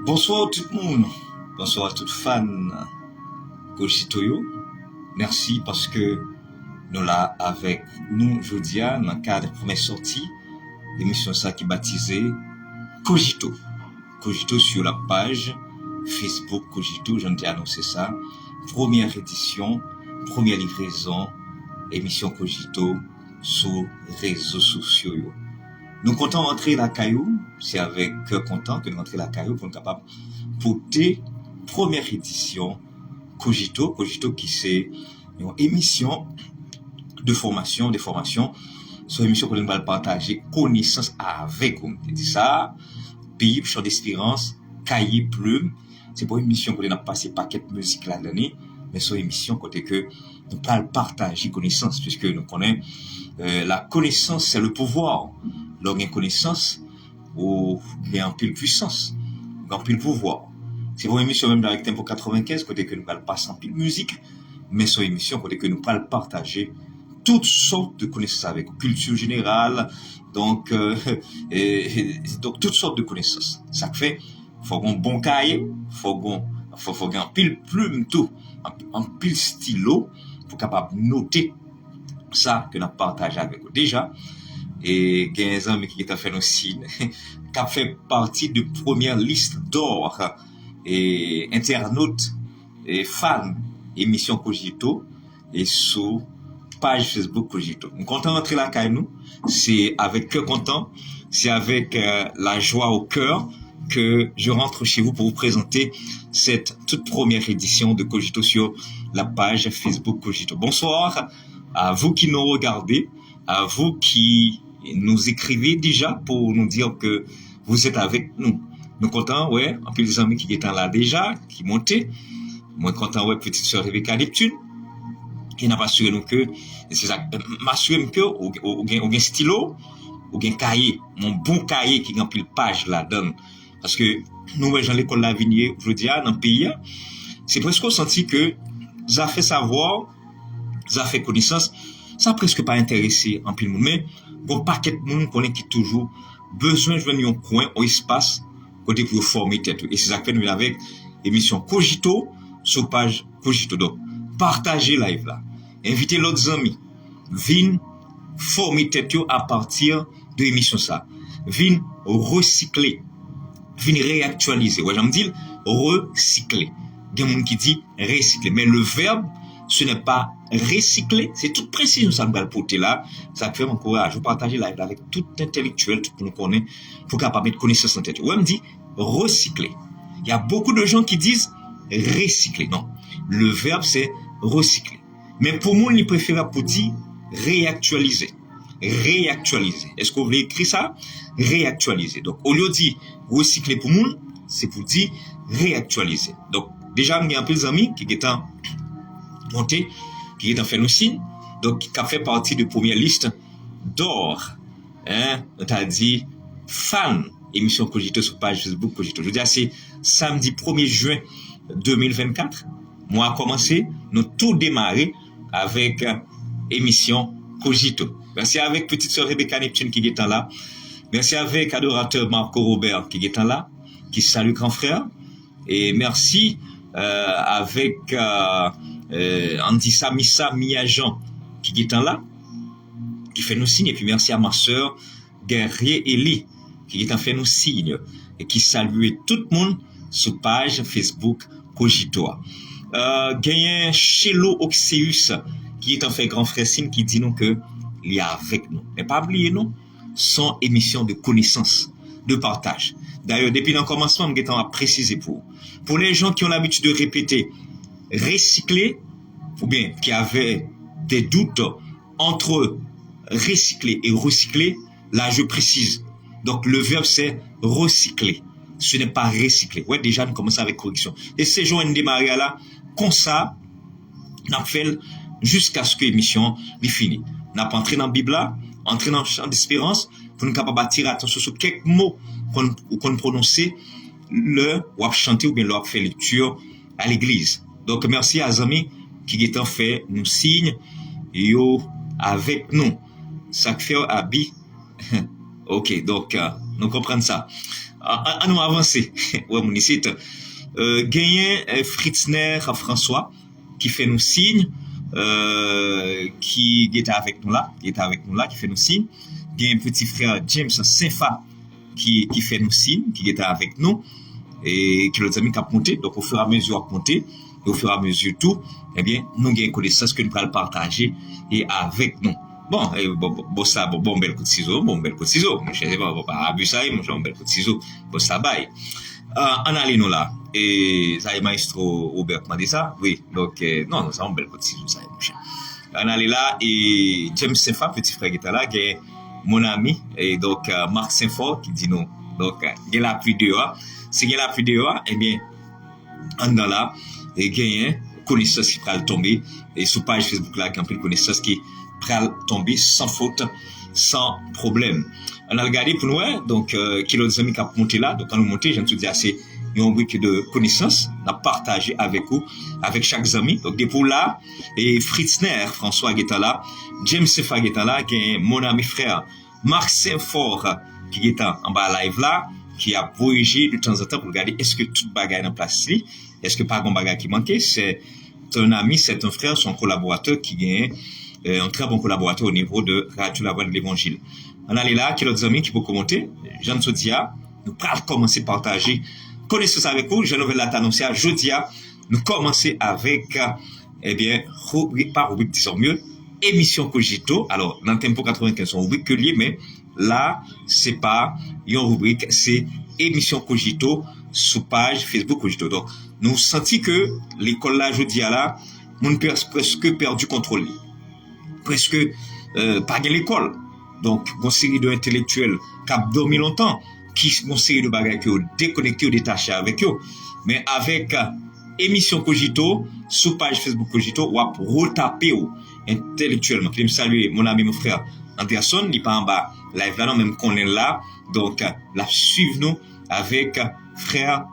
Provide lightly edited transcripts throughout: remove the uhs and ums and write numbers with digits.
Bonsoir tout le monde, bonsoir à toutes fans Cogitoyo. Merci parce que nous là avec nous aujourd'hui dans le cadre de la première sortie l'émission ça qui est baptisée Cogito. Cogito sur la page Facebook Cogito, j'en ai annoncé ça. Première édition, première livraison, émission Cogito sur les réseaux sociaux. Nous comptons rentrer la caillou, c'est avec cœur content que nous rentrons la caillou pour être capable de porter première édition Cogito qui c'est une émission de formation, c'est une émission que nous allons partager connaissances avec vous. Je dis ça, Bible, chant d'espérance, cahier, plume, c'est pas une émission que nous allons passer paquet de musique là l'année, mais c'est une émission côté que nous allons partager connaissances, puisque nous connaissons la connaissance c'est le pouvoir. Lorsqu'on a une connaissance, ou il y a un pile puissance, un pile pouvoir. C'est une émission même avec Tempo 95, côté que nous allons passer en pile musique, mais c'est une émission côté que nous allons partager toutes sortes de connaissances avec culture générale, donc toutes sortes de connaissances. Ça fait, faut un bon cahier, faut un pile plume tout, un pile stylo, pour capable noter ça que nous partagé avec vous déjà. Et il y a des amis qui ont fait nos signes, qui ont fait partie de première liste d'or et internautes et fans émission Cogito et sur page Facebook Cogito. Nous comptons rentrer là avec nous, c'est avec cœur content, c'est avec la joie au cœur que je rentre chez vous pour vous présenter cette toute première édition de Cogito sur la page Facebook Cogito. Bonsoir à vous qui nous regardez, à vous qui nous écrivez déjà pour nous dire que vous êtes avec nous. Nous comptons, ouais, un peu des amis qui étaient là déjà, qui montaient. Moi, content, ouais, petite sœur Rebecca Neptune, qui n'a pas assuré nous que, c'est ça, m'assurer que, ou un stylo, ou un cahier, mon bon cahier qui a pile page là-dedans. Parce que, nous, dans l'école Lavinier, je dis, dans le pays, c'est presque senti que, ça fait savoir, ça fait connaissance, ça presque pas intéressé en pile monde. Mais, bon, paquet de monde connaît qui toujours besoin de venir un coin, un espace, côté pour former tête. Et c'est ça que nous avec émission Cogito sur page Cogito. Donc, partagez live là. Invitez l'autre amis. Viens former tête à partir de l'émission ça. Viens recycler. Viens réactualiser. Ouais, j'aime dire recycler. Il y a des gens qui disent recycler. Mais le verbe, ce n'est pas recycler, c'est toute précision ça me va le porter là, ça fait mon courage, vous partagez live avec tout intellectuel, tout pour nous connaître, pour capable mettre connaissance en tête. Ouais, me dit recycler. Il y a beaucoup de gens qui disent recycler. Non, le verbe c'est recycler. Mais pour moi, il préfère pour dire réactualiser. Réactualiser. Est-ce qu'on veut écrire ça? Réactualiser. Donc, au lieu de dire recycler pour moi, c'est pour dire réactualiser. Donc, déjà, il y a un peu d'amis qui sont monté, qui est en fait nos signes, donc qui a fait partie de première liste d'or. Hein, on t'a dit fan émission Cogito sur page Facebook Cogito. Je veux dire, c'est samedi 1er juin 2024. Moi, a commencé, nous tout démarré avec émission Cogito. Merci avec petite sœur Rebecca Neptune qui est là. Merci avec adorateur Marco Robert qui est là, qui salue grand frère. Et merci avec Andissa Missa Miajan qui est là, qui fait nos signes. Et puis merci à ma sœur Guerrier Eli qui est en fait nos signes et qui salue tout le monde sur page Facebook Cogito. Gagnant Chelo Oxeus qui est en fait grand frère signe qui dit nous que il est avec nous. Mais pas oublier nous, son émission de connaissance, de partage. D'ailleurs, depuis le commencement, je vais préciser pour les gens qui ont l'habitude de répéter recycler, ou bien qui avaient des doutes entre recycler et recycler, là je précise. Donc le verbe c'est recycler, ce n'est pas recycler. Ouais, déjà nous commençons avec correction. Et ces jours on démarre là, comme ça, on a fait jusqu'à ce que l'émission est finie. On a entré dans la Bible là, entré dans le champ d'espérance, pour nous capables d'attirer attention sur quelques mots qu'on prononçait, ou à chanter ou bien leur faire lecture à l'église. Donc, merci à amis qui ont fait nous signes avec nous. Ça fait Abi. Ok, donc, nous comprenons ça. à nous avancer. Ouais, mon ici, gagné Fritzner François, qui fait nous signe, qui est avec nous là, qui fait nous signe. Gagné petit frère James Sefa, qui fait nous signe, qui est avec nous, et qui les amis qui a monté. Donc, au fur et à mesure à compter, et au fur et à mesure tout, eh bien, nous avons une connaissance que nous allons partager et avec nous. Bon, ça, bel coup de ciseau, mon cher, pas abuser, mon cher, bel coup de ciseau, ça baille. En allons là, et ça est maestro Robert m'a dit ça, oui, donc, non, ça, un bel coup de ciseau, ça est, mon cher. En allons là, et James Sefa, petit frère qui est là, qui est mon ami, et donc, Marc Saint-Fort, qui dit non, donc, il y a la vidéo, si il y a la vidéo, eh bien, en dans là, et gagner connaissance qui va tomber, et sur page Facebook là, il y a une connaissance qui va tomber sans faute, sans problème. On a regardé pour nous, donc, qui l'autre amis qui a monté là, donc, quand nous montons, j'aime te dire, c'est une rubrique de connaissances, on a partagé avec vous, avec chaque ami. Donc, depuis là, et Fritzner, François qui est là, James Sefa qui est là, qui est mon ami frère, Marc Saint-Fort, qui est en bas live là, qui a voyagé de temps en temps pour regarder est-ce que tout bagaille en place ici, est-ce que pas un bagaille qui manquait, c'est un ami, c'est un frère, son collaborateur qui gagne, un très bon collaborateur au niveau de Radio La Voix de l'Évangile. On a là, qui l'autre ami qui peut commenter, Jean Sodia, nous allons commencer à partager connaissance avec vous, je vais l'annoncer à Jodia, nous commencer avec, eh bien, rubrique, pas rubrique, disons mieux, émission Cogito. Alors, dans le Tempo 95, on rubrique que lié, mais là, c'est pas une rubrique, c'est émission Cogito sous page Facebook Cogito. Donc, nous sentons que l'école là, Jodia là, on presque perdu contrôle. Presque, pas de l'école. Donc, une série d'intellectuels qui ont dormi longtemps, qui ont une série de bagages qui ont déconnecté ou détaché avec eux. Mais avec émission Cogito, sous page Facebook Cogito, ou à retaper intellectuellement. Je me salue mon ami, mon frère Anderson, il n'est pas en bas live là, non, même qu'on est là. Donc, la suivre nous avec frère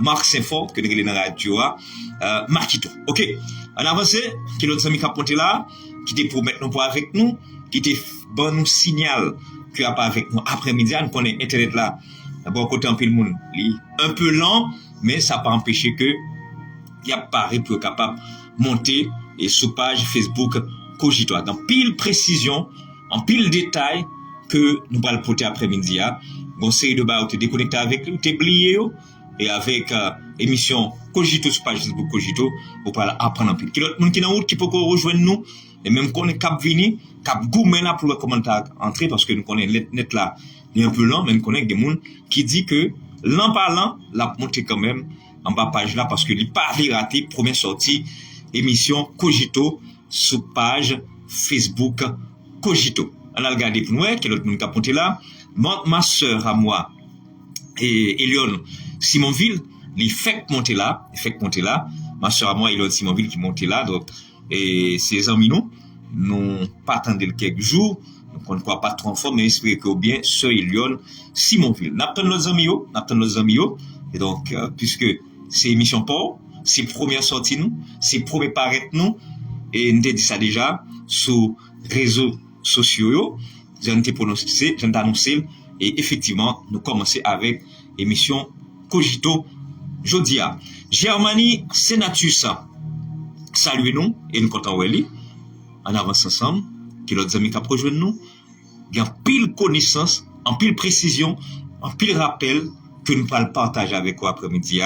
Marc Saint-Fort, que nous avons dans la radio, Marquito. Ok, on avance, qui l'autre ami qui a pointé là, qui était pour mettre nous pour avec nous, qui était bon nous signal qu'il n'y a pas avec nous après-midi, nous connaissons Internet là. D'abord, côté un peu le monde, un peu lent, mais ça n'a pas empêché que il y a pareil pour capable monter et sous page Facebook Cogito. Dans pile précision, en pile détail que nous allons porter après-midi. Bon, série de bas, tu es déconnecté avec nous, tu es plié, et avec émission Cogito sur page Facebook Cogito, vous allez apprendre en pile. Qui est dans route qui peut rejoindre nous, et même qu'on est cap vini, cap gourmet là pour le commentaire entrer, parce que nous connaissons net là, il est un peu lent, mais nous connaissons des gens qui disent que l'an par l'an, la montée quand même en bas page là, parce que il pas raté première sortie émission Cogito sur page Facebook Cogito. On a regardé pour nous, qui est l'autre monde qui a monté là, ma soeur à moi, et Elion Simonville, il fait monter là, ma soeur à moi, Elion Simonville qui monte là, donc, et ses amis nous pas attendu quelques jours, donc on ne croit pas trop en forme, mais espérer que bien, soeur Elion Simonville. N'attendons nos amis, et donc, puisque c'est émission pour, c'est première sortie nous, c'est premier paraître nous, et nous dit ça déjà, sur réseaux sociaux, j'en ai annoncé, et effectivement, nous commençons avec émission Cogito Jodia. Germanie Senatus, saluez-nous, et nous comptons Welly, en avance ensemble, que l'autre amis qui approchent de nous, il y a pile connaissance, en pile précision, en pile rappel, que nous allons partager avec vous après-midi,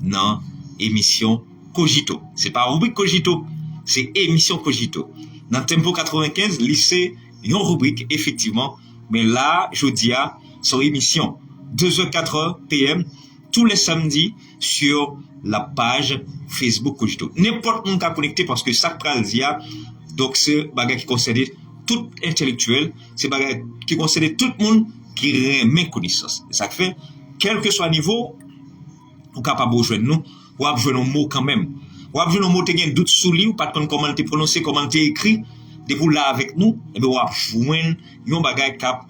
dans émission Cogito. C'est pas rubrique Cogito, c'est émission Cogito. Dans Tempo 95, lycée, une rubrique, effectivement, mais là, je dis, son émission, 2h, 4h, PM, tous les samedis, sur la page Facebook Cogito. N'importe qui est connecté, parce que ça pral dia, donc c'est bagage qui concerne tout intellectuel, c'est bagage qui concerne tout le monde qui remet connaissance. Et ça fait, quel que soit le niveau, ou capable de rejoindre nous, ou à jouer nos mots quand même. Ou à jouer nos mots, tu as un doute sous lui, ou pas de comment te prononcer, comment te écrit, de vous là avec nous, et bien, ou à jouer un bagage cap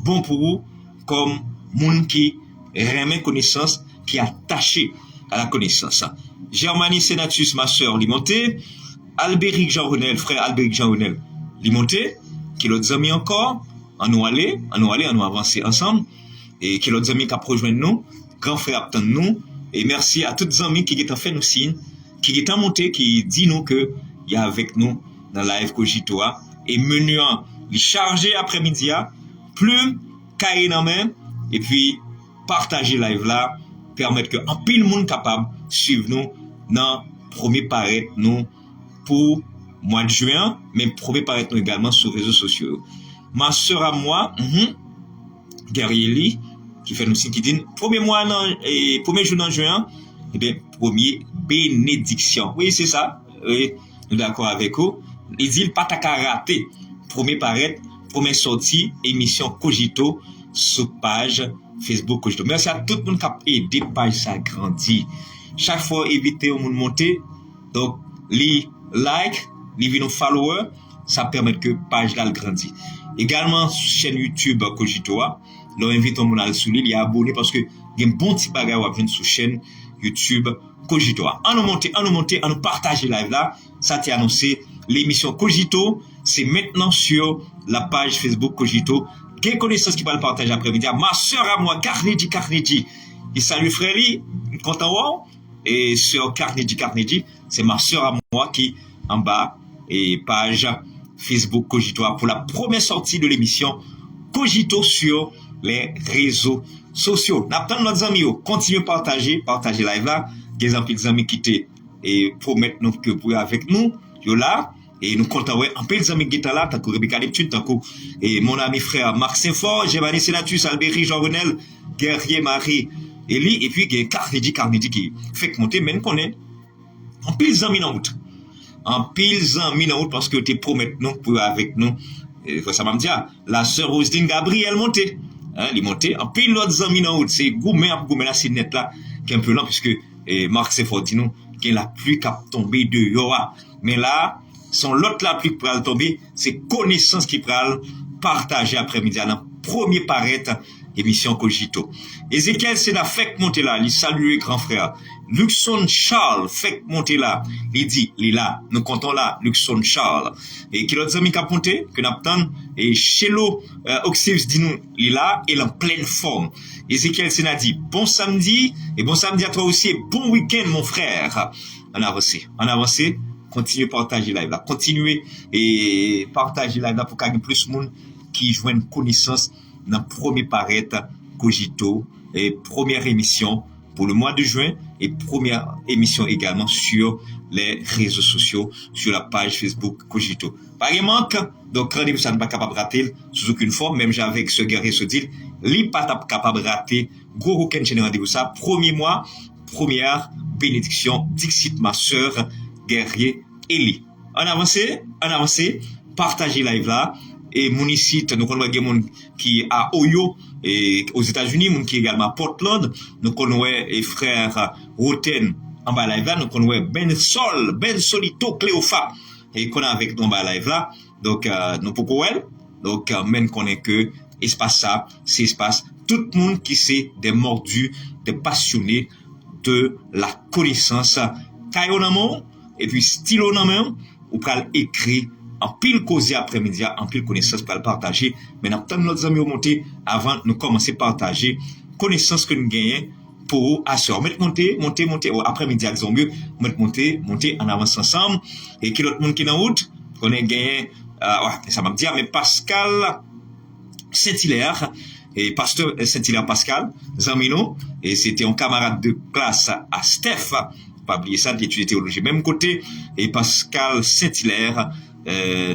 bon pour vous, comme monde qui remet connaissance, qui est attaché à la connaissance. Germanie Senatus, ma soeur, Limonté, Albéric Jean-Renel, frère Albéric Jean-Renel, Limonté, qui l'autre amis encore, on nous avancer ensemble. et que l'autre amis qui a rejoint nous, grand frère attend nous, et merci à tous les amis qui ont fait nous signe, qui ont monté, qui dit nous que il y a avec nous dans live Cogito, et menu les charger après-midi, plume, cahier dans main, et puis partager live là, permettre que un pile monde capable suivre nous dans premier paraître nous pour mois de juin, mais premier paraître nous également sur les réseaux sociaux. Ma soeur à moi, Guerrier qui fait nous signe qui dit premier mois et premier jour en juin, et bien premier bénédiction. Oui, c'est ça. Oui, nous d'accord avec vous. Il dit pas ta rater. Premier paraître, première sortie émission Cogito sur page Facebook Cogito. Merci à tout le monde qui a aidé page ça grandit. Chaque fois éviter au monde monter. Donc les like, les followers, ça permet que page là grandit. Également chaîne YouTube Cogito. Nous invitons mon al sous l'île, il y a abonné parce que il y a un bon petit bagage à venir sur chaîne YouTube Cogito. On nous monter, on nous partager live là. Ça t'est annoncé l'émission Cogito, c'est maintenant sur la page Facebook Cogito. Quelle connaissance qui va le partager après-midi? Ma soeur à moi, Carnegie. Il salue Frélie, content et sur Carnegie, c'est ma soeur à moi qui en bas et page Facebook Cogito pour la première sortie de l'émission Cogito sur les réseaux sociaux. N'attendons nos amis, continuez partager live là. Des amis qui étaient et promettent nous que pour avec nous, yo là. Et nous comptons un peu les amis qui sont là, tant que Rebecca Neptune, tant que et mon ami frère Marc Saint-Fort, Gévani Sénatus, Albéry, Jean-Renel, Guerrier, Marie, Elie, et puis il y a Carnegie qui fait monter, mais nous connaissons un peu les amis en route. Un peu les amis en route parce que tu promets nous pour avec nous. Et ça m'a dit, la sœur Roselyne Gabriel montée. Elle est montée. Un peu l'autre amis en route. C'est Goumé la sinette là, qui est un peu lent, puisque Marc Saint-Fort dit nous, qui est la pluie qui a tombé de Yoa. Mais là, son l'autre la pluie qui va tomber, c'est connaissance qui va partager après-midi dans premier paraître émission Cogito. Ezekiel c'est la fait monter là, il salue grand frère. Luxon Charles fait monter là, il dit, il est là, nous comptons là, Luxon Charles. Et qui l'autre ami qui a monté, que n'attend, et Chelo Oxius dit nous, il est là, il est en pleine forme. Ezekiel c'est dit, bon samedi, et bon samedi à toi aussi, et bon week-end mon frère. On avance. Continuez à partager live là. Continuez et partager live là pour qu'il y ait plus de monde qui joignent connaissance dans le premier paraître Cogito et première émission pour le mois de juin et première émission également sur les réseaux sociaux, sur la page Facebook Cogito. Par exemple, donc rendez-vous ça n'est pas capable de rater sous aucune forme, même avec ce guerrier se dit, n'est pas capable de rater, gros week-end rendez-vous ça, premier mois, première bénédiction, Dixit ma sœur, Guerrier Eli. On avance, partagez live là. Et mon ici, nous connaissons des gens qui à Ohio et aux États-Unis, mon qui est également à Portland. Nous connaissons les frères Roten en bas live là. Nous connaissons Ben Solito Cléopha et qu'on a avec nous en bas live là. Donc, nous pouvons donc, même qu'on est que espace ça, c'est espace. Tout le monde qui sait des mordus, des passionnés de la connaissance. Caillon et puis stylo en main, ou pral écrire en pile causer après-midi, en pile connaissance pour le partager. Mais nous avons nos amis monter avant de nous commencer à partager connaissance que nous gagnons pour assurer. Monter, après-midi avec Zombie, monter en avance ensemble. Et qui l'autre monde qui est en route, qu'on a gagné, ça m'a dit, mais Pascal Saint-Hilaire, et pasteur Saint-Hilaire Pascal, Zamino, et c'était un camarade de classe à Steph, pas oublier ça, d'étudier théologie. Même côté, et Pascal Saint-Hilaire,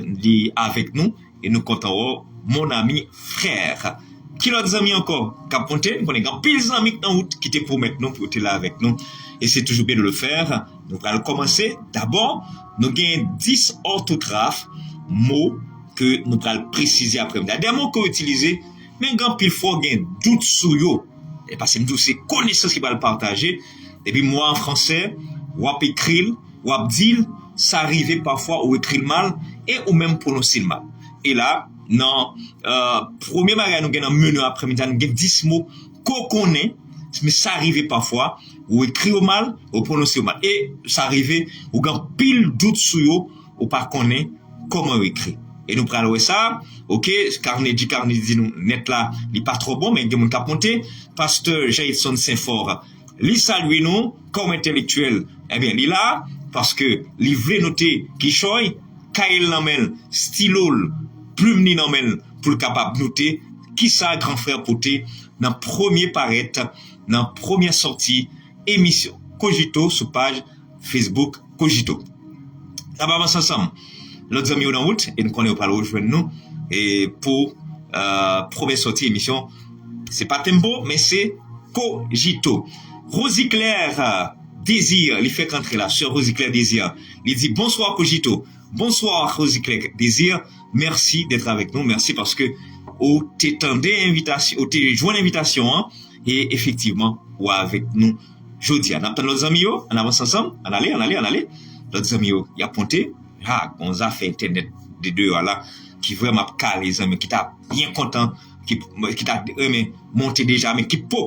dit avec nous, et nous comptons mon ami frère. Qui l'autre amis encore? Caponté, on est en pile d'amis qui te promettent nous pour être là avec nous. Et c'est toujours bien de le faire. Nous allons commencer. D'abord, nous avons 10 orthographes, mots que nous allons préciser après. Il y a des mots qu'on va utiliser, mais quand il faut gagner doute sur eux. Et parce que nous c'est connaissance qui va le partager. Et puis moi en français, ou écrire, ou dire, ça arrive parfois ou écrire mal et ou même prononcer mal. Et là, non, premier bagage nous avons un menu après-midi, nous avons 10 mots qu'on connaît, mais ça arrive parfois ou écrire mal ou prononcer mal. Et ça arrive ou quand pile doute sur eux ou pas connaît comment écrire. et nous prenons ça, ok, Carnegie nous, net là, il pas trop bon, mais il y a des gens qui pasteur Jason Saint-Fort, il salue nous, comme intellectuel, eh bien, il est là, parce que, il veut noter qui choy, Kail Namel, stylo, plume ni Namel, pour le capable noter, qui ça, grand frère poté, dans premier paraître, dans première sortie, émission, Cogito, sur page Facebook, Cogito. Ça va avancer ensemble. L'autre ami en route, et nous connaissons pas le rejoindre nous, et pour, première sortie émission, c'est pas tempo, mais c'est Cogito. Rosie Claire, Désir, il fait qu'entrer là, sœur Rosie Claire Désir. Il dit bonsoir Cogito. Bonsoir Rosie Claire Désir. Merci d'être avec nous. Merci parce que, au t'étendez invitation, au t'es joint l'invitation, hein, et effectivement, ou avec nous, jeudi. On attend nos amis, on avance ensemble, on allait. Nos amis, il y a ponté, on a fait internet des deux, là, qui vraiment calé, les amis, qui t'a bien content, qui t'a monté déjà, mais qui peut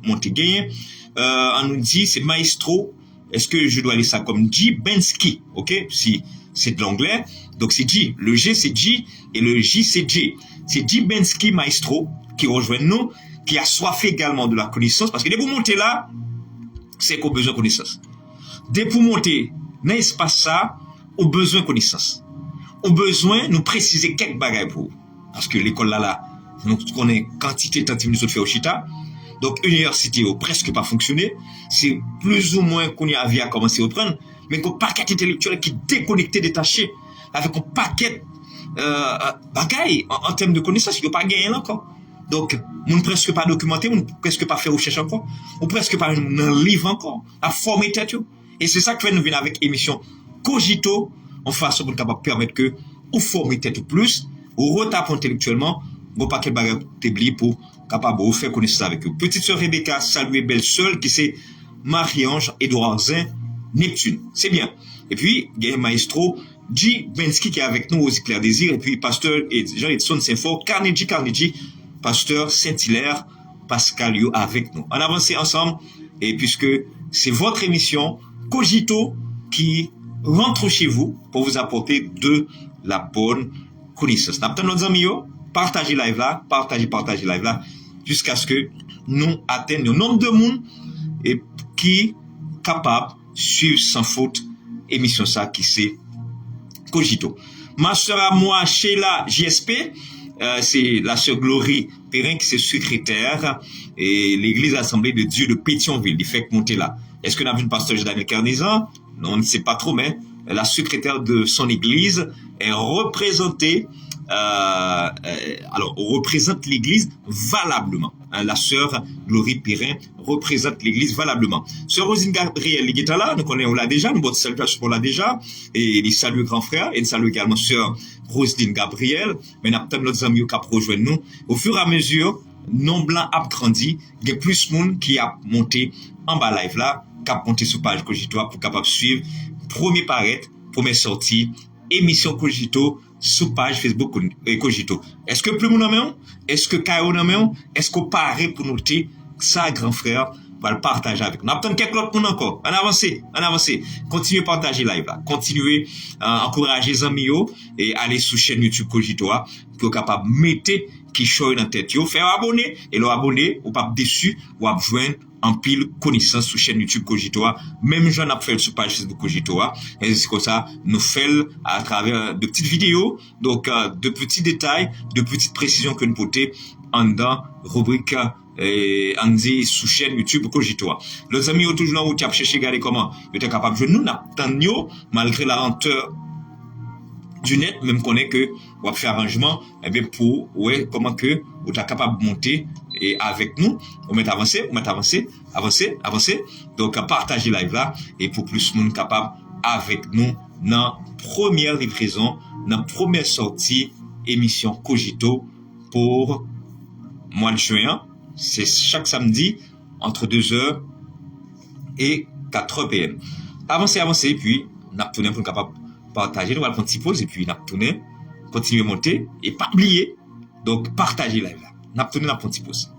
monter gagner. On nous dit, c'est Maestro. Est-ce que je dois lire ça comme G. Bensky? Ok? Si c'est de l'anglais. Donc c'est G. Le G c'est G et le J c'est J. C'est G. Bensky Maestro qui rejoint nous, qui a soif également de la connaissance. Parce que dès que vous montez là, c'est qu'on a besoin de connaissance. Dès que vous montez dans l'espace ça, on a besoin de connaissance. On a besoin de nous préciser quelques bagages pour vous. Parce que l'école là, nous connaissons quantité de temps de faire au Chita. Donc, l'université n'a presque pas fonctionné. C'est plus ou moins qu'on y a vu à commencer à reprendre, mais qu'on paquet intellectuel qui est déconnecté, détaché, avec un paquet bagaille en termes de connaissances, il n'y a pas gagné encore. Donc, on ne presque pas documenté, on ne presque pas fait recherche encore, on ne presque pas un livre encore, à former tête. Et c'est ça que nous venons avec émission Cogito, en façon pour capable permettre que vous formez tête plus, vous retapez intellectuellement, vous paquet bagaille t'éblis pour capable de faire connaissance avec eux. Petite sœur Rebecca, saluer belle seule, qui c'est Marie-Ange Edouardin Neptune. C'est bien. Et puis, il y a Maestro G. Bensky qui est avec nous, aussi Claire Désir, et puis Pasteur Jean-Edson Saint-Fort, Carnegie, Pasteur Saint-Hilaire, Pascal Yo avec nous. On avance ensemble, et puisque c'est votre émission, Cogito, qui rentre chez vous pour vous apporter de la bonne connaissance. N'attendons nos amis, partagez live là, partagez live là, jusqu'à ce que nous atteignions le nombre de monde et qui capable de suivre sans faute émission ça qui c'est Cogito. Ma soeur à moi, Sheila JSP, c'est la sœur Glory Perrin qui est secrétaire et l'église Assemblée de Dieu de Pétionville, il fait monter là. Est-ce que nous avons une pasteur Daniel Carnizan? Non, on ne sait pas trop, mais la secrétaire de son église est représentée alors, on représente l'église valablement. La sœur Glory Perrin représente l'église valablement. Sœur Rosine Gabriel, qui est là, nous connaissons là déjà, nous votre salutation pour là déjà, et il salue grand frère, et il salue également sœur Rosine Gabriel, mais nous avons notre ami qui a rejoint nous. Au fur et à mesure, non blanc a grandi, il y a plus de monde qui a monté en bas live là, qui a monté sur page Cogito pour capable suivre, premier paraître, première sortie, émission Cogito, sous page Facebook Cogito. Est-ce que plus mon nom, est-ce que Kayo nom, est-ce qu'on paraît pour noter ça, grand frère, va le partager avec nous. On attend quelques autres monde encore. On avance. Continuez à partager live là. Continuez à encourager les amis et aller sur chaîne YouTube Cogito pour capable mettre qui choy dans tête yo, faire abonner et le abonner ou pas déçu ou joindre en pile connaissance sur chaîne YouTube Cogito. Même j'en ai fait sur page Facebook Cogito. Et c'est comme ça, nous faisons à travers de petites vidéos, donc de petits détails, de petites précisions que nous portons en dans rubrique on dit sous chaîne YouTube Cogito. Les amis ont toujours là où tu as cherché regarder comment ils étaient capables de nous n'attendre malgré la lenteur du net, même qu'on est que on va faire arrangement et bien pour comment que on est capable de monter et avec nous on met avancer donc partager live là et pour plus de monde capable avec nous dans première livraison, dans première sortie émission Cogito pour mois de juin. C'est chaque samedi entre 2h et 4h PM. Avancez puis on a tourné pour capable partager, nous allons prendre une petite pause et puis on a tourné, continuer à monter et pas oublier. Donc partagez live là. On a tourné, on a pris une petite pause.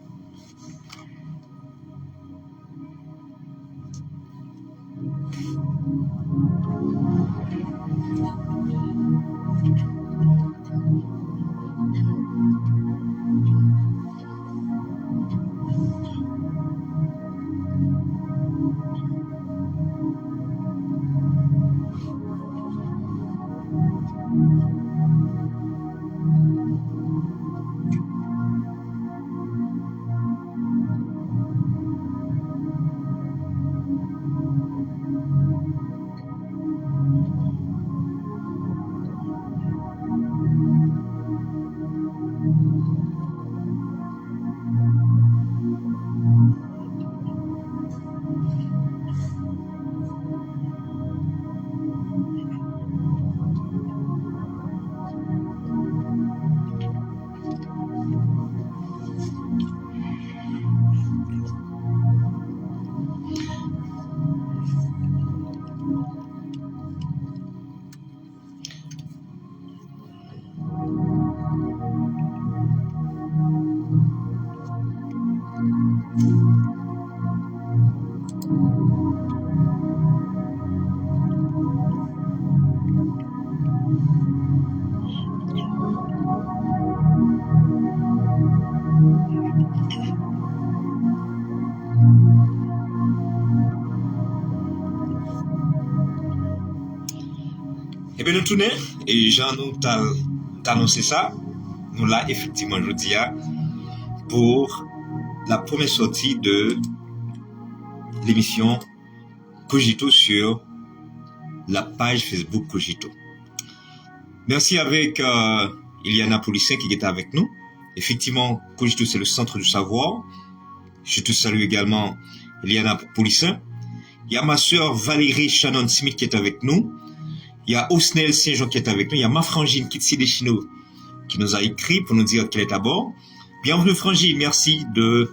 Eh bien, nous tournons, et Jean nous t'a annoncé ça. Nous là, effectivement, je dis, pour la première sortie de l'émission Cogito sur la page Facebook Cogito. Merci avec Iliana Polissin qui est avec nous. Effectivement, Cogito, c'est le centre du savoir. Je te salue également, Iliana Polissin. Il y a ma sœur Valérie Shannon Smith qui est avec nous. Il y a Osnel Saint-Jean qui est avec nous. Il y a ma frangine Kitsi Deschino qui nous a écrit pour nous dire qu'elle est à bord. Bienvenue frangine, merci de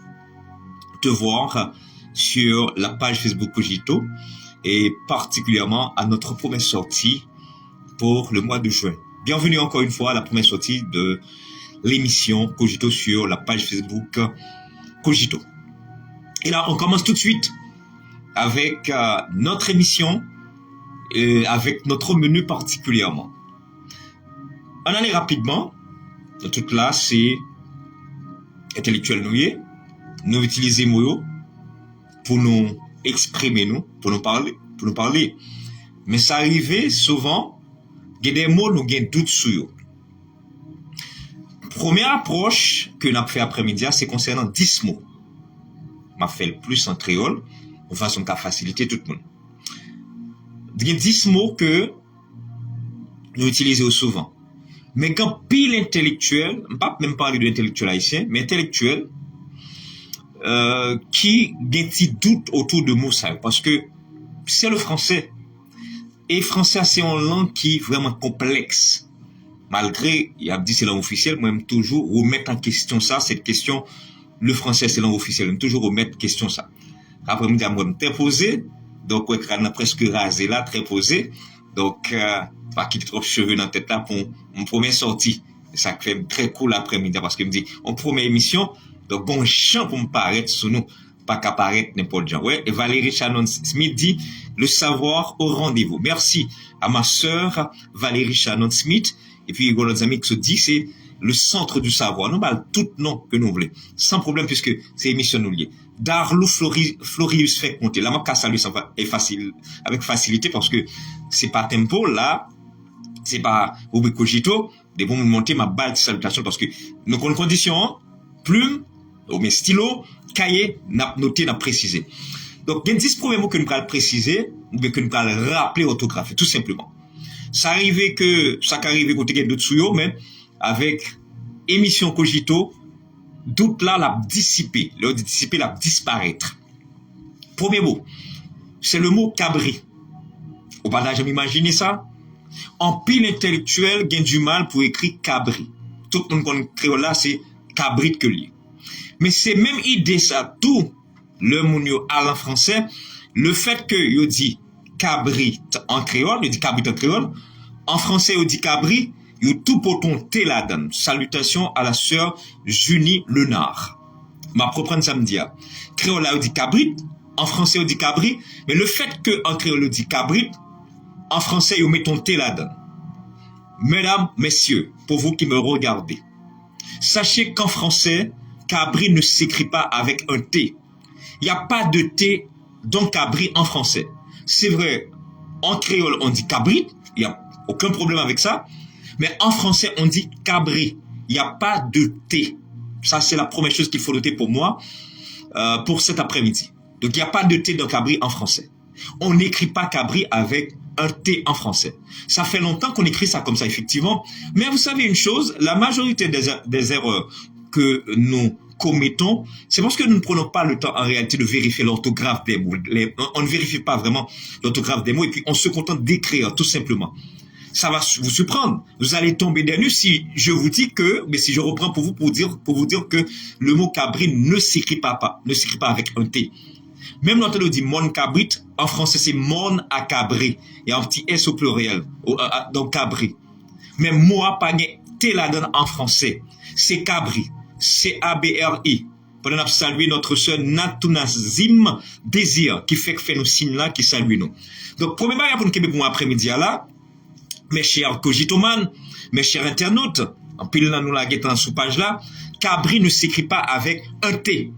te voir sur la page Facebook Cogito et particulièrement à notre première sortie pour le mois de juin. Bienvenue encore une fois à la première sortie de l'émission Cogito sur la page Facebook Cogito. Et là, on commence tout de suite avec notre émission et avec notre menu particulièrement. On allait rapidement. Tout là, c'est intellectuel noué. Nous utilisons mots pour nous exprimer, pour nous parler. Mais ça arrivait souvent, il y a des mots nous avons doute sur eux. Première approche que nous avons fait après-midi, c'est concernant 10 mots. On fait le plus en créole, de façon à faciliter tout le monde. Il y a 10 mots que nous utilisons souvent. Mais quand pile intellectuel, je ne vais pas même parler de l'intellectuel haïtien, mais intellectuel, qui a des petits doutes autour de mots ça, parce que c'est le français. Et français, c'est une langue qui est vraiment complexe. Malgré, il y a dit c'est langue officielle, moi, j'aime toujours remettre en question ça, cette question, le français, c'est langue officielle, j'aime toujours remettre en question ça. Après, je me dis, très posé, donc, on a presque rasé là, très posé. Donc, pas quitter trop de cheveux dans la tête là pour mon première sortie. Ça fait très cool l'après-midi parce que me dit, on première émission, donc bon chant pour me paraître sous nous, pas qu'apparaître n'importe quoi. Ouais, et Valérie Shannon Smith dit, le savoir au rendez-vous. Merci à ma sœur Valérie Shannon Smith. Et puis, il y a nos amis qui se disent, c'est le centre du savoir. Nous parlons tout nom que nous voulons. Sans problème puisque c'est émission nous liée. Darlou Florius fait compter. La marque à saluer est facile, avec facilité parce que c'est pas tempo là, c'est pas rubrique Cogito. Des bons monter ma balle de salutation parce que nous avons une condition, plume, ou bien stylo, cahier, n'a noté, n'a précisé. Donc, il y a 10 premiers mots que nous allons préciser, ou bien que nous allons rappeler orthographe, tout simplement. Ça arrivait que, ça arrive côté de d'autres sous mais avec émission Cogito, doute là l'a dissipé, l'a disparaître. Premier mot, c'est le mot cabri. Au pas jamais imaginer ça. En pile intellectuel, gagne du mal pour écrire cabri. Tout le monde connaît créole là, c'est cabrit que lié. Mais c'est même idée ça, tout le monde à en français, le fait que yo dit cabrit en créole, yo dit cabrit en créole, en français yo dit cabri, yo tout poton té la donne. Salutations à la sœur Junie Lenard. Ma propre samedi. Créole là yo dit cabrit, en français yo dit cabri, mais le fait que en créole yo dit cabrit, en français yo mettons té la donne. Mesdames, messieurs, pour vous qui me regardez, sachez qu'en français, cabri ne s'écrit pas avec un T. Il n'y a pas de T dans cabri en français. C'est vrai, en créole, on dit cabrit, il n'y a aucun problème avec ça, Mais en français, on dit cabri. Il n'y a pas de T. Ça, c'est la première chose qu'il faut noter pour moi, pour cet après-midi. Donc, il n'y a pas de T dans cabri en français. On n'écrit pas cabri avec un T en français. Ça fait longtemps qu'on écrit ça comme ça, effectivement. Mais vous savez une chose, la majorité des erreurs que nous commettons, c'est parce que nous ne prenons pas le temps en réalité de vérifier l'orthographe des mots. On ne vérifie pas vraiment l'orthographe des mots et puis on se contente d'écrire tout simplement. Ça va vous surprendre. Vous allez tomber des nues si je vous dis que, mais si je reprends pour vous dire que le mot cabri ne s'écrit pas avec un T. Même quand on dit mon cabrit, en français c'est mon à cabri. Il y a un petit S au pluriel, donc cabri. Mais moi, pas T là-dedans en français. C'est cabri. C-A-B-R-I. Pendant qu'on saluer notre sœur Natunazim Désir, qui fait nos signes là, qui salue nous. Donc, premièrement, il y a pour nous pour après-midi là, mes chers cogitomanes, mes chers internautes, en pile là, nous la guettons sous page là, cabri ne s'écrit pas avec un T.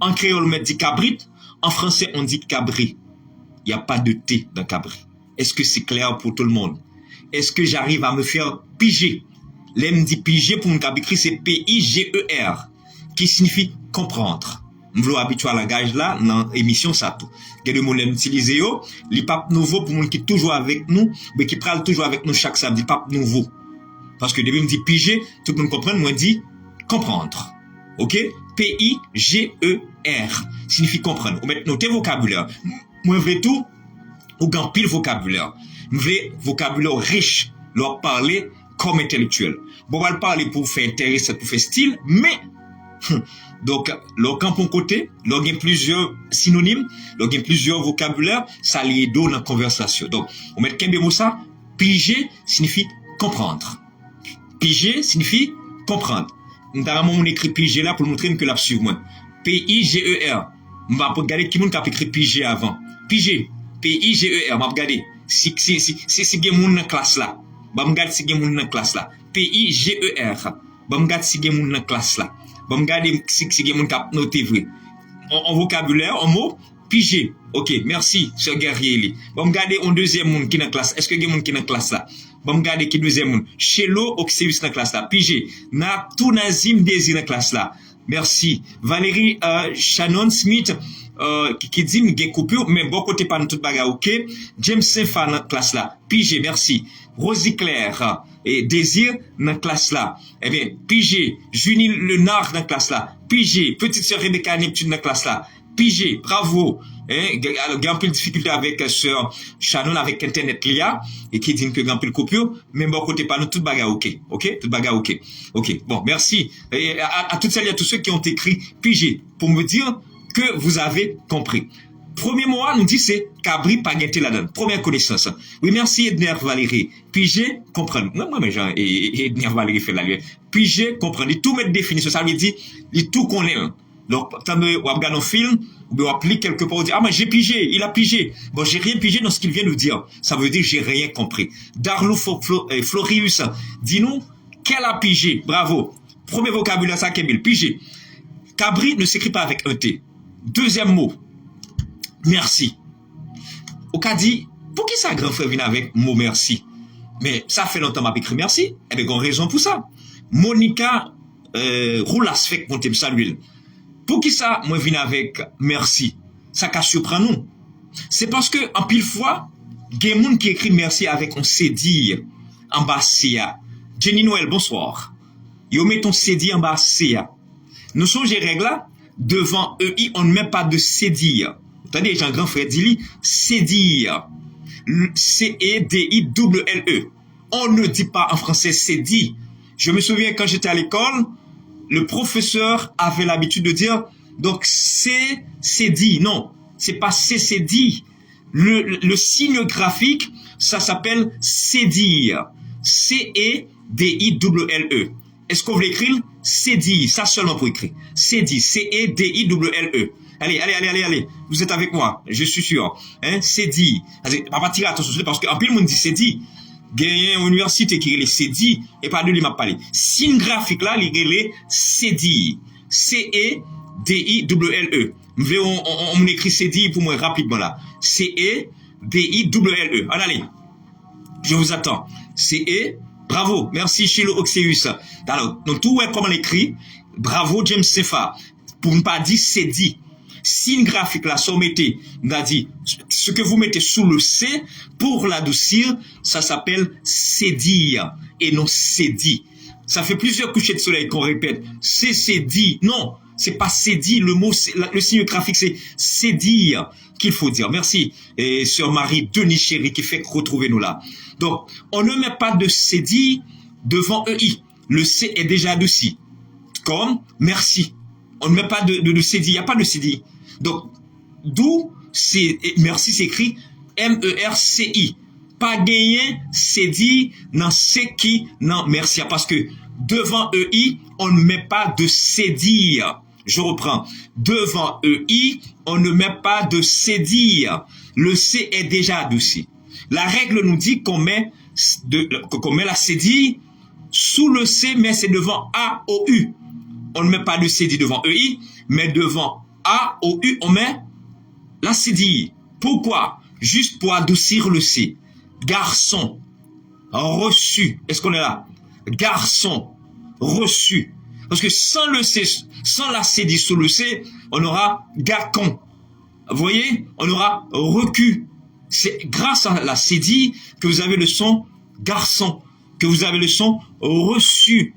En créole, on dit cabrit. En français, on dit cabri. Il n'y a pas de T dans cabri. Est-ce que c'est clair pour tout le monde? Est-ce que j'arrive à me faire piger? L'aime dit piger pour mon cabri, c'est P-I-G-E-R, qui signifie comprendre. Je suis habitué à la langage là, dans l'émission ça tout. Il y a des mots l'aime utiliser yo, les papes nouveaux pour mon qui toujours avec nous, mais qui parle toujours avec nous chaque samedi, pape nouveau. Parce que depuis me dit piger, tout le monde comprend, moi dit comprendre. OK? P-I-G-E-R signifie comprendre. Vous mettez noter vocabulaire. Moi, je veux tout, ou grand pile vocabulaire. Je veux vocabulaire riche, leur parler comme intellectuel. Bon, on va le parler pour faire intéressant, pour faire style, mais, donc, leur camp pour côté, leur gain plusieurs synonymes, leur gain plusieurs vocabulaires, ça les donne dans la conversation. Donc, on met qu'un mot ça, piger signifie comprendre. Piger signifie comprendre. Notamment, on écrit piger là pour montrer que la suivre moi. P-I-G-E-R. On va regarder qui monde qui a écrit piger avant. Piger. P-I-G-E-R. On va regarder. Si gen moun dans classe là. On va regarder si gen moun dans classe là. P-I-G-E-R. On va regarder si gen moun dans classe là. On va regarder si gen moun qui a noté vrai. En vocabulaire, en mot, piger. OK, merci, sœur guerrier. On va regarder un deuxième monde qui dans classe. Est-ce que gen moun qui dans classe là? Bon, regardez qui deuxième monde. Chelo Oxeus dans la classe là. Pige. Natunazim Désir dans la classe là. Merci. Valérie Shannon Smith qui dit m'gè coupure mais bon côté pas tout bagarre OK. James Saint-Fa dans la classe là. Pige, merci. Rosie Claire et Désir dans la classe là. Eh bien, Pige. Junie Lenard dans la classe là. Pige. Petite sœur Rebecca Neptune dans la classe là. Pige, bravo. Il y a un peu de difficulté avec sœur Shannon, avec Internet l'IA, et qui dit que il y a un peu de coupure, mais bon, côté pas nous, tout bagarre OK. OK? Tout bagarre OK. OK. Bon, merci. Et à toutes celles et à tous ceux qui ont écrit Pige, pour me dire que vous avez compris. Premier mot, nous dit c'est cabri pas guetté là-dedans. Première connaissance. Oui, merci Edner Valérie. Pige, comprendre. Moi, mais Jean, et Edner Valérie fait la lumière. Pige, comprendre. Il tout mettre définition. Ça veut dire, il tout connaît. Donc, quand on regarde un film, on applique quelque part, on dit, ah, mais j'ai pigé, il a pigé. Bon, j'ai rien pigé dans ce qu'il vient de dire. Ça veut dire, j'ai rien compris. Darlou Florius, dis-nous, quel a pigé? Bravo. Premier vocabulaire, ça, Kemil, pigé. Cabri ne s'écrit pas avec un T. Deuxième mot, merci. Au cas dit, pour qui ça, grand frère, vient avec mot merci? Mais ça fait longtemps m'a écrit merci. Eh bien, il y a une raison pour ça. Monica Roulas fait qu'on t'aime saluer. Pour qui ça, moi, viens avec merci? Ça qu'a surprend nous. C'est parce que, en pile fois, il y a des gens qui écrit merci avec un CDI en bas CA. Jenny Noël, bonsoir. Yo met ton CDI en bas CA. Nous sommes les règles là, devant EI, on ne met pas de CDI. Attendez, j'ai un grand frère dit CDI. C-E-D-I-L-E. On ne dit pas en français CDI. Je me souviens quand j'étais à l'école, le professeur avait l'habitude de dire, donc c'est dit. Non, c'est pas c'est dit. Le signe graphique, ça s'appelle CEDILE. C-E-D-I-L-E. Est-ce qu'on veut l'écrire? CEDILE. Ça seulement pour écrire. CEDILE. C-E-D-I-L-E. Allez. Vous êtes avec moi. Je suis sûr. Hein? CEDILE. On va tirer attention parce qu'en plus, le monde dit CEDILE. Il y a une université qui est les CEDI et pas de lui m'a parlé. Signe graphique là, il est les CEDI. C-E-D-I-L-E. On écrit CEDI pour moi rapidement là. C-E-D-I-L-E. Allez, je vous attends. C-E, Bravo, merci Chilo Oxeus. Alors, donc tout est comme on écrit. Bravo James Sefa. Pour ne pas dire c'est dit. Signe graphique là, ça mettez, on a dit, ce que vous mettez sous le C pour l'adoucir, ça s'appelle c'est dire et non c'est dit. Ça fait plusieurs couchers de soleil qu'on répète. C'est dit. Non, c'est pas c'est dit. Le mot, le signe graphique, c'est dire qu'il faut dire. Merci. Et sœur Marie Denis Chéri qui fait retrouver nous là. Donc, on ne met pas de c'est dit devant EI. Le C est déjà adouci. Comme merci. On ne met pas de c'est dit. Il n'y a pas de c'est dit. Donc, d'où merci s'écrit M-E-R-C-I. Pas gagné, c'est dit, non, c'est qui, non, merci. Parce que devant EI, on ne met pas de c'est dire. Je reprends. Devant EI, on ne met pas de c'est dire. Le C est déjà adouci. La règle nous dit qu'on met la c'est dit sous le C, mais c'est devant A, O, U. On ne met pas de c'est dit devant EI, mais devant A, O, U, on met la c'est dit. Pourquoi? Juste pour adoucir le C. Garçon, reçu. Est-ce qu'on est là? Garçon, reçu. Parce que sans le C, sans la C dit sous le C, on aura gacon. Vous voyez? On aura recu. C'est grâce à la C dit que vous avez le son garçon, que vous avez le son reçu.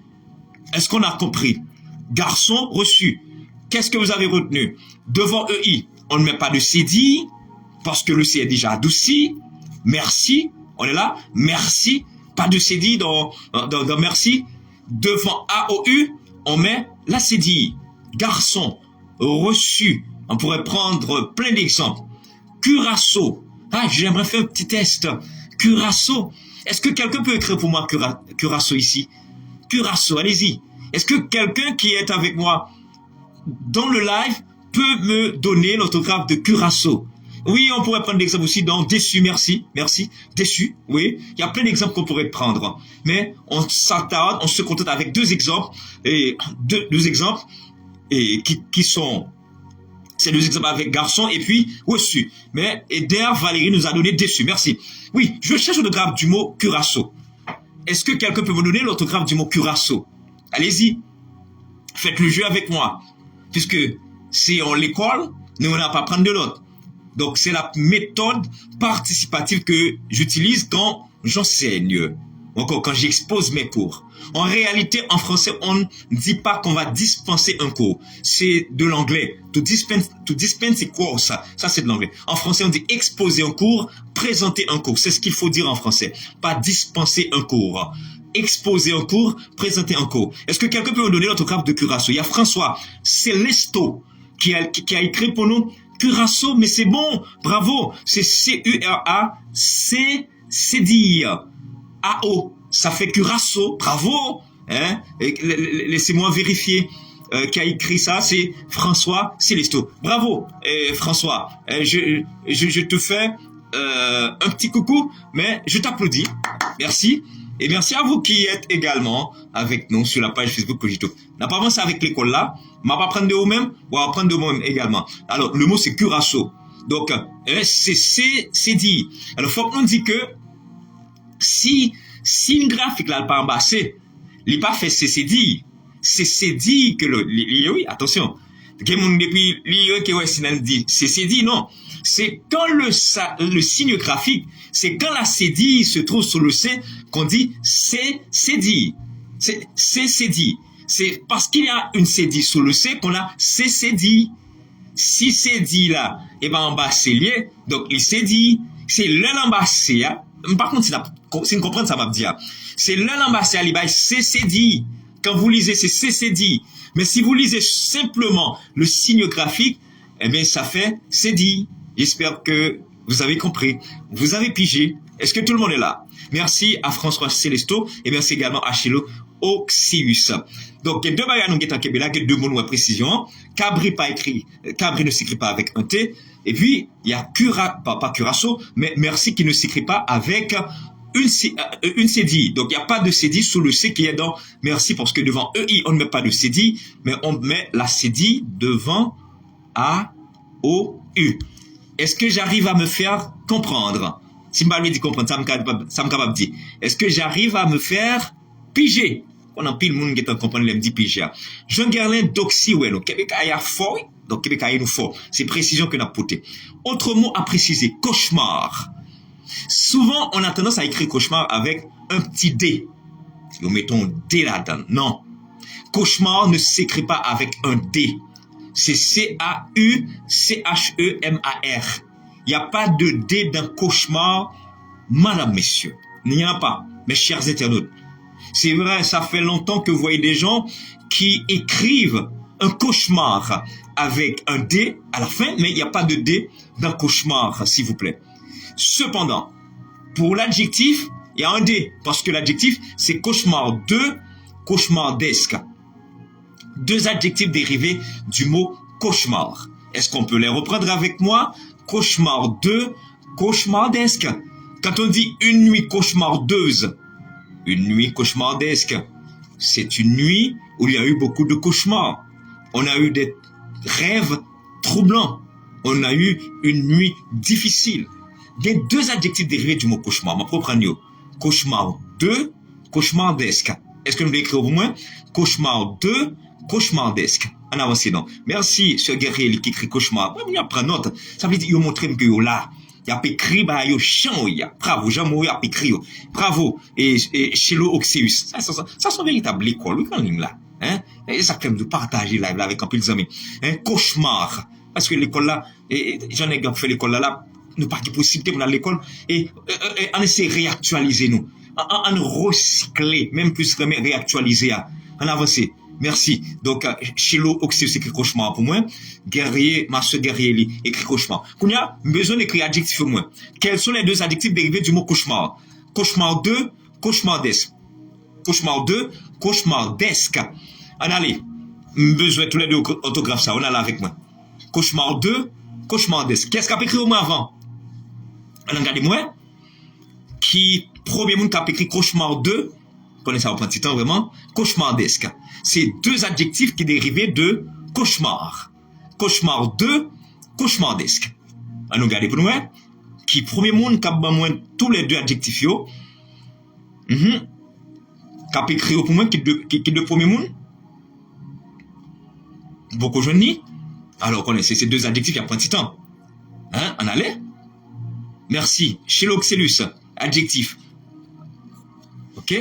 Est-ce qu'on a compris? Garçon, reçu. Qu'est-ce que vous avez retenu? Devant EI, on ne met pas de C dit, parce que le C est déjà adouci. Merci, on est là, merci, pas de C dit dans merci. Devant AOU, on met la C dit. Garçon, reçu. On pourrait prendre plein d'exemples. Curaçao. Ah, j'aimerais faire un petit test. Curaçao. Est-ce que quelqu'un peut écrire pour moi Curaçao ici? Curaçao, allez-y. Est-ce que quelqu'un qui est avec moi dans le live peut me donner l'autographe de Curaçao? Oui, on pourrait prendre l'exemple aussi dans déçu, merci, déçu, oui. Il y a plein d'exemples qu'on pourrait prendre. Mais on s'attarde, on se contente avec deux exemples, et deux exemples, et qui sont, c'est deux exemples avec garçon et puis reçu. Mais Eder Valérie nous a donné déçu, merci. Oui, je cherche l'autographe du mot Curaçao. Est-ce que quelqu'un peut me donner l'autographe du mot Curaçao? Allez-y, faites le jeu avec moi. Puisque si on l'école, nous on n'a pas à prendre de l'autre. Donc, c'est la méthode participative que j'utilise quand j'enseigne, encore quand j'expose mes cours. En réalité, en français, on ne dit pas qu'on va dispenser un cours. C'est de l'anglais. To dispense a course. Ça, c'est de l'anglais. En français, on dit exposer un cours, présenter un cours. C'est ce qu'il faut dire en français. Pas dispenser un cours. Exposer un cours, présenter un cours. Est-ce que quelqu'un peut me donner l'autographe de Curaçao? Il y a François Celesto qui a écrit pour nous Curaçao, mais c'est bon, bravo, c'est C-U-R-A-C, c'est dire, A-O, ça fait Curaçao, bravo, hein, laissez-moi vérifier qui a écrit ça, c'est François Célesto, bravo, François, je te fais un petit coucou, mais je t'applaudis, merci. Et merci à vous qui êtes également avec nous sur la page Facebook Cogito. On n'a pas avancé avec l'école là. On va pas prendre de vous-même, on va prendre de moi-même également. Alors, le mot c'est Curaçao. Donc, c'est dit. Alors, faut qu'on dise que si une graphique là, pas embassé, il pas fait c'est dit. C'est dit que oui, attention. Depuis, c'est dit, non. C'est quand le signe graphique, c'est quand la cédille se trouve sur le C qu'on dit c'est dit. C'est dit. C'est parce qu'il y a une cédille sur le C qu'on a c'est dit. Si c'est dit là, et ben en bas c'est lié, donc il s'est dit, c'est l'un en bas c'est, par contre, si vous comprenez ça va me dire, c'est l'un en bas c'est dit. Quand vous lisez c'est dit. Mais si vous lisez simplement le signe graphique, eh bien, ça fait c'est dit. J'espère que vous avez compris. Vous avez pigé. Est-ce que tout le monde est là? Merci à François Célesto et merci également à Chilo Oxius. Donc, il y a deux bagages nous guettons Québec là, deux mots de précision. Cabri pas écrit, Cabri ne s'écrit pas avec un T. Et puis, il y a pas Curaçao, mais merci qui ne s'écrit pas avec une cédille. Donc, il n'y a pas de cédille sous le C qui est dans merci parce que devant EI, on ne met pas de cédille, mais on met la cédille devant A, O, U. Est-ce que j'arrive à me faire comprendre? Si je ne dis comprendre, ça me capable de dire. Est-ce que j'arrive à me faire piger? On a pile monde qui est comprendre les me dit piger. Jean Gerlin doxy ouais, donc Québec a fort, donc Québec a nous fort. C'est précision que n'a porté. Autre mot à préciser, cauchemar. Souvent, on a tendance à écrire cauchemar avec un petit D. Nous mettons D là-dedans. Non. Cauchemar ne s'écrit pas avec un D. C'est C-A-U-C-H-E-M-A-R. Il n'y a pas de D dans cauchemar, madame, messieurs. Il n'y en a pas, mes chers internautes. C'est vrai, ça fait longtemps que vous voyez des gens qui écrivent un cauchemar avec un D à la fin, mais il n'y a pas de D dans cauchemar, s'il vous plaît. Cependant, pour l'adjectif, il y a un D, parce que l'adjectif, c'est cauchemar 2, cauchemardesque. Deux adjectifs dérivés du mot cauchemar. Est-ce qu'on peut les reprendre avec moi? Cauchemar 2, cauchemardesque. Quand on dit une nuit cauchemardeuse, une nuit cauchemardesque, c'est une nuit où il y a eu beaucoup de cauchemars. On a eu des rêves troublants. On a eu une nuit difficile. Il y a deux adjectifs dérivés du mot cauchemar. Ma propre agneau. Cauchemar 2, cauchemardesque. Est-ce que nous l'écrivons au moins? Cauchemar 2, cauchemardesque. En avance donc. Merci, ce guerrier qui écrit cauchemar. On y prend note. Ça veut dire qu'il montre que là. Il a écrit, bah, il chant, bravo, Jean-Marie a écrit, bravo, et Chelo Oxeus. Ça, c'est véritable école, oui, quand même, là, hein, et ça fait de partager live là avec un peu de amis, hein, cauchemar. Parce que l'école là, j'en ai fait l'école là, nous pas de possibilité pour aller à l'école, et on essaie de réactualiser nous, on recycler, même plus que réactualiser, on avance. Merci. Donc, Chelo Oxeus écrit cauchemar pour moi. Guerrier, ma soeur guerrier, écrit cauchemar. Qu'on y a besoin d'écrire adjectif pour moi. Quels sont les deux adjectifs dérivés du mot cauchemar? Cauchemar 2, cauchemardesque. Cauchemar 2, cauchemardesque. On allez. Besoin tous les deux orthographes ça. On a là avec moi. Cauchemar 2, cauchemardesque. Qu'est-ce qu'a écrit au moins avant? Regardez-moi. Qui, premier monde qui a écrit cauchemar 2, connaissez ça au petit temps vraiment, cauchemardesque. C'est deux adjectifs qui dérivaient de cauchemar. Cauchemar 2, cauchemardesque. On nous regarde pour nous, qui premier monde qui a moins tous les deux adjectifs yo. Qui a écrit pour moi qui deux premier monde. Beaucoup de jeunes. Alors connaissez ces deux adjectifs il y a un petit temps. Hein, on allait. Merci. Cheloxelus, adjectif. OK?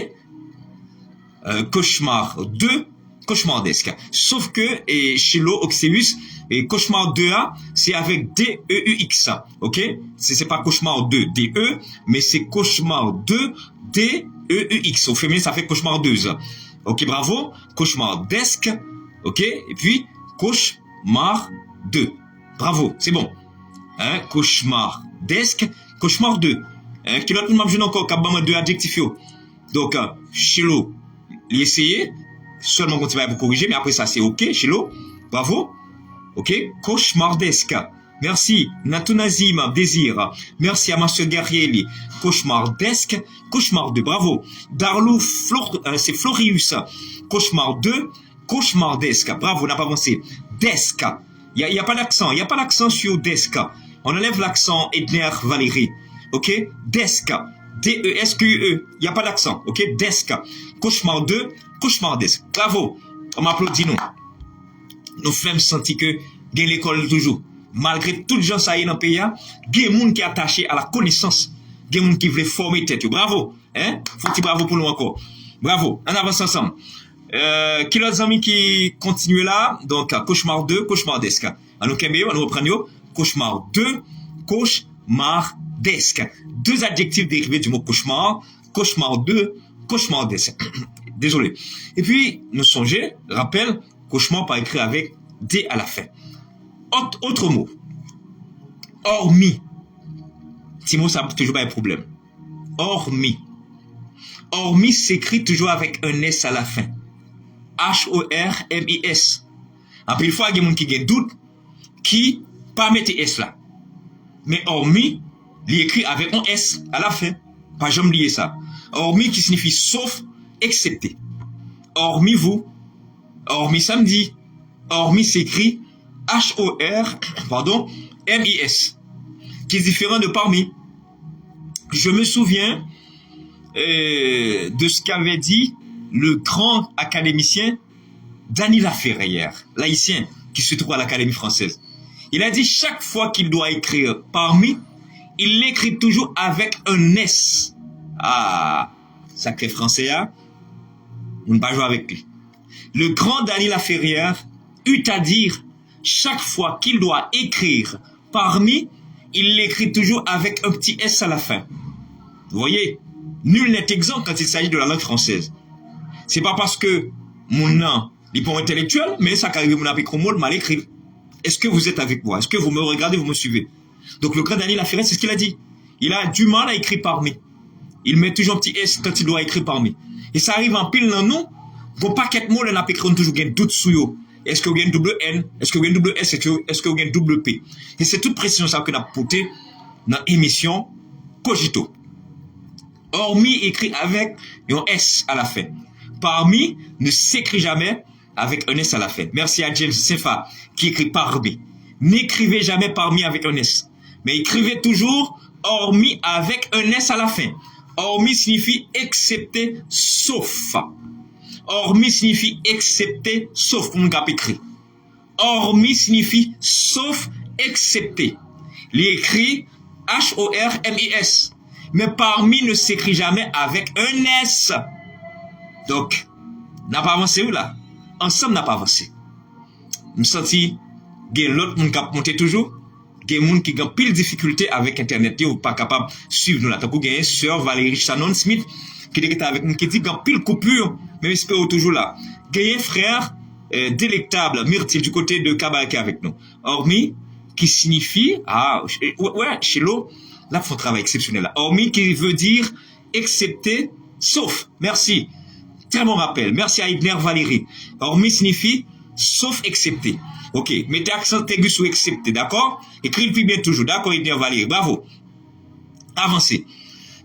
Cauchemar 2, cauchemardesque. Sauf que, et Chelo Oxeus, et cauchemar 2A, c'est avec D-E-U-X. OK? C'est pas cauchemar 2, D-E, mais c'est cauchemar 2, D-E-U-X. Au féminin, ça fait cauchemar 2. OK, bravo. Cauchemardesque. OK? Et puis, cauchemar 2. Bravo, c'est bon. Hein? Cauchemardesque, cauchemar 2. Hein? Qui l'autre m'a besoin encore, qu'à deux adjectifs. Donc, Chelo, l'essayer, seulement quand tu vas pour corriger, mais après ça, c'est OK, Chelo. Bravo. OK. Cauchemardesque. Merci. Natunazim, désir. Merci à ma soeur Guerrier. Cauchemardesque. Cauchemar 2. Bravo. Darlou, c'est Florius. Cauchemar 2. Cauchemardesque. Bravo, on n'a pas avancé. Desque. Il n'y a pas d'accent. Il n'y a pas d'accent sur desque. On enlève l'accent Edner Valérie. OK. Desque. D-E-S-Q-E. Il n'y a pas d'accent. OK? Desque. Cauchemar 2, cauchemardesque. Bravo. On m'applaudit nous. Nous faisons sentir que gagne l'école toujours. Malgré tout les gens ça y est dans le pays, il y a des gens qui sont attachés à la connaissance. Des gens qui veulent former tête. Bravo. Hein? Faut-il bravo pour nous encore. Bravo. On avance ensemble. Qui l'autre amis qui continuent là? Donc, cauchemar 2, cauchemardesque. On nous reprend. Cauchemar 2, cauchemardesque. Deux adjectifs dérivés du mot cauchemar. Cauchemar 2, cauchemardesque. Désolé. Et puis, nous songez, rappel, cauchemar par écrit avec D à la fin. Autre mot. Hormis. Petit mot, ça n'a toujours pas un problème. Hormis. Hormis s'écrit toujours avec un S à la fin. H-O-R-M-I-S. Après, il faut qu'il y ait des gens qui ont doute, qui pas mettre S là. Mais hormis, il écrit avec un S à la fin. Pas jamais oublier ça. Hormis qui signifie sauf, excepté. Hormis vous, hormis samedi, hormis s'écrit H-O-R, pardon, M-I-S, qui est différent de parmi. Je me souviens de ce qu'avait dit le grand académicien Dany Laferrière hier, laïcien, qui se trouve à l'Académie française. Il a dit chaque fois qu'il doit écrire parmi, il l'écrit toujours avec un S. Ah, sacré français, hein? On ne va pas jouer avec lui. Le grand Dany Laferrière eut à dire chaque fois qu'il doit écrire parmi, il l'écrit toujours avec un petit S à la fin. Vous voyez, nul n'est exempt quand il s'agit de la langue française. C'est pas parce que mon nom n'est pas intellectuel, mais ça qu'arrive mon appel mot mal écrit. Est-ce que vous êtes avec moi? Est-ce que vous me regardez, vous me suivez? Donc le grand Dany Laferrière, c'est ce qu'il a dit. Il a du mal à écrire parmi. Il met toujours un petit S quand il doit écrire parmi. Et ça arrive en pile dans nous. Vos paquets de mots, on a écrit toujours un doute sur eux. Est-ce que vous avez un double N? Est-ce que vous avez un double S? Est-ce que vous avez un double P? Et c'est toute précision ça qu'on a porté dans l'émission Cogito. Hormis écrit avec un S à la fin. Parmi ne s'écrit jamais avec un S à la fin. Merci à James Sefa qui écrit parmi. N'écrivez jamais parmi avec un S. Mais écrivez toujours hormis avec un S à la fin. Hormis signifie excepté, sauf. Hormis signifie excepté, sauf pour mon cap écrit. Hormis signifie sauf, excepté. L'écrit H-O-R-M-I-S. Mais parmi ne s'écrit jamais avec un S. Donc, n'a pas avancé où là? Ensemble n'a pas avancé. Je me sens qu'il y a l'autre monde qui a monté toujours. Il y a des gens qui ont pile difficulté avec Internet. Ils ne sont pas capables de suivre nous là. Tant qu'il y a une sœur Valérie Shannon Smith qui est avec nous, qui dit qu'il y a pile coupure, mais j'espère toujours là. Il y a un frère délectable, Myrtille, du côté de Kabbalah qui est avec nous. Hormis, qui signifie, chez l'eau, là, il faut un travail exceptionnel là. Hormis, qui veut dire excepté, sauf. Merci. Très bon rappel. Merci à Idner Valérie. Hormis signifie sauf excepté. Ok. Mettez accent aigu sur excepté. D'accord? Écrivez bien toujours. D'accord, Idner Valérie. Bravo. Avancez.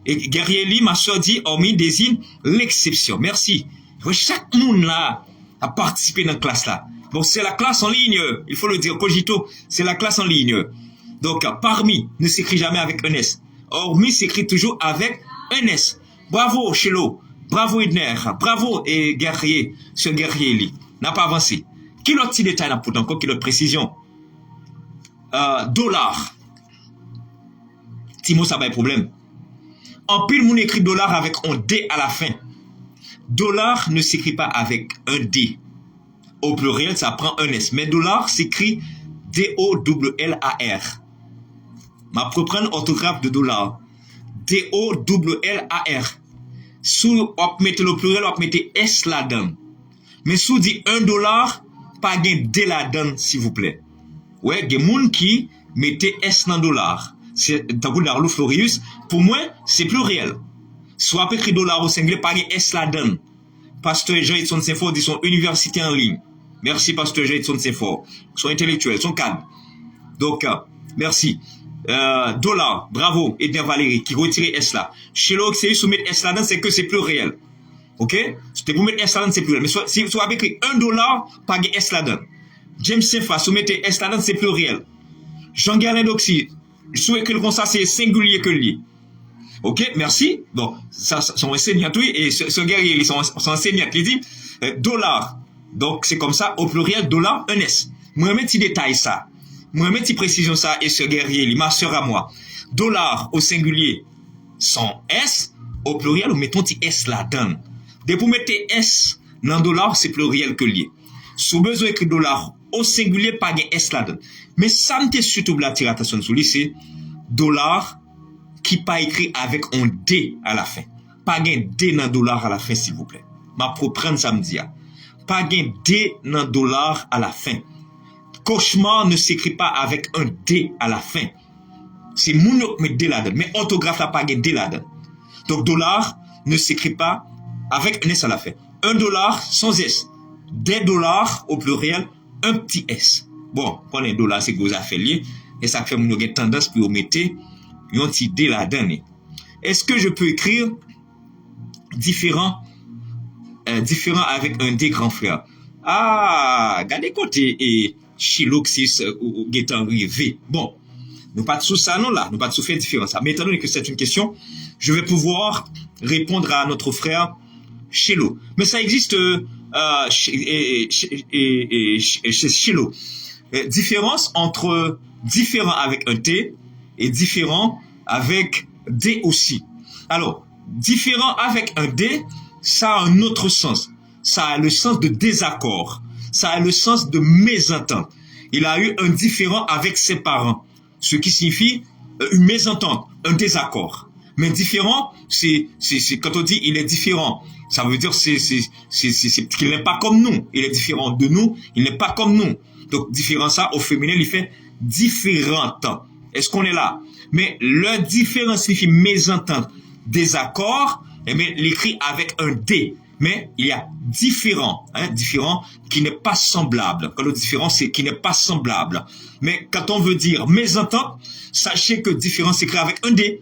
Et Guerrier ma soeur dit, hormis désigne l'exception. Merci. Chaque monde là a participé dans la classe là. Bon, c'est la classe en ligne. Il faut le dire. Cogito, c'est la classe en ligne. Donc, parmi ne s'écrit jamais avec un S. Hormis s'écrit toujours avec un S. Bravo, Chelo. Bravo, Idner. Bravo, et Guerrier. Ce Guerrier Li. N'a pas avancé. Qui l'autre petit détail là pour encore, qui l'autre précision? Dollar. Timo, ça va être problème. En pile, mon écrit dollar avec un D à la fin. Dollar ne s'écrit pas avec un D. Au pluriel, ça prend un S. Mais dollar s'écrit D-O-L-L-A-R. Ma propre orthographe de dollar. D-O-L-L-A-R. Sous, on mettez le pluriel, on mettez S là-dedans. Mais sous dit $1, pas gain D là-dedans, s'il vous plaît. Ouais, il y a des gens qui mettez S dans dollar. C'est tabou d'Arlo Florius. Pour moi, c'est pluriel. Soit écrit dollar au singulier, pas gain S là-dedans. Pasteur Jean-Edson Saint-Fort dit son université en ligne. Merci, Pasteur Jean-Edson Saint-Fort. Son intellectuel, son cadre. Donc, merci. Dollar, bravo, Edna Valérie, qui retire S là. Chez l'autre, c'est soumettre S là-dedans, c'est que c'est pluriel. Ok? Si vous mettez S là-dedans, c'est pluriel. Mais si vous avez écrit $1, pas gain S là-dedans. James Sefa, si vous mettez S là-dedans, c'est pluriel. Jean-Galen Doxy, si vous écrivez comme ça, c'est singulier que lié. Ok, merci. Bon, ça, son enseignant, oui, et ce guerrier, son enseignant, il dit, dollar. Donc, c'est comme ça, au pluriel, dollar, un S. Moi, je petit détail ça. Moi, je petit précision ça, et ce guerrier, ma soeur à moi. Dollar, au singulier, sans S, au pluriel, on met un petit S là-dedans. Dès que vous mettez S dans dollar, c'est pluriel que lié. Sous besoin écrit dollar, au singulier, pas de S là-dedans. Mais ça me surtout la tirer attention sur lui, c'est dollar, qui pas écrit avec un D à la fin. Pas gain D dans dollar à la fin, s'il vous plaît. Ma propre samedi. Pas gain D dans dollar à la fin. Cauchemar ne s'écrit pas avec un D à la fin. C'est mon qui met D là-dedans. Mais orthographe n'a pas gain D là-dedans. Donc dollar ne s'écrit pas avec un S à la fin. $1 sans S. Des dollars au pluriel, un petit S. Bon, prenez $, c'est que vous avez lié. Et ça fait mon tendance pour mettre un petit D là-dedans. Est-ce que je peux écrire différent avec un D grand frère? Ah, regardez côté et Chiloxis ou Gétan Rivé. Bon, Nous pas sous ça, non là. Nous pas sous faire différence. Mais étant donné que c'est une question, je vais pouvoir répondre à notre frère Chelo. Mais ça existe chez Chelo. Différence entre différent avec un T et différent avec D aussi. Alors, différent avec un D, ça a un autre sens. Ça a le sens de désaccord. Ça a le sens de mésentente. Il a eu un différend avec ses parents, ce qui signifie une mésentente, un désaccord. Mais différent, c'est quand on dit il est différent, ça veut dire qu'il n'est pas comme nous. Il est différent de nous, il n'est pas comme nous. Donc différent, ça au féminin, il fait différente. Est-ce qu'on est là? Mais le différent signifie mésentente, désaccord. Eh bien, l'écrit avec un D. Mais il y a différent, différent qui n'est pas semblable. Quand le différent, c'est qui n'est pas semblable. Mais quand on veut dire mésentente, sachez que différent s'écrit avec un D.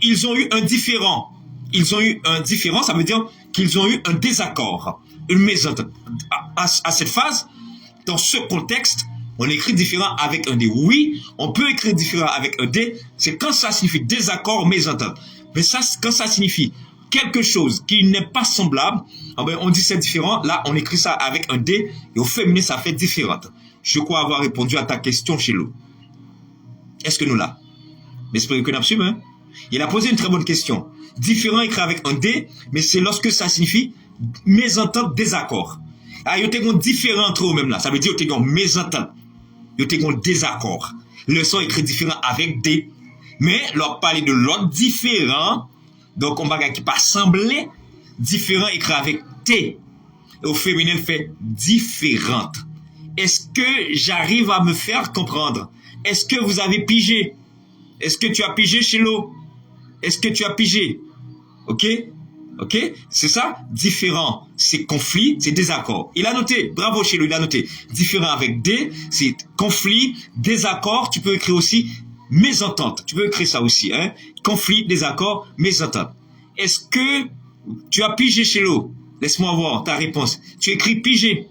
Ils ont eu un différent. Ils ont eu un différent, ça veut dire qu'ils ont eu un désaccord, une mésentente. À cette phase, dans ce contexte, on écrit différent avec un D. Oui, on peut écrire différent avec un D, c'est quand ça signifie désaccord, mésentente. Mais ça, quand ça signifie quelque chose qui n'est pas semblable, on dit c'est différent. Là, on écrit ça avec un D et au féminin, ça fait différente. Je crois avoir répondu à ta question, Chelo. Est-ce que nous là? L'esprit que nous hein? Il a posé une très bonne question. Différent écrit avec un D, mais c'est lorsque ça signifie mésentente, désaccord. Ah, il y a un différent entre eux même là. Ça veut dire qu'il y a un mésentente. Il y a un désaccord. Le son écrit différent avec D. Mais, leur parler de l'autre différent, donc on va qui pas sembler, différent écrit avec T. Et au féminin, il fait différente. Est-ce que j'arrive à me faire comprendre? Est-ce que vous avez pigé? Est-ce que tu as pigé, Chelo? Est-ce que tu as pigé? Ok? Ok? C'est ça? Différent, c'est conflit, c'est désaccord. Il a noté. Bravo, Chelo, il a noté. Différent avec D, c'est conflit, désaccord. Tu peux écrire aussi mésentente. Tu peux écrire ça aussi, hein? Conflit, désaccord, mésentente. Est-ce que tu as pigé, Chelo? Laisse-moi voir ta réponse. Tu écris pigé.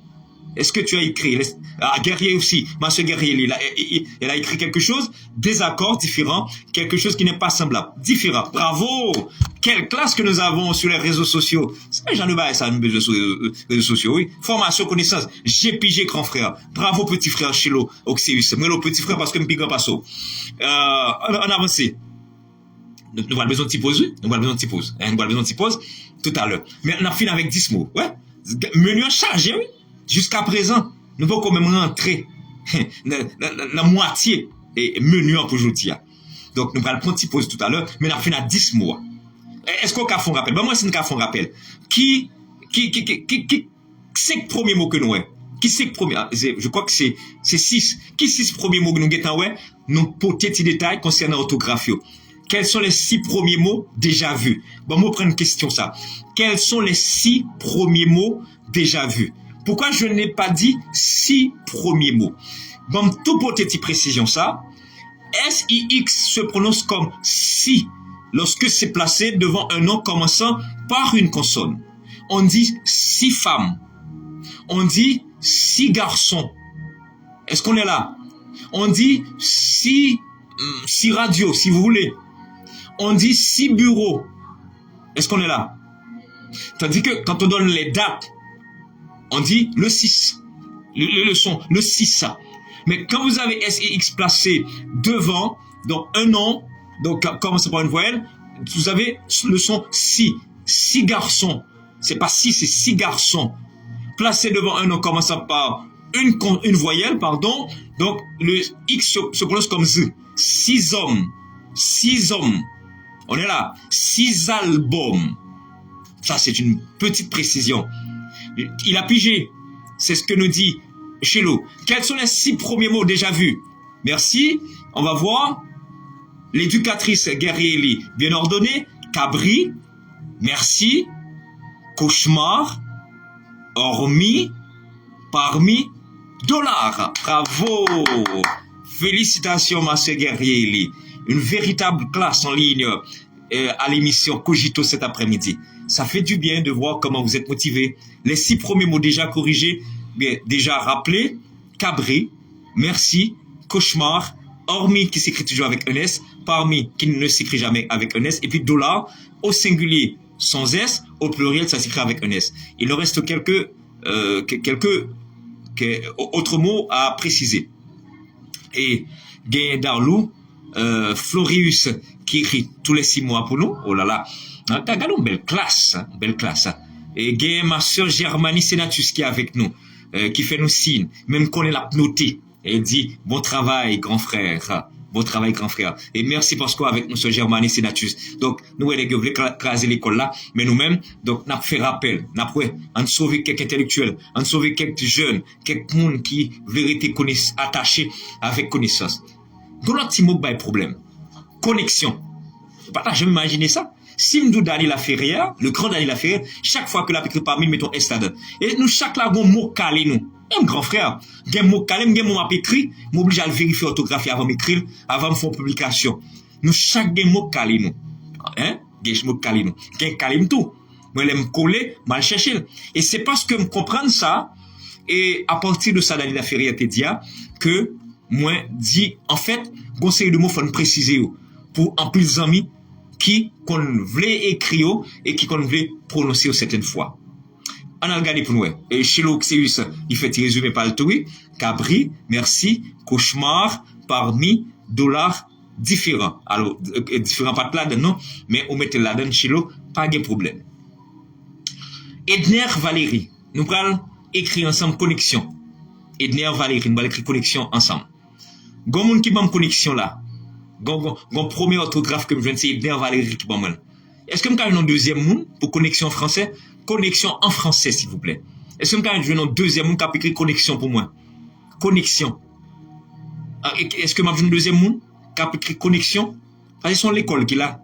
Est-ce que tu as écrit? Guerrier aussi. Ma soeur Guerrier, elle a écrit quelque chose, désaccord, différent, quelque chose qui n'est pas semblable. Différent. Bravo! Quelle classe que nous avons sur les réseaux sociaux. J'en ai pas ça, les réseaux sociaux, oui. Formation, connaissance. J'ai pigé, grand frère. Bravo, petit frère Chelo, Oxeus. Moi, le petit frère, parce que je suis passo. On avance. Nous avons besoin de petite pause, oui. Nous avons besoin de petite pause. Nous avons besoin de petite pause tout à l'heure. Mais on a fini avec 10 mots. Ouais. Menu chargé, oui. Jusqu'à présent, nous pouvons quand même rentrer la moitié et menu pour aujourd'hui. Donc, nous allons prendre une petite pause tout à l'heure, mais nous avons fini à 10 mots. Est-ce qu'on a fait un rappel? Ben, moi, c'est un rappel. Qui c'est le premier mot que nous avons? Qui c'est le premier? Je crois que c'est 6. Qui c'est ce premier mot que nous avons? Nous pour petits détails concernant l'orthographie. Quels sont les 6 premiers mots déjà vus? Bon, moi, prendre une question ça. Quels sont les 6 premiers mots déjà vus? Pourquoi je n'ai pas dit 6 premiers mots? Bon, tout pour petite précision ça. S-I-X se prononce comme si lorsque c'est placé devant un nom commençant par une consonne. On dit 6 femmes. On dit 6 garçons. Est-ce qu'on est là? On dit 6 radios, si vous voulez. On dit 6 bureaux. Est-ce qu'on est là? Tandis que quand on donne les dates, on dit le 6. Le son, le 6. Mais quand vous avez SIX placé devant, donc un nom, donc commence par une voyelle, vous avez le son si. 6 garçons. C'est pas 6, c'est 6 garçons. Placé devant un nom commençant par une voyelle, pardon. Donc le X se prononce comme Z. 6 hommes. 6 hommes. On est là. 6 albums. Ça, c'est une petite précision. Il a pigé. C'est ce que nous dit Chelo. Quels sont les 6 premiers mots déjà vus? Merci. On va voir. L'éducatrice Guerrier, bien ordonnée. Cabri. Merci. Cauchemar. Hormis. Parmi. Dollar. Bravo. Félicitations, ma sœur Guerrier. Une véritable classe en ligne à l'émission Cogito cet après-midi. Ça fait du bien de voir comment vous êtes motivés. Les 6 premiers mots déjà corrigés, bien, déjà rappelés. Cabri, merci, cauchemar, hormis qui s'écrit toujours avec un S, parmi qui ne s'écrit jamais avec un S, et puis dollar au singulier sans S, au pluriel ça s'écrit avec un S. Il nous reste quelques autres mots à préciser. Et gain Darlou, Florius qui écrit tous les 6 mois pour nous. Oh là là, regardons belle classe, belle classe. Et gain ma soeur Germanie Senatus qui est avec nous, qui fait nous signe, même qu'on est la noté. Elle dit bon travail grand frère. Bon travail, grand frère. Et merci parce qu'avec nous, ce Germanie Senatus. Donc, nous, les gars, voulons craser l'école là, mais nous-mêmes, donc, n'a fait rappel, n'a fait, on sauvé quelques intellectuels, on sauvé quelques jeunes, quelques monde qui, vérité, attachés avec connaissance. Donc, notre petit mot, bah, problème. Connexion. Pas jamais imaginé ça. Si nous Daniel Laferrière, le grand Daniel Laferrière, chaque fois que l'applique parmi, mettons estade. Et nous, chaque là, un mot calé, nous. Même grand frère, gen mot calme, gen mot écrit, m'oblige à le vérifier orthographier avant m'écrire, avant de faire publication. Nous chaque gen mot calé nous. Hein? Gen mot calé nous. Gen calme tout. Moi l'aime coller, mal chercher. Et c'est parce que me comprendre ça et à partir de ça Daniel Laferrière te dit que moi dit en fait, conseil de mots faut préciser pour en plus amis qui qu'on voulait écrire et qui qu'on voulait prononcer certaines fois. On a regardé pour nous. Et chez l'Oxeus, il fait résumer par le tout. Cabri, merci, cauchemar, parmi, dollars, différents. Alors, différents pas de là-dedans, non, mais on mettait là-dedans chez l'eau, pas de problème. Edner Valérie, nous allons écrire ensemble connexion. Edner Valérie, nous allons écrire connexion ensemble. Gon moun qui bam connexion là. Gon premier orthographe que je viens de dire, Edner Valérie qui bam. Est-ce que je vais un deuxième moun pour connexion français? Connexion en français, s'il vous plaît. Est-ce que je vais un deuxième moun qui a écrit connexion pour moi? Connexion. Est-ce que je vais un deuxième moun qui a écrit connexion? Parce que c'est l'école qui là.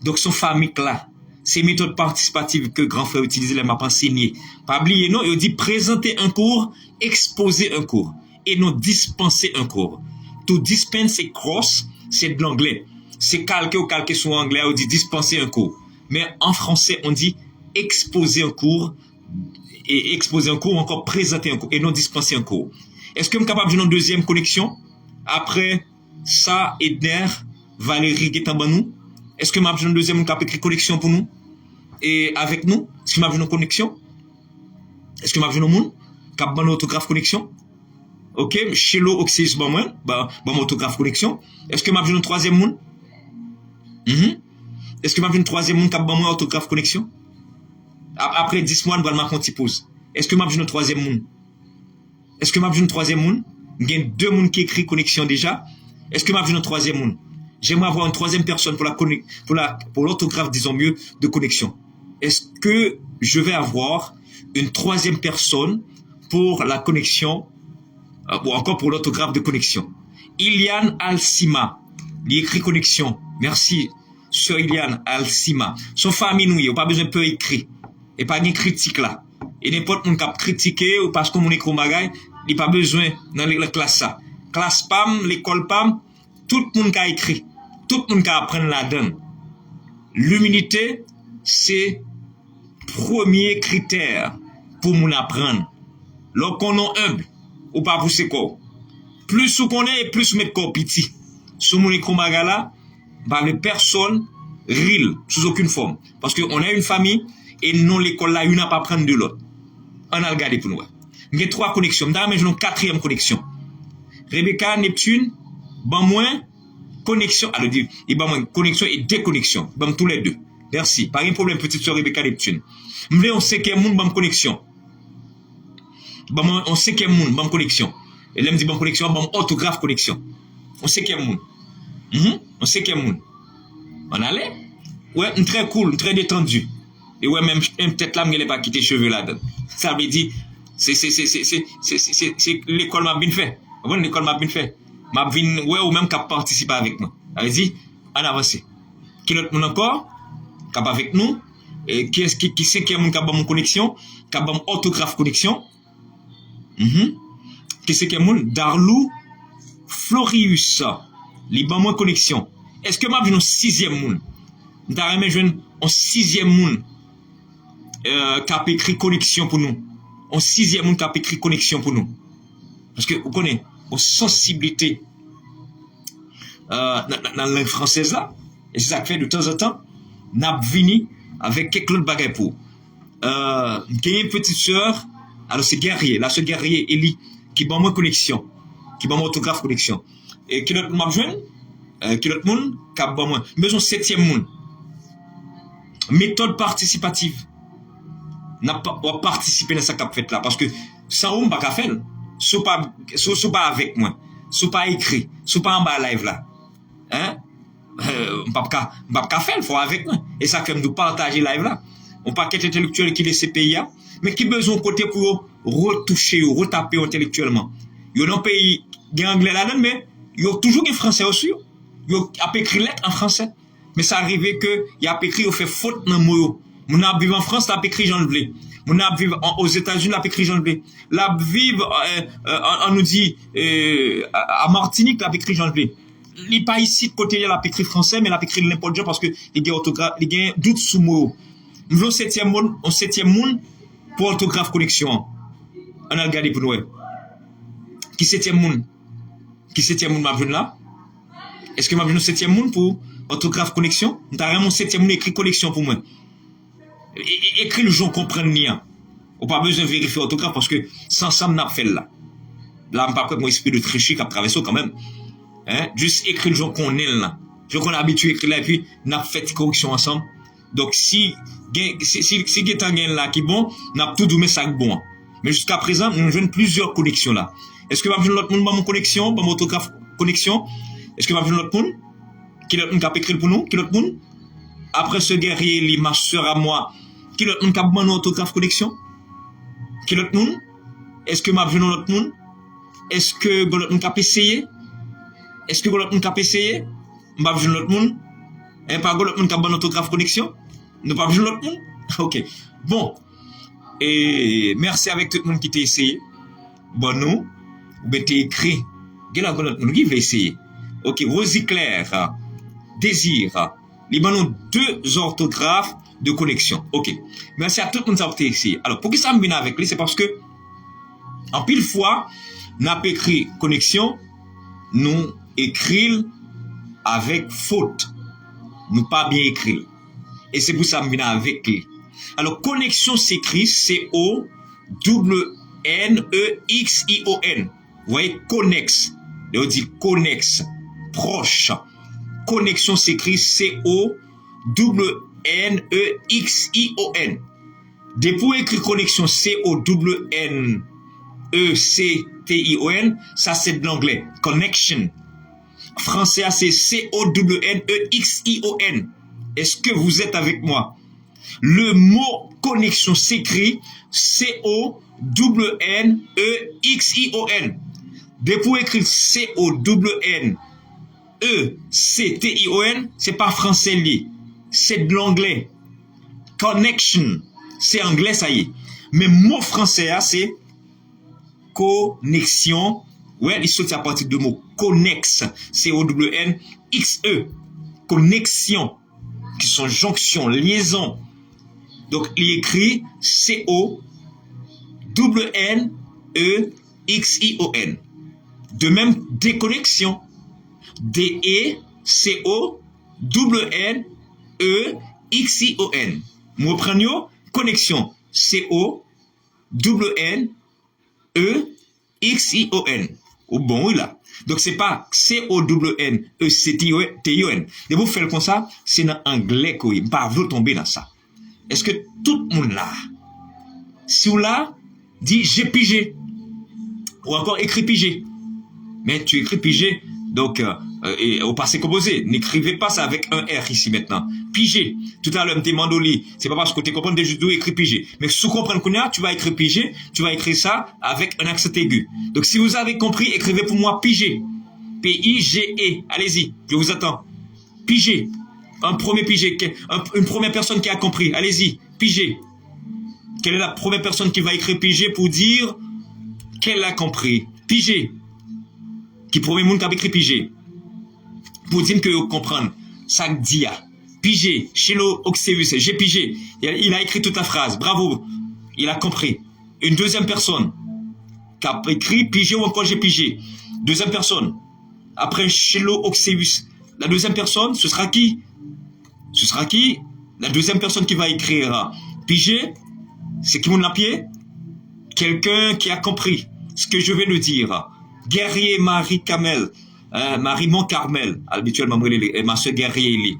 Donc, son famille là. C'est méthode participative que grand frère utilise, il m'a enseigné. Pas oublier, non, il dit présenter un cours, exposer un cours. Et non dispenser un cours. To dispense et cross, c'est de l'anglais. C'est calqué ou calqué sur l'anglais, on dit dispenser un cours. Mais en français, on dit exposer un cours, et exposer un cours, ou encore présenter un cours, et non dispenser un cours. Est-ce que je suis capable d'une deuxième connexion? Après ça, Edner, Valérie qui est en bas nous. Est-ce que je suis une deuxième connexion pour nous? Et avec nous? Est-ce que je suis une connexion? Est-ce que je suis un monde? Qui a une autographe connexion? Ok, chez l'Oxys, bon, autographe connexion. Est-ce que je suis un troisième monde? Est-ce que je suis un troisième monde qui a une autographe connexion? Après 10 mois, je vais me faire pause. Est-ce que je suis un troisième monde? Est-ce que je suis un troisième monde? Il y a 2 monde qui écrit connexion déjà. Est-ce que je suis un troisième monde? J'aimerais avoir une troisième personne pour l'orthographe, disons mieux, de connexion. Est-ce que je vais avoir une troisième personne pour la connexion, ou encore pour l'orthographe de connexion? Iliane Alcima, il écrit connexion. Merci, Sœur Iliane Alcima. Son famille, nous, il n'y a pas besoin de peu écrit. Et pas de critique là. Et n'importe qui a critiqué ou parce qu'on écrit au bagage, il n'y a pas besoin dans la classe ça. Classe PAM, l'école PAM, tout le monde a écrit. Tout le monde a appris là-dedans. L'humilité, c'est premier critère pour nous apprendre. Lorsqu'on est humble, ou pas pousser quoi. Plus qu'on est, plus on met corps petit. Si mon écrit au bagage là, personne ril sous aucune forme. Parce qu'on a une famille, et non l'école là, une n'a pas prendre de l'autre. On a regardé pour nous. Il y a 3 connexions. Maintenant, j'ai une 4e connexion. Rebecca, Neptune, ben moins, connexion. Alors, il y a connexion et déconnexion. Ben tous les deux. Merci. Pas de problème, petite soeur Rebecca, Neptune. Mais on sait qu'il y a un monde, ben connexion. Ben on sait qu'il y a un monde, ben connexion. Et là, me dit ben connexion, ben orthographe connexion. On sait qu'il y a un monde. On sait qu'il y a un monde. On allait? Ouais, très cool, très détendu. Et ouais, même peut-être là, je n'ai pas quitté les cheveux là-dedans. Ça veut dire, c'est l'école m'a bien fait. L'école m'a bien fait. M'a bien, ouais, ou même qui a participé avec nous. Ça veut dire, on avance. Qui est notre encore? Qui est avec nous? Et qui c'est qui a mon connexion? Qui a mon orthographe connexion? Qui c'est qui a mon Darlou Florius? Liban mon connexion. Est-ce que m'a vu un 6e monde? T'as remis un 6e monde qui a écrit connexion pour nous. Un 6e monde qui a écrit connexion pour nous. Parce que vous connaissez, une sensibilité dans la langue française là. Et c'est ça que fait de temps en temps, n'a vini avec quelques autres bagages pour. J'ai une petite sœur, alors c'est guerrier, là ce guerrier Eli, qui bat moi connexion, qui bat moi autographe connexion. Et qui l'autre m'a joint, qui l'autre monde, qui a bat moi, besoin septième monde. Méthode participative. N'a pas participer dans ça qu'a fait là, parce que sans on pas qu'à faire, soit pas avec moi, soit pas écrit, soit pas en bas live là. Hein? Pas faire, faut avec moi. Et ça fait nous partager live là. On paquet intellectuel qui laisse pays, mais qui besoin de côté pour retoucher ou retaper intellectuellement. Il y a un pays qui est anglais là-dedans, mais il y a toujours des français aussi. Il y a écrit lettres en français. Mais ça arrive que il y a écrit, il fait faute dans le mot. Mon a vivre en France, il a écrit Jean Blé. Mon a vivre aux États-Unis, il a écrit Jean Blé. Là, vivre, on nous dit, à Martinique, il a écrit Jean Blé. Il n'est pas ici de côté, il a écrit français, mais il a écrit n'importe quoi parce que il y a orthographe, il y a doute sous mot. Nous voulons septième monde pour orthographe connexion. On a regardé pour nous. Qui septième monde? Qui septième monde m'a vu là? Est-ce que m'a vu septième monde pour orthographe connexion? Nous avons vraiment septième monde écrit connexion pour moi. Écrit le gens comprennent rien. On pas besoin de vérifier orthographe parce que sans ça, on a fait là. Là, on pas quoi mon esprit de tricher qui a traversé quand même. Hein? Juste écrire le gens qu'on est là. Je qu'on a habitué à écrire là et puis on a fait correction ensemble. Donc si il y a un gain là qui est bon, on a tout doué ça bon. Mais jusqu'à présent, nous avons plusieurs connexions là. Est-ce que va venir l'autre monde dans mon connexion, dans mon autographe connexion? Est-ce que va venir l'autre monde? Qui l'autre monde qui a écrit pour nous? Qui l'autre monde? Après ce guerrier, ma soeur à moi, qui l'autre monde qui a mon autographe connexion? Qui l'autre monde? Est-ce que m'a vu l'autre monde? Est-ce que l'autre monde qui a essayé? Est-ce que l'autre monde qui a essayé? M'a vu l'autre monde? Et pas l'autre monde qui a mon autographe connexion? Nous pas vu l'autre monde? Ok. Bon. Et merci avec tout le monde qui t'a essayé. Bon, nous, vous mettez écrit. Quel est l'autre monde qui veut essayer? Ok. Rosie Claire, Désir. Les bons deux orthographes de connexion. Ok. Merci à tout le monde qui a essayé. Alors, pour qui ça me vient avec lui, c'est parce que, en pile fois, n'a pas écrit connexion, nous écrit avec faute. Nous pas bien écrit. Et c'est pour ça que je viens avec lui. Alors, connexion s'écrit C-O-N-N-E-X-I-O-N. Vous voyez, connexe. On dit connexe. Proche. Connexion s'écrit C-O-N-N-E-X-I-O-N. Depuis écrire connexion C-O-N-N-E-C-T-I-O-N, ça c'est de l'anglais. Connection. Français, c'est C-O-N-N-E-X-I-O-N. Est-ce que vous êtes avec moi? Le mot connexion s'écrit C-O-N-N-E-X-I-O-N. Depuis écrire C-O-N-N-E-C-T-I-O-N, c'est pas français lié. C'est de l'anglais. Connection. C'est anglais, ça y est. Mais mot français, c'est connexion. Ouais, il saute à partir du mot connexe. C-O-W-N-X-E. Connexion. Qui sont jonction, liaison. Donc, il écrit C-O-W-N-E-X-I-O-N. De même, déconnexion. D-E-C-O-W-N-E-X-I-O-N. Nous reprenons connexion. C-O-W-N-E-X-I-O-N. Au bon, oui, là. Donc, c'est pas C-O-W-N-E-C-T-I-O-N. Et vous faites comme ça, c'est dans anglais que vous pas vous tomber dans ça. Est-ce que tout le monde là, si vous là, dit j'ai pigé, ou encore écrit pigé, mais tu écris pigé, donc, au passé composé, n'écrivez pas ça avec un R ici maintenant. Pigé. Tout à l'heure, me demande au lit, c'est pas parce que tu comprends déjà d'où écrit pigé. Mais si tu comprends qu'on a, tu vas écrire pigé, tu vas écrire ça avec un accent aigu. Donc, si vous avez compris, écrivez pour moi pigé. P-I-G-E. Allez-y, je vous attends. Pigé. Un premier pigé. Une première personne qui a compris. Allez-y, pigé. Quelle est la première personne qui va écrire pigé pour dire qu'elle a compris? Pigé. Qui premier monde qui a écrit pigé? Pour dire que vous comprenez. Ça dit. Pigé. Chilo Oxeus. J'ai pigé. Il a écrit toute la phrase. Bravo. Il a compris. Une deuxième personne qui a écrit pigé ou encore j'ai pigé. Deuxième personne. Après Chelo Oxeus. La deuxième personne, ce sera qui? Ce sera qui? La deuxième personne qui va écrire Pigé, c'est qui mon lapier? Quelqu'un qui a compris ce que je vais le dire. Guerrier Marie Camel, Marie Montcarmel, habituellement, ma soeur Guerrier.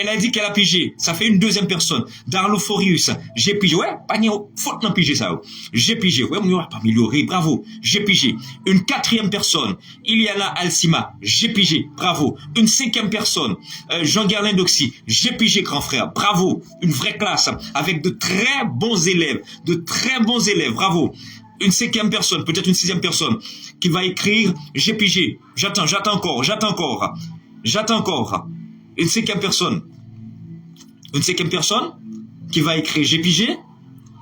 Elle a dit qu'elle a pigé. Ça fait une deuxième personne. Darlo Forius, j'ai pigé. Ouais, pas ni faute non pigé ça. J'ai pigé. Ouais, on pas amélioré. Bravo. J'ai pigé. Une quatrième personne, Iliana Alcima. J'ai pigé. Bravo. Une cinquième personne, Jean Gerlin Doxy. J'ai pigé, grand frère. Bravo. Une vraie classe avec de très bons élèves. De très bons élèves. Bravo. Une cinquième personne, peut-être une sixième personne qui va écrire j'ai pigé. J'attends encore. Une cinquième personne qui va écrire j'ai pigé.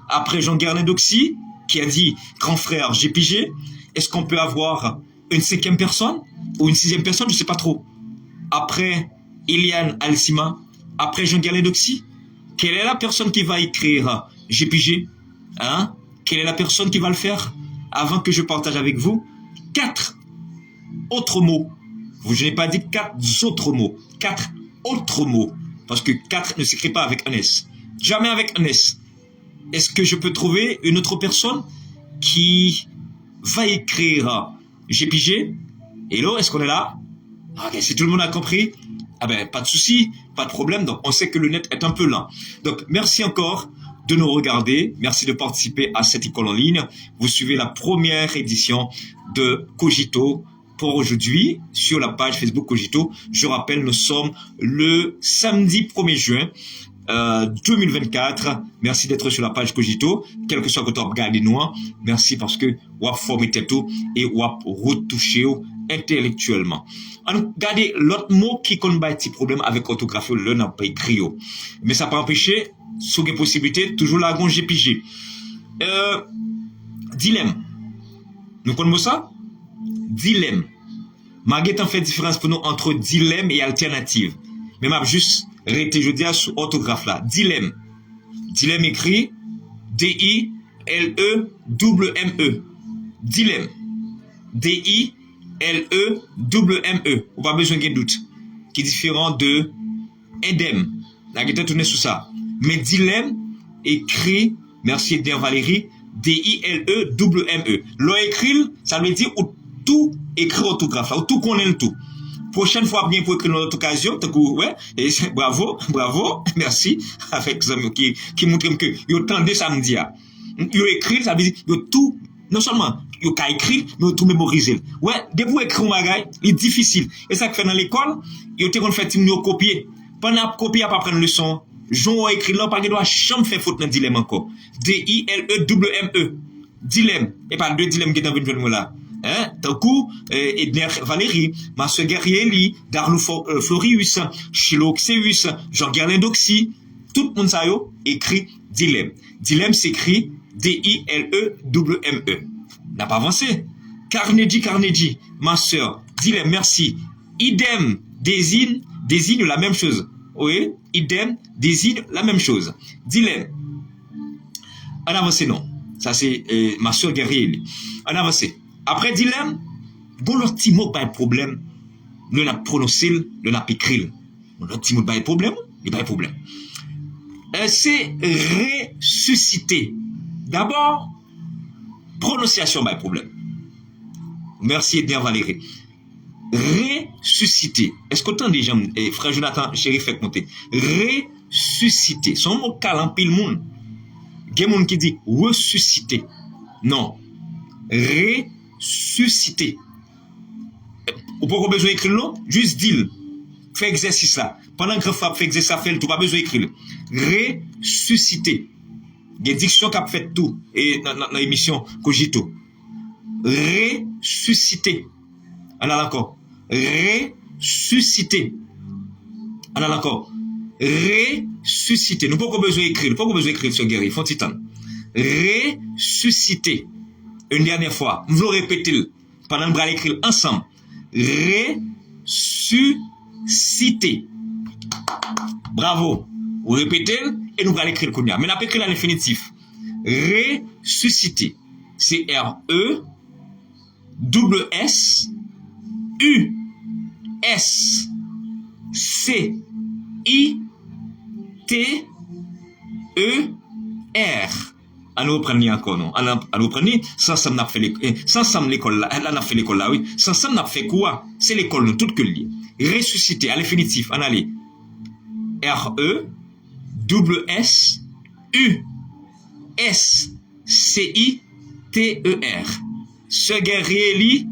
Après Jean Gerlin Doxy qui a dit grand frère j'ai pigé. Est-ce qu'on peut avoir une cinquième personne ou une sixième personne? Je ne sais pas trop. Après Iliane Alcima. Après Jean Gerlin Doxy. Quelle est la personne qui va écrire j'ai pigé? Hein? Quelle est la personne qui va le faire? Avant que je partage avec vous 4 autres mots. Je n'ai pas dit 4 autres mots. 4 autres mots. Parce que 4 ne s'écrit pas avec un S. Jamais avec un S. Est-ce que je peux trouver une autre personne qui va écrire j'ai pigé? Hello, est-ce qu'on est là? Ok, si tout le monde a compris, ah ben, pas de souci, pas de problème. Donc, on sait que le net est un peu lent. Donc, merci encore de nous regarder. Merci de participer à cette école en ligne. Vous suivez la première édition de Cogito pour aujourd'hui sur la page Facebook Cogito. Je rappelle, nous sommes le samedi 1er juin 2024. Merci d'être sur la page Cogito. Quel que soit que tu regardes nous, merci parce que vous avez formé tout et vous avez retouché intellectuellement. Regardez l'autre mot qui connaît un petit problème avec orthographe, le n'a pas écrit. Mais ça peut empêcher, sous des possibilités, toujours la gonge pigé. Dilemme. Nous connaissons ça? Dilemme. Marguerite en fait différence pour nous entre dilemme et alternative. Mais m'a juste arrêté, je dis à sous orthographe là. Dilemme. Dilemme écrit D-I-L-E-M-M-E. Dilemme. D-I-L-E-M-M-E. On pas besoin de doute. Qui est différent de indemne. La guette tourne sous ça. Mais dilemme écrit, merci Edouard Valérie, D-I-L-E-M-M-E. L'on écrit, ça veut dire tout écrit orthographe, ou tout connaît le tout. Prochaine fois, bien pour écrire notre occasion, ouais, et bravo, merci, avec ça qui montre que yo tendez samedi. Yo écrit, ça veut dire yo tout, non seulement yo ka écrit, mais yo tout mémoriser. Ouais, dès pour écrire un bagage, il est difficile. Et ça que fait dans l'école, yo te kon fait yo copier. Pendant copier pas prendre leçon. Jean écrit là, pas qu'il doit jamais faire faute dans dilemme encore. D-I-L-E-M-M-E. Dilemme. Et pas deux dilemmes qui est dans une là. Hein? D'un coup, Edner Valérie, ma soeur Guerrier, Darlou Florius, Chilo Xeus, Jean Gerlin Doxy, tout le monde ça yo écrit dilemme. Dilemme s'écrit D-I-L-E-M-M-E. N'a pas avancé. Carnegie, ma soeur, dilemme, merci. Idem, désigne la même chose. Oui, idem désigne la même chose. Dilemme. En avancé, non. Ça, c'est ma soeur Guerrier. En avancé. Après dilemme, bon, le petit mot, pas de problème. Nous n'a prononcé, nous n'a pas écrit. Le petit mot, pas de problème. Il n'y a pas de problème. C'est ressusciter. D'abord, prononciation, pas de problème. Merci, Edouard Valérie. Ressusciter. Est-ce qu'autant des gens, frère Jonathan, chéri, fait monter. Ressusciter. Son mot calant pile monde. Il y a des gens qui dit ressusciter. Non. Ressusciter. Ou pas besoin d'écrire non? Juste dire. Fais exercice là. Pendant que fait exercice, ça fait tout, pas besoin d'écrire. Ressusciter. Il y a des dictions qui ont fait tout. Et dans l'émission Cogito. Ressusciter. On a d'accord. Ressusciter. On a d'accord. Ressusciter. Nous n'avons pas besoin d'écrire. Nous n'avons pas besoin d'écrire sur Guerrier. Font titan. Ressusciter. Une dernière fois. Nous allons répéter pendant que nous allons écrire ensemble. Ressusciter. Bravo. Vous répétez et nous allons écrire le cognac. Mais nous allons écrire à l'infinitif. Ressusciter. C'est R-E. S. U. S C I T E R. À nous prendre encore non. À nous prendre sans ça n'a fait l'école là, là n'a fait l'école là oui. Sans ça n'a fait quoi? C'est l'école nous toute que lié. Ressusciter à l'infinitif, en aller. R E W S U S C I T E R. Ce guerrier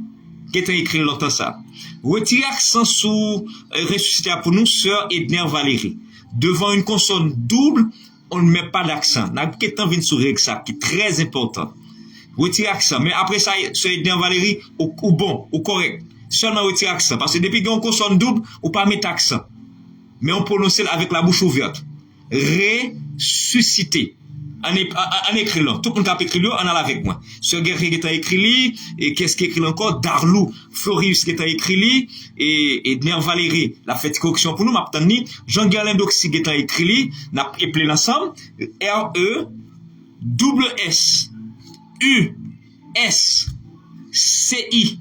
qui est écrit longtemps ça. Retirez accent sous ressusciter pour nous, sœur Edner Valérie. Devant une consonne double, on ne met pas d'accent. N'a pas temps vient sur ça qui est très important. Retirez accent, mais après ça, sœur Edner Valérie ou bon, ou correct. Seulement retirez accent parce que depuis qu'on consonne double, on pas mettre accent. Mais on prononce avec la bouche ouverte. Ressusciter. En écrivant. Tout le monde a écrit là, on a avec moi. Ce guerrier qui a écrit et qu'est-ce qui écrit encore? Darlou, Florius qui a écrit et Edner Valérie, la fête correction pour nous, m'a tenu. Jean-Galin Doxy qui a écrit n'a appelé ensemble. R-E, double S, U, S, C-I,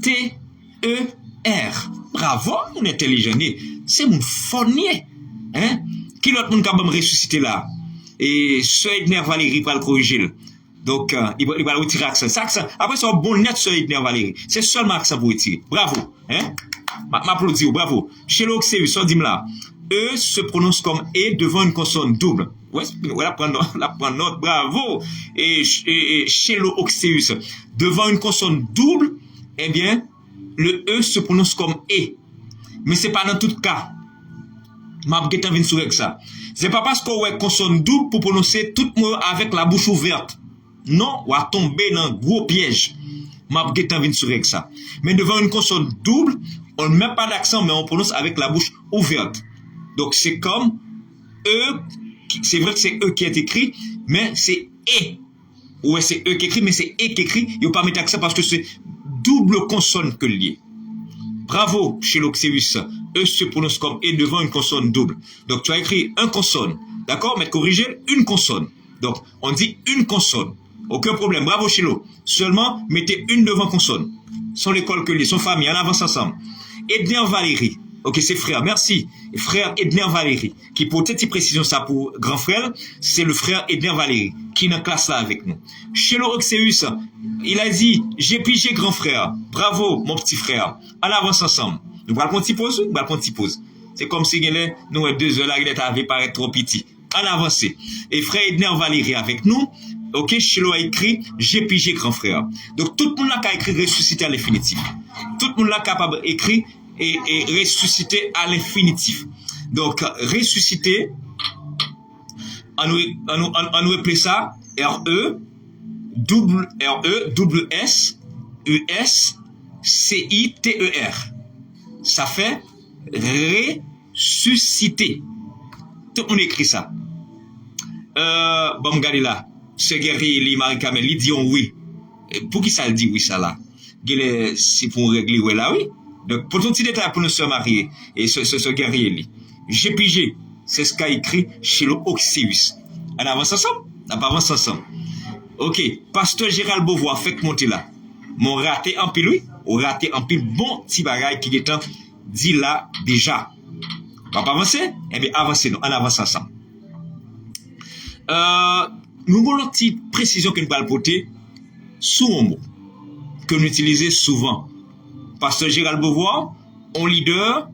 T-E-R. Bravo, mon intelligent. C'est mon fournier. Hein? Qui l'autre monde qui va me ressusciter là? Et ce Edner Valérie va le corriger. Donc, il va retirer l'accent. Après, c'est un bon net sur Edner Valérie. C'est seulement accent pour retirer. Bravo. Hein? M'applaudis, bravo. Chez l'Oxéus, on dit là. E se prononce comme E devant une consonne double. Ouais, la prendre note. Bravo. Et chez l'Oxéus, devant une consonne double, eh bien, le E se prononce comme E. Mais c'est pas dans tout cas. M'abgetan vin sur ça. C'est pas parce qu'on ouais consonne double pour prononcer tout mot avec la bouche ouverte. Non, on va tomber dans un gros piège. M'abgetan vin sur ça. Mais devant une consonne double, on ne met pas d'accent, mais on prononce avec la bouche ouverte. Donc c'est comme E, c'est vrai que c'est E qui est écrit, mais c'est E. Ouais, c'est E qui écrit, mais c'est E qui écrit. Il ne faut pas mettre accent parce que c'est double consonne que lié. Bravo, chez l'Oxéus. E se prononce comme E devant une consonne double. Donc, tu as écrit un consonne. D'accord? Mais corriger une consonne. Donc, on dit une consonne. Aucun problème. Bravo, Chilo. Seulement, mettez une devant consonne. Son l'école que les, son famille, on avance ensemble. Edner Valérie. Ok, c'est frère. Merci. Frère Edner Valérie. Qui, pour petite précision, ça pour grand frère, c'est le frère Edner Valérie. Qui est dans la classe là avec nous. Chez l'Oxéus, il a dit, j'ai pigé grand frère. Bravo, mon petit frère. On avance ensemble. Nous allons prendre une pause, nous allons prendre une pause. C'est comme si nous, 2 heures là, il avait paraît trop petit. On avance. Et frère Edner Valérie avec nous. Ok, Chilo a écrit, j'ai pigé grand frère. Donc, tout le monde là qui a écrit ressusciter à l'infinitif. Tout le monde là capable d'écrire et ressusciter à l'infinitif. Donc, ressusciter, on nous appelle ça R-E, double S, U-S, C-I-T-E-R. Ça fait ressusciter. Tout le monde écrit ça. Bon, regardez là. Ce guerrier, Marie-Camille, il dit oui. Pour qui ça le dit oui, ça là? C'est pour régler oui là, oui. Donc, pour ton petit détail pour nous se marier, et ce guerrier, j'ai pigé. C'est ce qu'a écrit chez l'Oxéus. On avance ensemble? On avance ensemble. Ok. Pasteur Gérald Beauvoir, fait monter là. Mon raté en pile, oui. Ou raté en pile, bon petit bagage qui est dit là déjà. On va pas avancer? Eh bien, avancez nous. On avance ensemble. Nous avons une petite précision que nous allons porter sous un mot que nous utilisons souvent. Pasteur Gérald Beauvoir, un leader,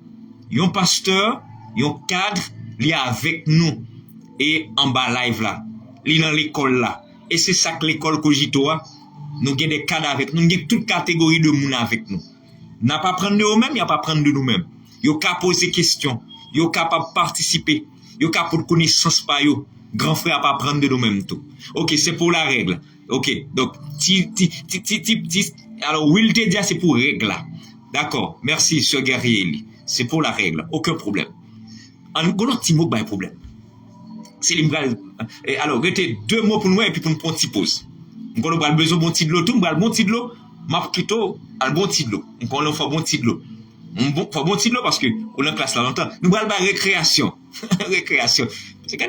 un pasteur, un cadre, il est avec nous et en bas live là, il est dans l'école là. Et c'est ça que l'école Cogitoa, nous avons des cadres avec nous, nous avons toute catégorie de monde avec nous. Nous n'avons pas prendre de nous-mêmes, il n'y a pas prendre de nous-mêmes. Nous avons poser des questions, nous sommes capables de participer, nous sommes capables de connaissance par eux. Grand frère pas prendre de nous-mêmes tout. Ok, c'est pour la règle. Ok, donc, alors, Will te dit, c'est pour règle là. D'accord, merci, ce guerrier. C'est pour la règle, aucun problème. En gros, petit mot, pas un problème. C'est l'imbral. Alors, mettez 2 mots pour nous et puis pour nous prendre une petite pause. On a besoin de bon petit de l'eau, tout, on a bon petit de l'eau, m'a quitto, al bon petit de l'eau. On a fait bon petit de l'eau. On fait bon petit de l'eau parce que, on a classe là longtemps. Nous allons faire récréation. Récréation. C'est quand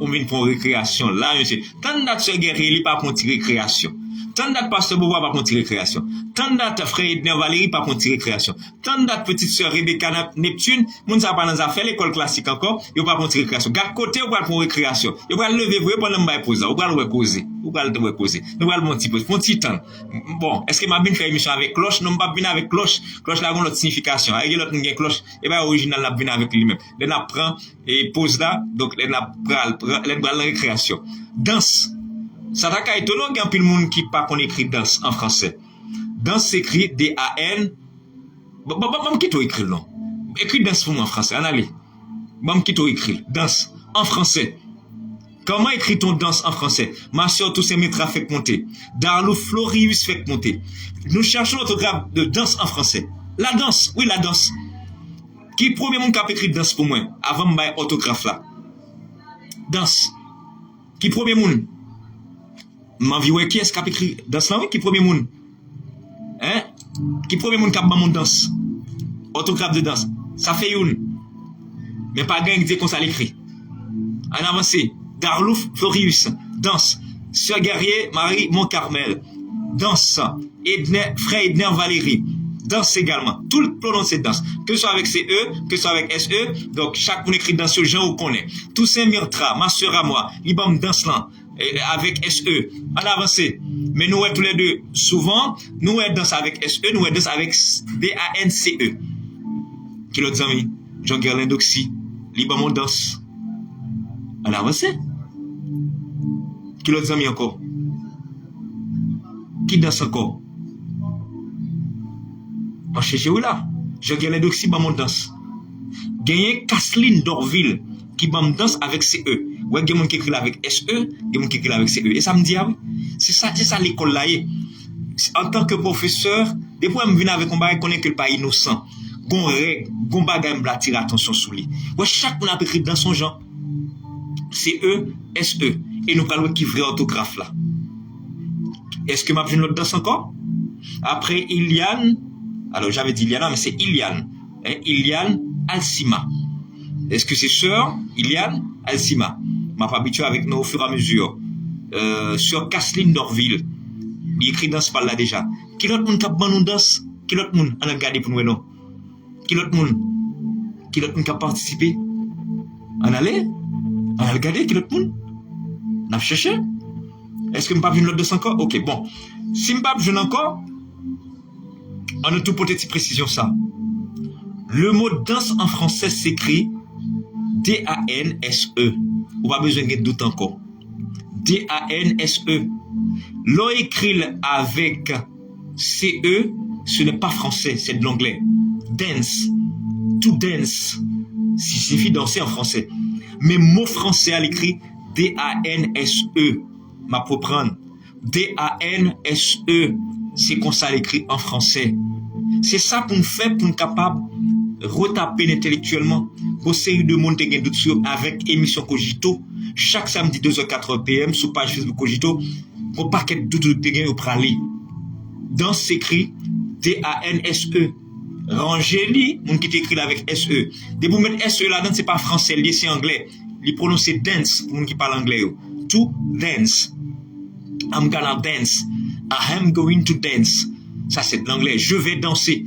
on vient pour récréation là, monsieur. Tant que ce guerrier, il pas pour récréation. Tant date pasteur Beauvoir pas pour récréation. Tant date frère Edner Valérie pas pour récréation. Tant date petite sœur Rebecca Neptune, moun ça pas dans affaire l'école classique encore, yo pas pour récréation. Gars côté ou pas pour récréation. Yo pas lever vous pendant m'bay poser. Ou pas le causer. Ou pas le causer. Nous va le mon petit temps. Bon, est-ce que m'a bien fait émission avec cloche? Non pas bien avec cloche. Cloche là a une autre signification. Avec l'autre une cloche, et ben original là bien avec lui-même. Là prend et pose là, donc là pral la récréation. Danse. Ça t'a qu'à étonner qu'il y a un peu de monde qui pas qu'on écrit danse en français. Danse s'écrit D-A-N. Bon, qui t'a écrit non? Écrit danse pour moi en français. Allez. Bon, qui t'a écrit danse en français. Comment écrit-on danse en français? Ma soeur Toussaint Mitra fait monter. Darlou Florius fait monter. Nous cherchons l'autographe de danse en français. La danse, oui, la danse. Qui premier monde qui a écrit danse pour moi avant de m'avoir autographe là? Danse. Qui premier monde? Ma vie, qui est-ce qui a écrit danse là? Oui, qui premier monde? Hein? Qui premier monde qui a mon danse? Autographe de danse. Ça fait une. Mais pas gang dit qu'on ça l'écrit. En avancé. Darlouf Florius. Danse. Sœur Guerrier Marie Montcarmel. Danse. Frère Edner Valérie. Danse également. Tout le prononcé danse. Que ce soit avec CE, que ce soit avec SE. Donc, chaque monde écrit danse, gens ou connaît. Toussaint Myrtra, ma soeur à moi, Libam danse là. Avec SE. En avancé. Mais nous, tous les deux, souvent, nous, danse avec SE, nous, danse avec D-A-N-C-E. Qui l'autre ami? Jean Gerlin d'Oxy. Libam danse. En avancé. Qui l'autre ami encore? Qui danse encore? En cherche où là? Jean Gerlin d'Oxy, bam danse. Gagné Kathleen Dorville, qui bam danse avec CE. Ouais, il y a des gens qui écrivent avec SE, il y a des gens qui écrivent avec CE. Et ça me dit, ah oui, c'est ça l'école là. En tant que professeur, des fois, je viens avec un bagage qu'on est que le pas innocent. Gon règle, gon bagage me attire attention sur lui. Ouais, chaque monde a écrit dans son genre. CE, SE. Et nous parlons qui vrai orthographe là. Est-ce que m'a besoin de l'autre danse encore? Après, Iliane, alors j'avais dit Iliana, mais c'est Iliane. Hein, Iliane Alcima. Est-ce que c'est sœur Iliane Alcima? M'a pas habitué avec nous au fur et à mesure. Sœur Kathleen Dorville. Il écrit dans ce là déjà. Qui l'autre monde qui a nous danse? Qui l'autre monde? On a regardé pour nous, non? Qui l'autre monde? Qui l'autre monde qui a participé? On allait? On a regardé qui l'autre monde? On a cherché? Est-ce que je ne pas vu l'autre danse encore? Ok, bon. Si je ne pas vu encore, on a tout peut-être précision ça. Le mot danse en français s'écrit D-A-N-S-E. On n'a pas besoin de doute encore. D-A-N-S-E. L'on écrit avec C-E, ce n'est pas français, c'est de l'anglais. Dance. To dance. Signifie danser en français. Mais mot français à l'écrit D-A-N-S-E. Ma pour prendre. D-A-N-S-E. C'est comme ça l'écrit en français. C'est ça pour nous faire, pour nous capable retaper intellectuellement. Pour série de monde qui doute sur avec émission Cogito. Chaque samedi 2h04 PM sur page Facebook Cogito. Pour paquet de doute qui au pralé. Dans s'écrit D-A-N-S-E. Rangez-li, mon qui t'écrit avec S-E. Dès vous mettre S-E là-dedans, c'est pas français, c'est anglais. Il prononce dance pour mon qui parle anglais. To dance. I'm gonna dance. I am going to dance. Ça, c'est de l'anglais. Je vais danser.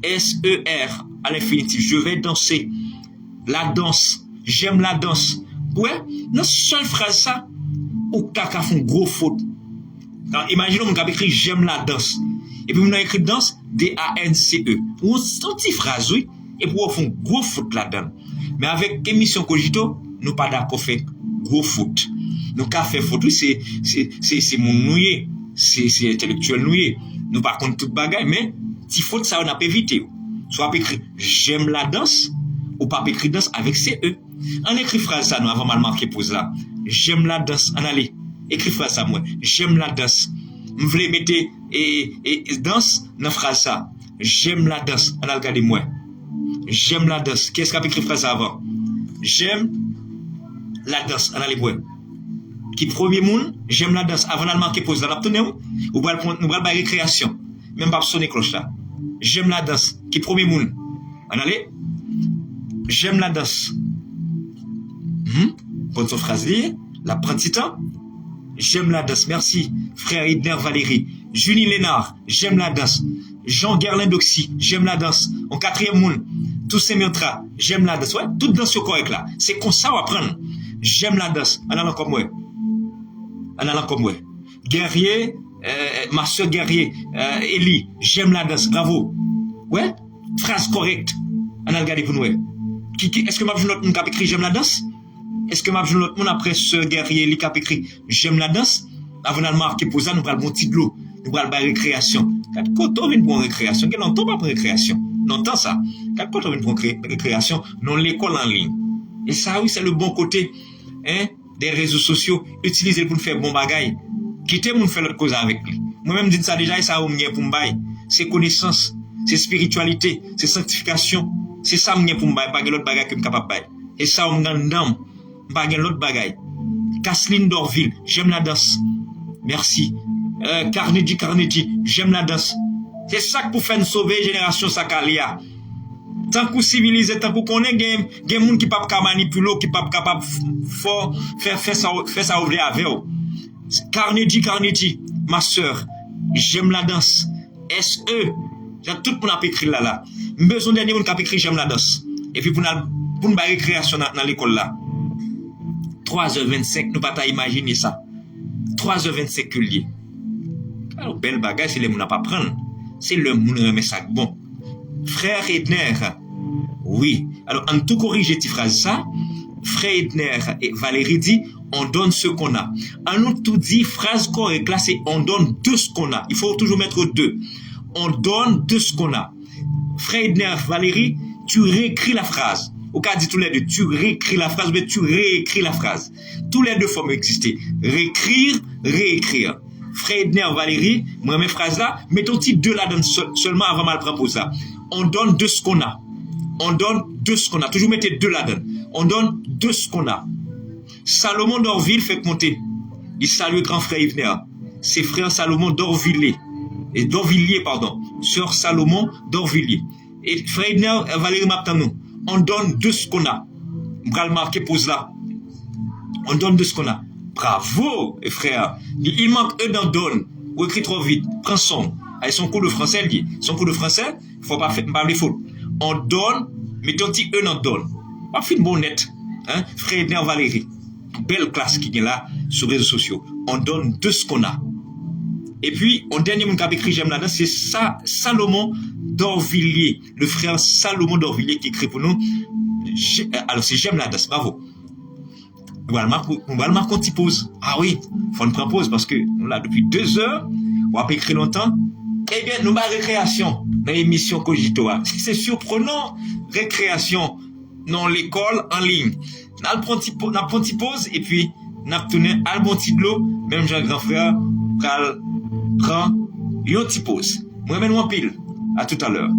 S-E-R à l'infinitif. Je vais danser. La danse. J'aime la danse. Ouais, dans seule phrase ça, ou caca font gros faute. Alors, imaginons qu'on a écrit j'aime la danse. Et puis on a écrit danse D-A-N-C-E. Ou une petite phrase, oui. Et puis on fait gros faute là-dedans. Mais avec émission Cogito, nous pas d'accord faire gros faute. Nous qu'à faire faute, oui, c'est mon nouillé. C'est intellectuel nouillé. Nous par contre toute bagaille, mais si faute ça on a pas évité. Soit écrit j'aime la danse ou pas écrit danse avec CE. On écrit phrase ça nous avant mal marqué pause là. J'aime la danse. On allez écrit phrase ça moi. J'aime la danse. Je voulais mettre et danse dans phrase ça. J'aime la danse. On a regardé moi. J'aime la danse. Qu'est-ce qu'a écrit phrase ça avant? J'aime la danse. On allez voir. Qui premier monde, j'aime la danse. Avant de marquer pause là, nous allons la récréation. Même pas sonner cloche là. J'aime la danse. Qui premier monde? On allez. J'aime la danse. Bonne son phrase liée. La prend petit temps. j'aime la danse. Merci, frère Edner Valérie. Junie Lénard, j'aime la danse. Jean Gerlin d'Oxy, j'aime la danse. En quatrième monde, tous ces Miotra, j'aime la danse. Ouais, toute danse correcte là. C'est comme ça on va prendre. J'aime la danse. En allant comme moi. En allant comme moi. Guerrier, ma soeur guerrier, Elie, j'aime la danse. Bravo. Ouais, phrase correcte. En allant regarder pour nous. Est-ce que ma vie notre monde qui a écrit j'aime la danse? Est-ce que ma vie notre monde après ce guerrier Elie qui a écrit j'aime la danse? Avant de marquer pour ça, nous prenons un petit de l'eau. Nous prenons la récréation. Quand on vient pour récréation, quel temps pas pour récréation? Non, tant ça. Quand on vient pour récréation, non l'école en ligne. Et ça, oui, c'est le bon côté hein, des réseaux sociaux. Utilisez pour nous faire bon bagaille. Quittez pour nous faire l'autre cause avec lui. Moi-même, dis ça déjà, et ça, on m'y pour m'baille. C'est connaissance, c'est spiritualité, c'est sanctification. C'est ça, m'y pour m'baille, pas l'autre bagaille que je suis capable de bailler. Et ça, on m'en donne, pas l'autre bagaille. Casseline d'Orville, j'aime la danse. Merci. Carnegie, j'aime la danse. C'est ça que pour faire nous sauver génération Sakalia. Tant qu'on civilisé, tant qu'on connaît, il y a des gens qui ne peuvent pas manipuler, qui ne peuvent pas faire ça ouvrir avec eux. Carnegie, ma soeur, j'aime la danse. SE, tout le monde a écrit là. Besoin d'un monde qui a écrit j'aime la danse. Et puis pour une récréation dans l'école là. 3h25, nous ne pouvons pas imaginer ça. 3h25 que lié. Alors, belle bagage, c'est le monde à pas prendre. C'est le monde remet ça bon. Frère Edner, oui. Alors, en tout corriger cette phrase ça, frère Edner et Valérie dit, on donne ce qu'on a. En nous tout dit, phrase correcte là, c'est on donne de ce qu'on a. Il faut toujours mettre deux. On donne de ce qu'on a. Frère Edner, Valérie, tu réécris la phrase. Au cas dit tous les deux, tu réécris la phrase, mais tu réécris la phrase. Tous les deux formes existent. Réécrire, réécrire. Frère Edner, Valérie, moi mes phrases là, mettons-y deux là-dedans seulement avant mal prendre pour ça. On donne de ce qu'on a. On donne de ce qu'on a. Toujours mettez deux là-dedans. On donne de ce qu'on a. Salomon d'Orville fait monter. Il salue grand frère Edner. C'est frère Salomon d'Orvilliers. Et d'Orvilliers, pardon. Sœur Salomon d'Orvilliers. Et frère Edner, Valérie Maptanou. On donne de ce qu'on a. On va le marquer pause là. On donne de ce qu'on a. Bravo, frère. Il manque un dans donne. Ou écrit trop vite. Prends son. Avec son cours de français, il dit. Son cours de français, il ne faut pas faire parler faute. On donne, mettons-y un dans donne. Pas fin bonnette. Hein? Frère Edner Valérie. Belle classe qui est là sur les réseaux sociaux. On donne de ce qu'on a. Et puis, un dernier monde qui a écrit j'aime là-dedans, c'est ça, Salomon d'Orvilliers. Le frère Salomon d'Orvilliers qui écrit pour nous. Alors, c'est j'aime la danse. Bravo. On va le marquer un petit pause. Ah oui, il faut une prendre pause parce que nous là depuis 2 heures, on va pas écrire longtemps. Eh bien, nous avons récréation dans l'émission Cogito. C'est surprenant. Récréation dans l'école en ligne. On a pris une petite pause et puis on a tourné à bon petit de l'eau. Même Jean grand frère prend une petite pause. Moi-même, en pile. À tout à l'heure.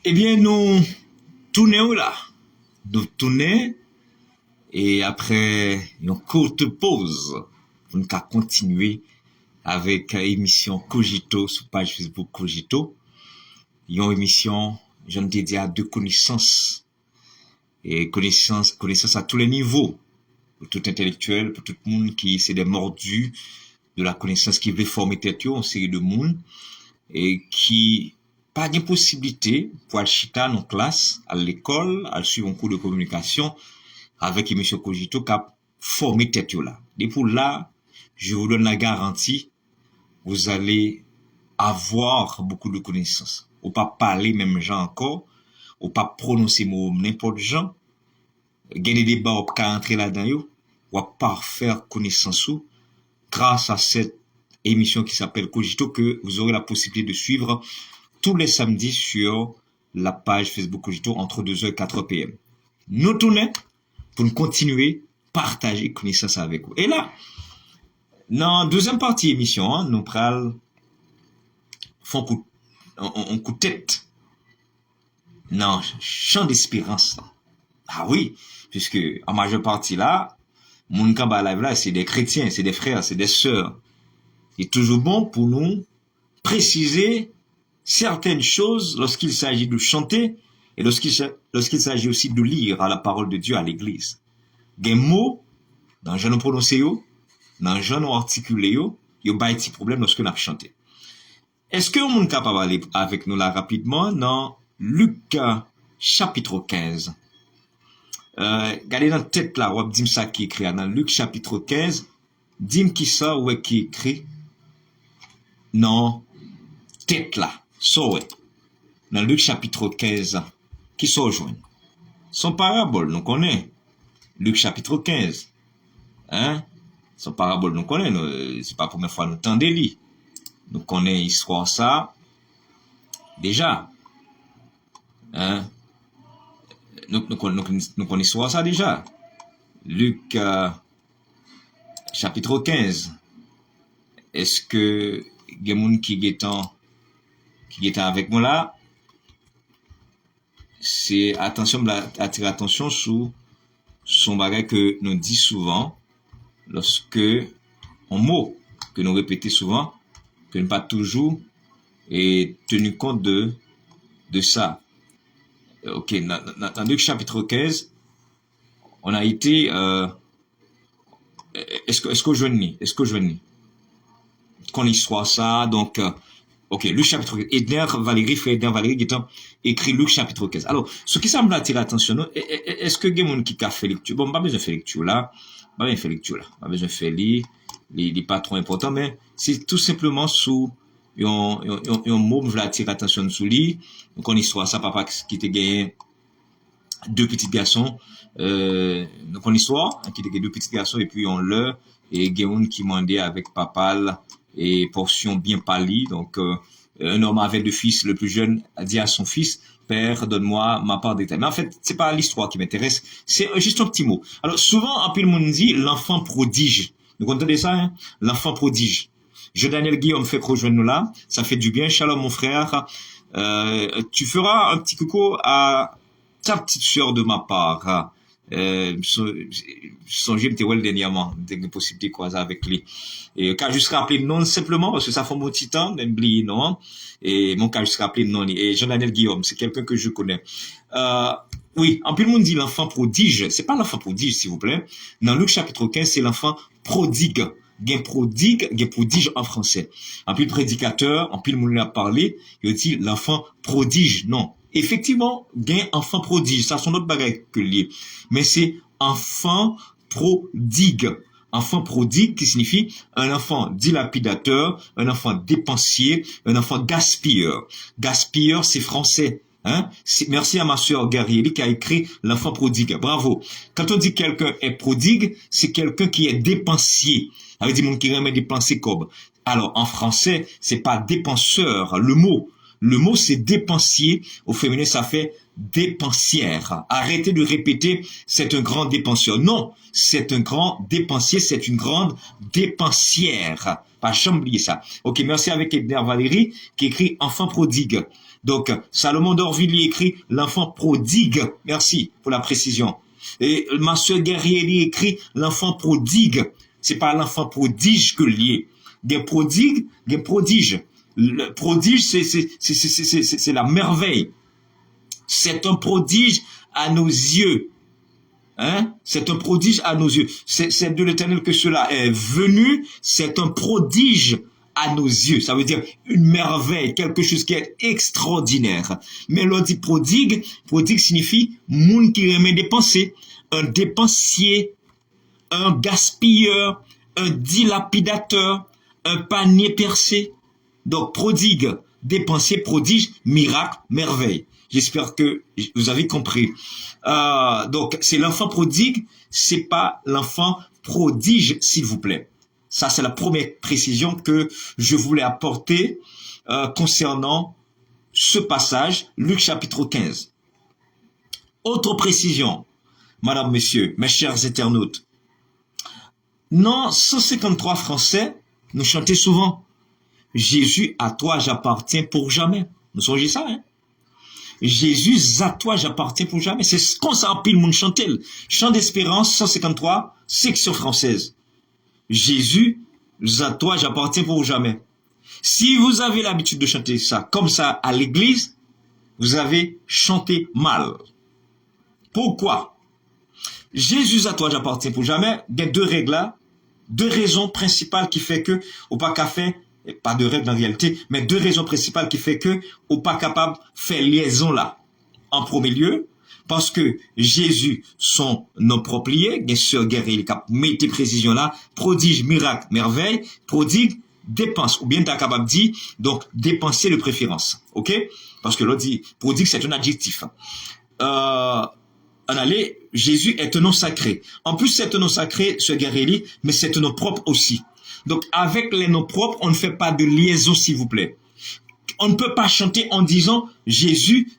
Eh bien, nous tournons là. Nous tournons et après une courte pause, nous allons continuer avec l'émission Cogito sur page Facebook Cogito. Une émission, je me dédie à de connaissances et connaissances à tous les niveaux, pour tout intellectuel, pour tout le monde qui c'est des mordus de la connaissance qui veut former tête en série de monde et qui pas de possibilité pour aller chita dans classe, à l'école, à suivre un cours de communication avec émission Cogito qui a formé tête là. Et pour là, je vous donne la garantie, vous allez avoir beaucoup de connaissances. Ou pas parler même gens encore, ou pas prononcer mot n'importe gens. Gagner des débats ou pas entrer là-dedans, ou pas faire connaissance ou grâce à cette émission qui s'appelle Cogito que vous aurez la possibilité de suivre tous les samedis sur la page Facebook Cogito entre 2h et 4h PM. Nous tournons pour nous continuer partager connaissance avec vous. Et là, dans la deuxième partie émission, nous prenons un coup de tête dans champ d'espérance. Ah oui, puisque en majeure partie là, mon kamba live là, c'est des chrétiens, c'est des frères, c'est des sœurs. C'est toujours bon pour nous préciser certaines choses lorsqu'il s'agit de chanter et lorsqu'il s'agit aussi de lire à la parole de Dieu à l'église. Des mots, dans je nous prononce yo, dans je nous articule yo, y a pas de problème lorsque nous chanté. Est-ce que on est capable d'aller avec nous là rapidement dans Luc chapitre 15? Regardez dans tête là, on dit ça qui écrit dans Luc chapitre 15, dis-moi qui ça ou qui écrit non tête là. So ouais. Dans Luc chapitre 15, qui se rejoint? Son parabole, nous connaissons. Luc chapitre 15. Hein? Son parabole, nous connaissons. C'est pas la première fois nous entendons lire. Nous connaissons l'histoire ça. Déjà. Hein? Nous connaissons l'histoire ça déjà. Luc chapitre 15. Est-ce que il y a des gens qui est avec moi là? C'est attention, attirer attention sur son bagage que nous dit souvent lorsque un mot que nous répétons souvent, que nous pas toujours et tenu compte de ça. Ok, dans Luc chapitre 15, on a été est-ce que je venais qu'on histoire ça donc ok, Luc chapitre 15. Edner Valérie, frère Edner Valérie, qui est écrit Luc chapitre 15. Alors, ce qui semble attirer l'attention, est-ce que il y a des gens qui a fait lecture? Bon, pas besoin de faire lecture là. Pas besoin de faire lecture là. Pas besoin de faire lire. Les pas trop important, mais c'est tout simplement sous un mot, je veux attirer l'attention sous lui. Donc, on histoire ça, papa qui t'a gagné deux petits garçons, donc on histoire, qui t'a gagné deux petits garçons, et puis on leur, et Géoun qui mandait avec papa, et portion bien pâlie. Donc, un homme avait deux fils. Le plus jeune a dit à son fils, Père, donne-moi ma part d'état. Mais en fait, c'est pas l'histoire qui m'intéresse. C'est juste un petit mot. Alors, souvent, en pile monde dit l'enfant prodige. Vous entendez ça, hein? L'enfant prodige. Je, Daniel Guillaume, fait rejoindre nous là. Ça fait du bien. Shalom, mon frère. Tu feras un petit coucou à ta petite sœur de ma part. Songez m'était well dernièrement des possibilités croiser avec lui et quand juste rappeler non simplement parce que ça fait mon petit temps d'oublier non et mon cas juste rappeler non et Jean-Daniel Guillaume c'est quelqu'un que je connais oui en plus le monde dit l'enfant prodige c'est pas l'enfant prodige s'il vous plaît dans Luc chapitre 15 c'est l'enfant prodigue gain prodige en français en plus le prédicateur en plus le monde a parlé il dit l'enfant prodige non. Effectivement, gain enfant prodige, ça sont d'autres bagages que lié. Mais c'est enfant prodigue. Enfant prodigue qui signifie un enfant dilapidateur, un enfant dépensier, un enfant gaspilleur. Gaspilleur, c'est français. Hein? Merci à ma sœur Garieli qui a écrit l'enfant prodigue. Bravo. Quand on dit quelqu'un est prodigue, c'est quelqu'un qui est dépensier. Ça veut dire monde qui remet dépenser comme. Alors, en français, c'est pas dépenseur, le mot. Le mot, c'est dépensier. Au féminin, ça fait dépensière. Arrêtez de répéter, c'est un grand dépensier. Non, c'est un grand dépensier, c'est une grande dépensière. Pas jamais oublier ça. Ok, merci avec Edner Valérie qui écrit enfant prodigue. Donc, Salomon d'Orville écrit l'enfant prodigue. Merci pour la précision. Et ma soeur Guerrier écrit l'enfant prodigue. C'est pas l'enfant prodige que lié. Des prodigues, des prodiges. Le prodige, c'est la merveille. C'est un prodige à nos yeux. Hein? C'est un prodige à nos yeux. C'est de l'Éternel que cela est venu. C'est un prodige à nos yeux. Ça veut dire une merveille, quelque chose qui est extraordinaire. Mais l'on dit prodigue. Prodigue signifie monde qui remet dépenser. Un dépensier, un gaspilleur, un dilapidateur, un panier percé. Donc prodigue, dépensier, prodige, miracle, merveille. J'espère que vous avez compris. Donc, c'est l'enfant prodigue, c'est pas l'enfant prodige, s'il vous plaît. Ça, c'est la première précision que je voulais apporter concernant ce passage, Luc chapitre 15. Autre précision, madame, monsieur, mes chers internautes. Non, 153 Français nous chantaient souvent « Jésus, à toi j'appartiens pour jamais ». Nous songez ça, hein? Jésus, à toi j'appartiens pour jamais. C'est ce qu'on s'en pile monde chanter. Chant d'espérance, 153, section française. Jésus, à toi j'appartiens pour jamais. Si vous avez l'habitude de chanter ça comme ça à l'église, vous avez chanté mal. Pourquoi? Jésus, à toi j'appartiens pour jamais. Il y a deux règles là, deux raisons principales qui fait que au pas qu'à faire, pas de règles en réalité, mais deux raisons principales qui fait que au pas capable de faire liaison là. En premier lieu, parce que Jésus sont nos propres liés, bien sûr, guerrier, il cap mettez précision là, prodige, miracle, merveille, prodigue, dépense, ou bien t'as capable de dire, donc dépenser de préférence, ok? Parce que l'autre dit, prodigue c'est un adjectif. En aller, Jésus est un nom sacré. En plus, c'est un nom sacré, ce guerrier, mais c'est un nom propre aussi. Donc, avec les noms propres, on ne fait pas de liaison, s'il vous plaît. On ne peut pas chanter en disant Jésus,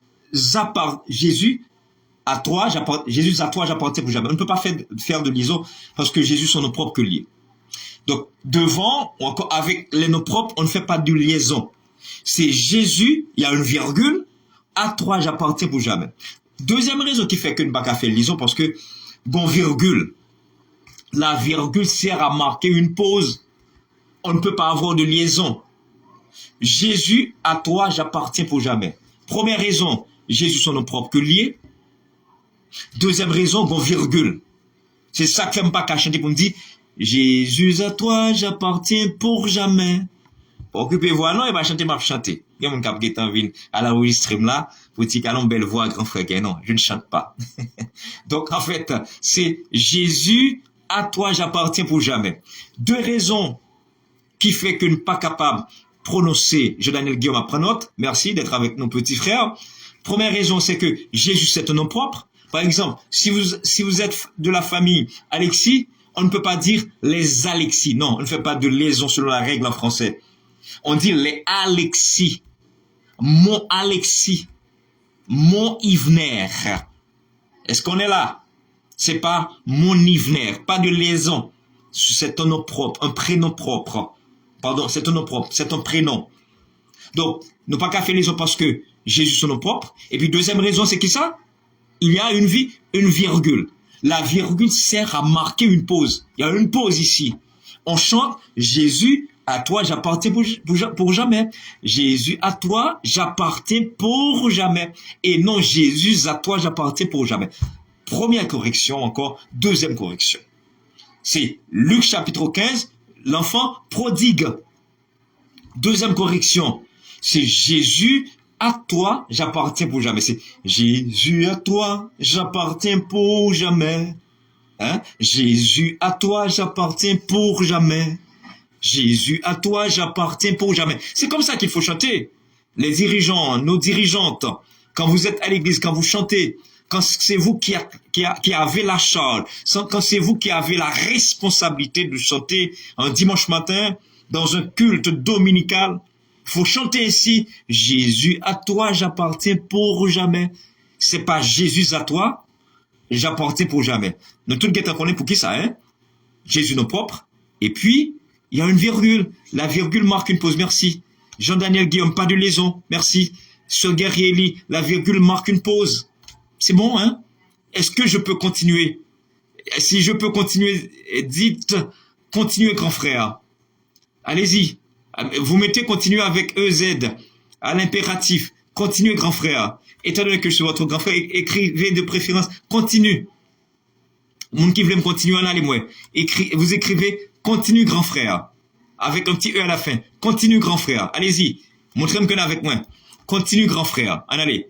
à toi, j'appartiens pour jamais. On ne peut pas faire de liaison parce que Jésus sont nos propres que liés. Donc, devant, ou encore avec les noms propres, on ne fait pas de liaison. C'est Jésus, il y a une virgule, à toi, j'appartiens pour jamais. Deuxième raison qui fait que ne pas qu'à faire liaison, parce que, bon, virgule. La virgule sert à marquer une pause. On ne peut pas avoir de liaison. Jésus, à toi, j'appartiens pour jamais. Première raison, Jésus sont nos propres que liés. Deuxième raison, bon, virgule. C'est ça que j'aime pas qu'à chanter pour me dire, Jésus, à toi, j'appartiens pour jamais. Occupez-vous, non, il va chanter, m'a chanter. Il y a mon cap qui est en ville à l'enregistrement là, pour dire qu'à belle voix, grand frère, non, je ne chante pas. Donc, en fait, c'est Jésus, à toi, j'appartiens pour jamais. Deux raisons qui fait que ne pas capable de prononcer, je Daniel Guillaume apprend note, merci d'être avec nos petits frères. Première raison, c'est que Jésus, c'est un nom propre. Par exemple, si vous êtes de la famille Alexis, on ne peut pas dire les Alexis. Non, on ne fait pas de liaison selon la règle en français. On dit les Alexis. Mon Alexis. Mon Yvener. Est-ce qu'on est là? C'est pas mon Yvener. Pas de liaison. C'est un nom propre, un prénom propre. Pardon, c'est un nom propre, c'est un prénom. Donc, ne pas qu'à faire liaison parce que Jésus son nom propre. Et puis, deuxième raison, c'est qui ça? Il y a une virgule. La virgule sert à marquer une pause. Il y a une pause ici. On chante Jésus, à toi, j'appartiens pour jamais. Jésus, à toi, j'appartiens pour jamais. Et non, Jésus, à toi, j'appartiens pour jamais. Première correction encore. Deuxième correction. C'est Luc chapitre 15, l'enfant prodigue. Deuxième correction. C'est Jésus, à toi, j'appartiens pour jamais. C'est Jésus, à toi, j'appartiens pour jamais. Hein? Jésus, à toi, j'appartiens pour jamais. Jésus, à toi, j'appartiens pour jamais. C'est comme ça qu'il faut chanter. Les dirigeants, nos dirigeantes, quand vous êtes à l'église, quand vous chantez, quand c'est vous qui avez la charge, quand c'est vous qui avez la responsabilité de chanter un dimanche matin dans un culte dominical, faut chanter ainsi. Jésus, à toi, j'appartiens pour jamais. C'est pas Jésus à toi, j'appartiens pour jamais. Nous tout le qu'on est pour qui ça, hein? Jésus nos propres. Et puis, il y a une virgule. La virgule marque une pause. Merci. Jean-Daniel Guillaume, pas de liaison. Merci. Sœur Guerrier, la virgule marque une pause. C'est bon, hein? Est-ce que je peux continuer? Si je peux continuer, dites, continuez, grand frère. Allez-y. Vous mettez continuer avec EZ à l'impératif. Continuez, grand frère. Étant donné que je suis votre grand frère, écrivez de préférence. Continue. Moun qui veut me continuer, en allez moi. Vous écrivez continue, grand frère. Avec un petit E à la fin. Continue, grand frère. Allez-y. Montrez-moi que avec moi. Continue, grand frère. En allez.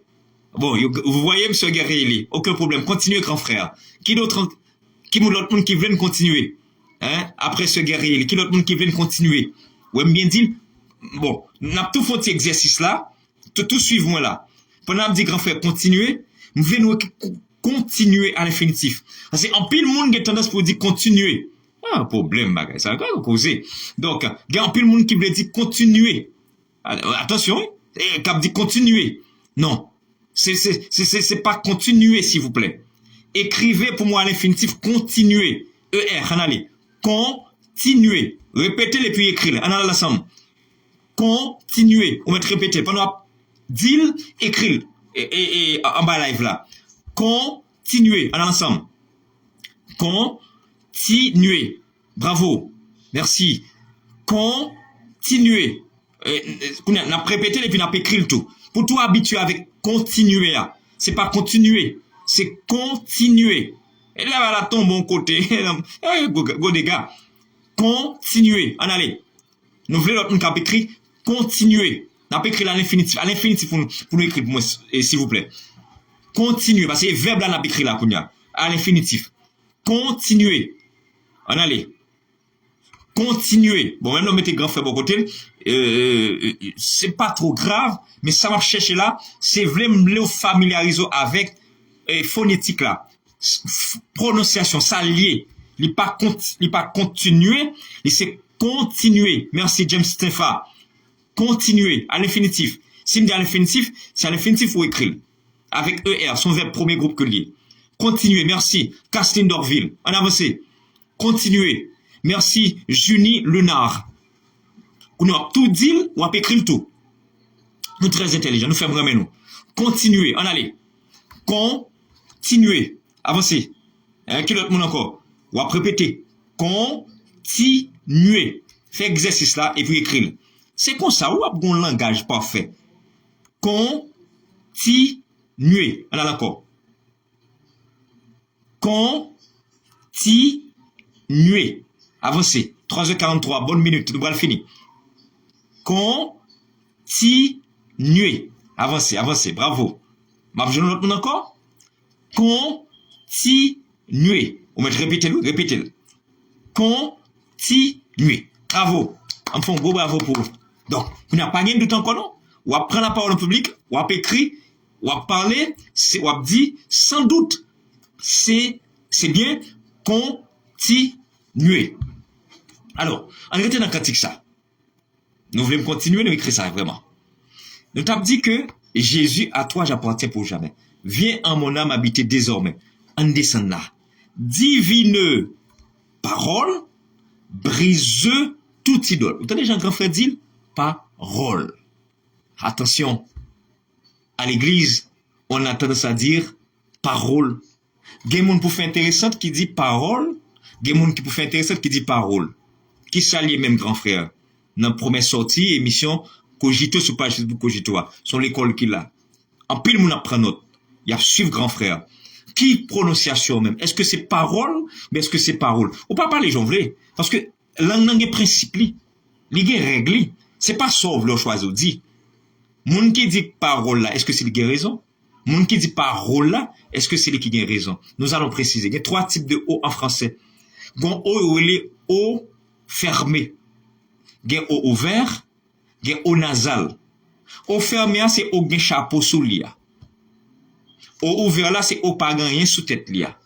Bon, vous voyez, monsieur Guerrier, aucun problème. Continuez, grand frère. Qui d'autre, qui l'autre monde qui veut continuer? Hein? Après ce Guerrier, qui l'autre monde qui veut continuer? Ouais, bien dit. Bon, n'a tout fait cet exercice là. Tout suivre-moi là. Pendant que dit grand frère, continuez. Nous venons continuer à l'infinitif. Parce qu'en pile monde qui a tendance pour dire continuer. Ah, problème, bagay. Ça va causer. Donc, il y a un pile monde qui veut dire continuer. Attention, qui dit continuer. Non. C'est pas continuer, s'il vous plaît. Écrivez pour moi à l'infinitif continuer. ER, en allez. Continuer. Répétez-le puis écrivez. En allez ensemble. Continuer. On va répéter. Pendant dire, écrire. Et en bas live là. Continuer. En ensemble. Continuer. Bravo. Merci. Continuer. On a répété et puis on a écrit le tout. Pour tout habituer avec continuer. C'est pas continuer. C'est continuer. Et là, va la tombe bon côté. Go des gars. Continuer. En allez. Nous voulons l'autre qui a écrit continuer. On a écrit à l'infinitif. À l'infinitif pour nous écrire, pour moi, s'il vous plaît. Continuer. Parce que le verbe là, on a écrit là, à l'infinitif. Continuer. En allez. Continuer. Bon, même nous mettez grand frère au côté. C'est pas trop grave, mais ça va chercher là. C'est vraiment familiariser avec phonétique là. Prononciation, ça lié. Il pas continuer, il c'est continuer. Merci James Stefa. Continuer à l'infinitif. Si me dit à l'infinitif, c'est à l'infinitif ou écrire. Avec ER, son verbe premier groupe que lié. Continuer, merci. Castine d'Orville. En avancé. Continuer. Merci Junie Lenard. On a tout dit, on a écrit tout. Nous très intelligents, nous faisons vraiment nous. Continuer, en allez. Continuer. Avancez. Qui l'autre monde encore? On va répéter. Continuer. Fait exercice là et puis écrire. C'est comme ça, ou a un langage parfait. Continuer. On a encore. Continuer. Avancez. 3h43, bonne minute, nous allons finir. Continuer. Avancez, avancez, bravo. Je l'autre monde encore? Continuer. On va répéter-le, répétez-le. Continuer. Bravo. Enfin, gros bravo pour vous. Donc, vous n'avez pas gagné de temps encore, non? Ou à prendre la parole en public, ou à écrire, ou à parler, ou à dire, sans doute, c'est bien, continuer. Alors, en réalité, dans le cantique ça, nous voulons continuer, nous écrire ça, vraiment. Nous t'avons dit que Jésus, à toi, j'appartiens pour jamais. Viens en mon âme habiter désormais. En descend là. Divine parole, brise tout idole. Vous entendez, Jean-Grand Frère dire parole. Attention. À l'église, on a tendance à dire parole. Il y a des gens pour faire intéressante qui dit parole. Il y a des gens qui pour faire intéressante qui dit parole. Qui s'allie même, grand frère. Dans la première sortie, émission Cogito sur page Facebook Cogito. Sur l'école qu'il a. En pile, on apprend note. Il y a suivre grand frère. Qui prononciation même? Est-ce que c'est parole? Mais est-ce que c'est parole? On peut pas parler, j'en voulais. Parce que langue est principe. Il est règle. C'est pas sauve le choix de dire. Moun qui dit parole là, est-ce que c'est lui qui a raison? Moun qui dit parole là, est-ce que c'est lui qui a raison? Nous allons préciser. Il y a 3 types de O en français. Gon O, il est O fermé. Il y a O ouvert. Il y a O nasal. O fermé, c'est O gen chapeau sous lia. O ouvert là, c'est O pas rien sous tête lia.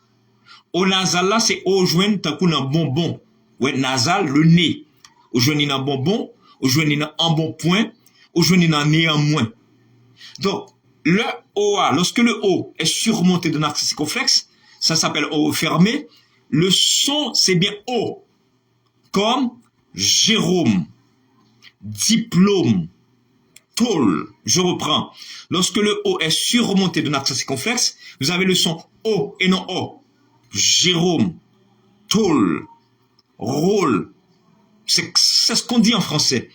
O nasal là, c'est O joindre tant qu'on a bonbon. Ouais, nasal, le nez. O joindre dans bonbon, o joindre dans un bon point, aujourd'hui dans néanmoins. Donc, le OA, lorsque le O est surmonté d'un accent circonflexe, ça s'appelle O fermé, le son, c'est bien O, comme Jérôme, diplôme, tôle. Je reprends. Lorsque le O est surmonté d'un accent circonflexe, vous avez le son O et non O. Jérôme, tôle, rôle. C'est ce qu'on dit en français.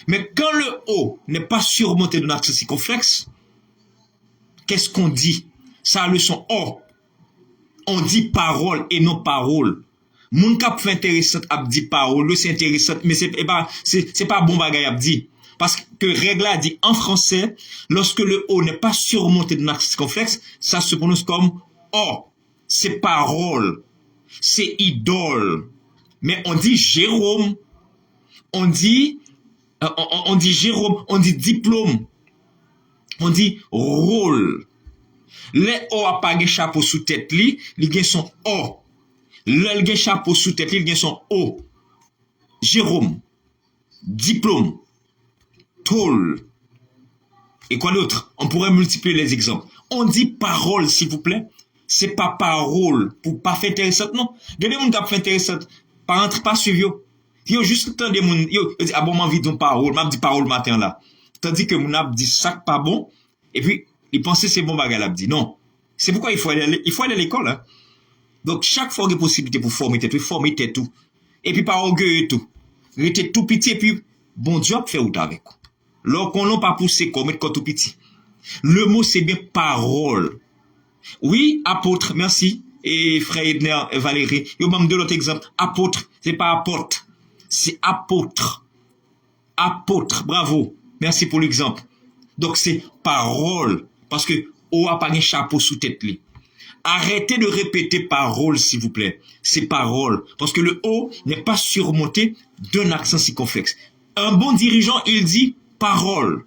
Mais quand le O n'est pas surmonté d'un accent circonflexe, qu'est-ce qu'on dit? Ça a le son O. On dit parole et non parole. Moun kap fait intéressant a dit parole, c'est intéressant, mais c'est pas bon bagay a dit. Parce que règle a dit en français, lorsque le O n'est pas surmonté d'un accent circonflexe, ça se prononce comme O. C'est parole. C'est idole. Mais on dit Jérôme. On dit Jérôme. On dit diplôme. On dit rôle. Les O a pas de chapeau sous tête li, li gen son O. Le gen chapeau sous tête li, gen son O. Jérôme. Diplôme. Tôle. Et quoi d'autre? On pourrait multiplier les exemples. On dit parole, s'il vous plaît. C'est pas parole pour pas faire intéressante, non. Regardez moun k'ap fait intéressante. Pas entre pas suivre yo. Yo juste le temps de moun, yo dit ah bon m'envie de parole, m'a dit parole matin là. Tandis que moun ap dit ça pas bon et puis il pensait c'est bon bagarre l'a dit non. C'est pourquoi il faut aller à l'école hein. Donc chaque fois qu'il y a possibilité pour former tout et puis pas orgueil tout. Rester tout petit et puis bon Dieu fait ou avec. Lorsqu'on n'a pas poussé comme être tout petit. Le mot c'est bien parole. Oui, apôtre, merci. Et frère Edner et Valérie, yo même de l'autre exemple. Apôtre, c'est pas apôtre, c'est apôtre. Apôtre, bravo. Merci pour l'exemple. Donc c'est parole. Parce que on a pas un chapeau sous tête li. Arrêtez de répéter parole, s'il vous plaît. C'est parole. Parce que le O n'est pas surmonté d'un accent circonflexe. Un bon dirigeant, il dit parole.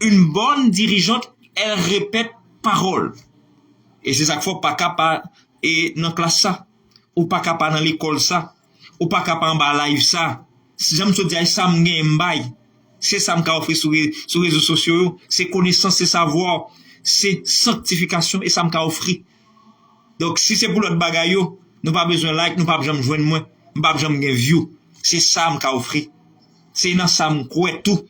Une bonne dirigeante, elle répète parole. Et c'est ça qu'il faut pas capable et dans classe ça ou pas capable dans l'école ça ou pas capable en bas live ça. Si j'aime te dire ça m'gagne c'est ça m'ka offrir sur réseaux sociaux, c'est connaissance, c'est savoir, c'est sanctification et ça m'ka offrir. Donc si c'est pour l'autre bagaille yo, nous pas besoin like, nous pas besoin joindre moi, nous pas besoin gain view. C'est ça m'ka offrir. C'est dans ça m'croit tout.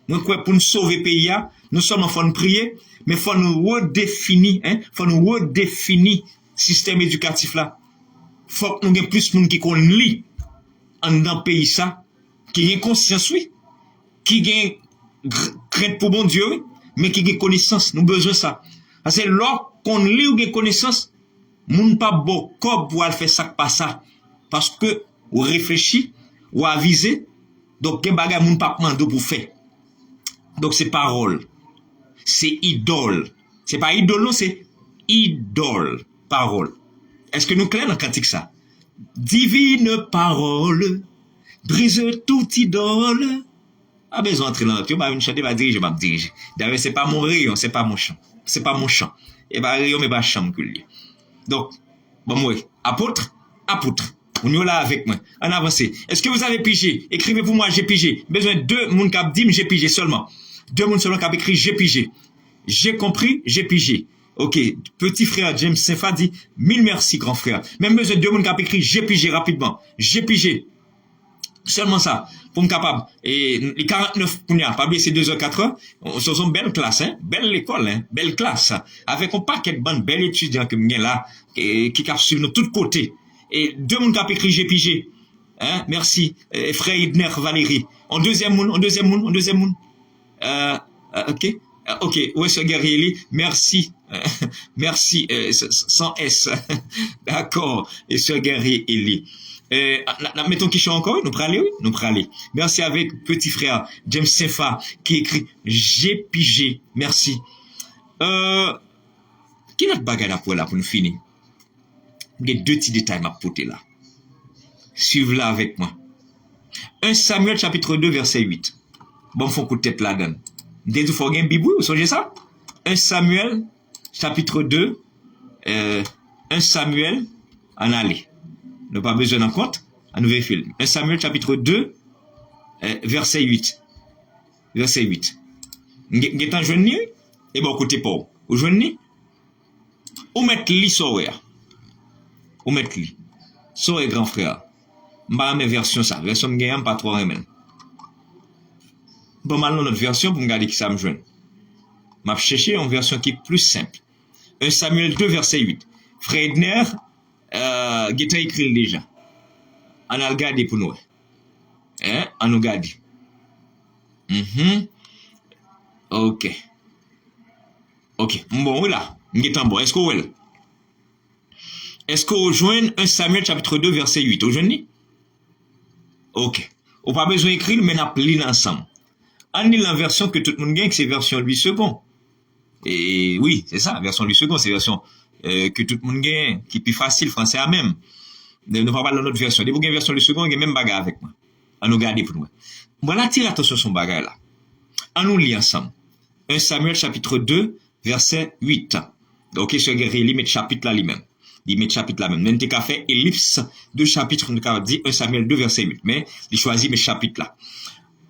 Nous croit pour nous sauver pays là, nous sommes en train de prier. Mais faut nous redéfinir, faut nous redéfinir système éducatif là. Faut que nous ayons plus de monde qui connaît li en dans pays ça, qui a conscience oui, qui a crainte pour bon Dieu, oui, mais qui a connaissance. Nous besoin ça. Parce que lorsqu'on lit ou a connaissance, moun pas bon corps pour faire ça pas ça. Parce que ou réfléchit ou aviser, donc gen bagay moun pas mando pour faire. Donc c'est parole. C'est idole. C'est pas idole, non, c'est idole. Parole. Est-ce que nous clair dans le cantique ça? Divine parole, brise toute idole. Ah, besoin d'entrer dans l'autre. Je vais chanter, je vais diriger. D'ailleurs, c'est pas mon rayon, c'est pas mon chant. C'est pas mon chant. Et bah, rayon, mais pas chant que lui. Donc, bon, moi, apôtre. Vous nous là avec moi. En avancé. Est-ce que vous avez pigé? Écrivez pour moi, j'ai pigé. Besoin de 2 moun k'ap dit, j'ai pigé seulement. 2 moun seulement k'ap écrit, j'ai pigé. J'ai compris, j'ai pigé. Ok, petit frère James Sefa dit, 1000 merci, grand frère. Même besoin de 2 moun k'ap écrit, j'ai pigé rapidement. J'ai pigé. Seulement ça, pour me capable. Et les 49 pour pas oublier ces 2h4, ce sont belle classe, hein, belle école, hein, belle classe. Avec un paquet de bonnes belles étudiants que m'y là, qui capent sur nous tous côtés. Et 2 moun k'ap écrit, j'ai pigé. Hein, merci, frère Idner Valérie. En deuxième moun. Ok. Ok, ouais, ce guerrier, merci, merci, sans S, d'accord, et ce guerrier, Eli. Mettons qui chante encore, nous prenons, oui, nous prenons. Merci avec petit frère James Sefa qui écrit j'ai pigé, merci. Qui n'a pas bagarre pour nous finir? Il y a 2 petits détails à porter là. Suivez-la avec moi. 1 Samuel chapitre 2 verset 8. Bon, faut coup de tête là-dedans. Dès que vous faites un bibou, vous songez ça? 1 Samuel, chapitre 2, 1 Samuel, en aller. Nous pas besoin d'en compte, à nouveau film. 1 Samuel, chapitre 2, verset 8. verset 8. Vous en joignez, et bon, côté pour. Vous joignez, ou mettre li soya. Ou mettre li. Soya grand frère. M'a mes version ça. Version m'gagne pas trop remen. Bon, mal notre version pour me garder qui ça me joigne. M'a cherché une version qui est plus simple. 1 Samuel 2, verset 8. Fredner, qui a écrit déjà. On a regardé pour nous. Hein? On a regardé. Ok. Ok. Bon, là. Bon. Est-ce que vous Est-ce que vous joignez 1 Samuel chapitre 2, verset 8? Vous joignez? Ok. On pas besoin d'écrire, mais on a lit ensemble. On lit la version que tout le monde gagne, c'est version 8 secondes. Et oui, c'est ça, version 8 secondes, c'est version que tout le monde gagne, qui est plus facile, français à même. Ne va pas dans notre version. Dès que vous avez une version 8 secondes, vous avez même bagarre avec moi. On nous garde pour nous. Voilà, tire attention sur son bagage là. On nous lit ensemble. 1 Samuel chapitre 2, verset 8. Ok, ce guerrier, il met chapitre là lui-même. Il met chapitre là même. Même t'es qu'à faire ellipse de chapitre, nous dit 1 Samuel 2, verset 8. Mais, il choisit mes chapitres là.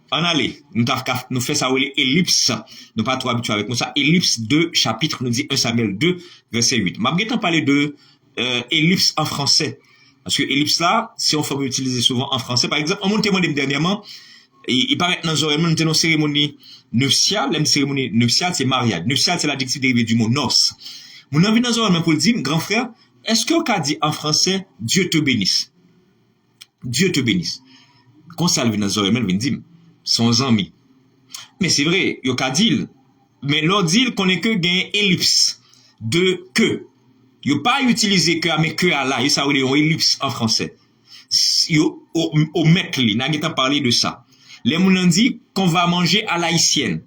En allez, nous fait ça, ellipse. Nous pas trop habitués avec nous ça. Ellipse de chapitre, nous dit 1 Samuel 2, verset 8. M'a bien parler de ellipse en français. Parce que ellipse là, c'est une forme utilisée souvent en français. Par exemple, on m'a témoigné dernièrement, il paraît dans une cérémonie nuptiale. Une cérémonie nuptiale, c'est mariage. Nuptiale, c'est l'adjectif dérivé du mot noce. Mon envie dans un pour le dire, grand frère, est-ce qu'on a dit en français, Dieu te bénisse? Dieu te bénisse. Qu'on salve dans un vient dire, son ami. Mais c'est vrai, il y a dit, mais l'on dit qu'on est que gain ellipse de que. Il n'y a pas utilisé que, mais que à là, il s'agit d'une ellipse en français. Au mettre, il n'a pas parlé de ça. Les gens dit qu'on va manger à l'haïtienne.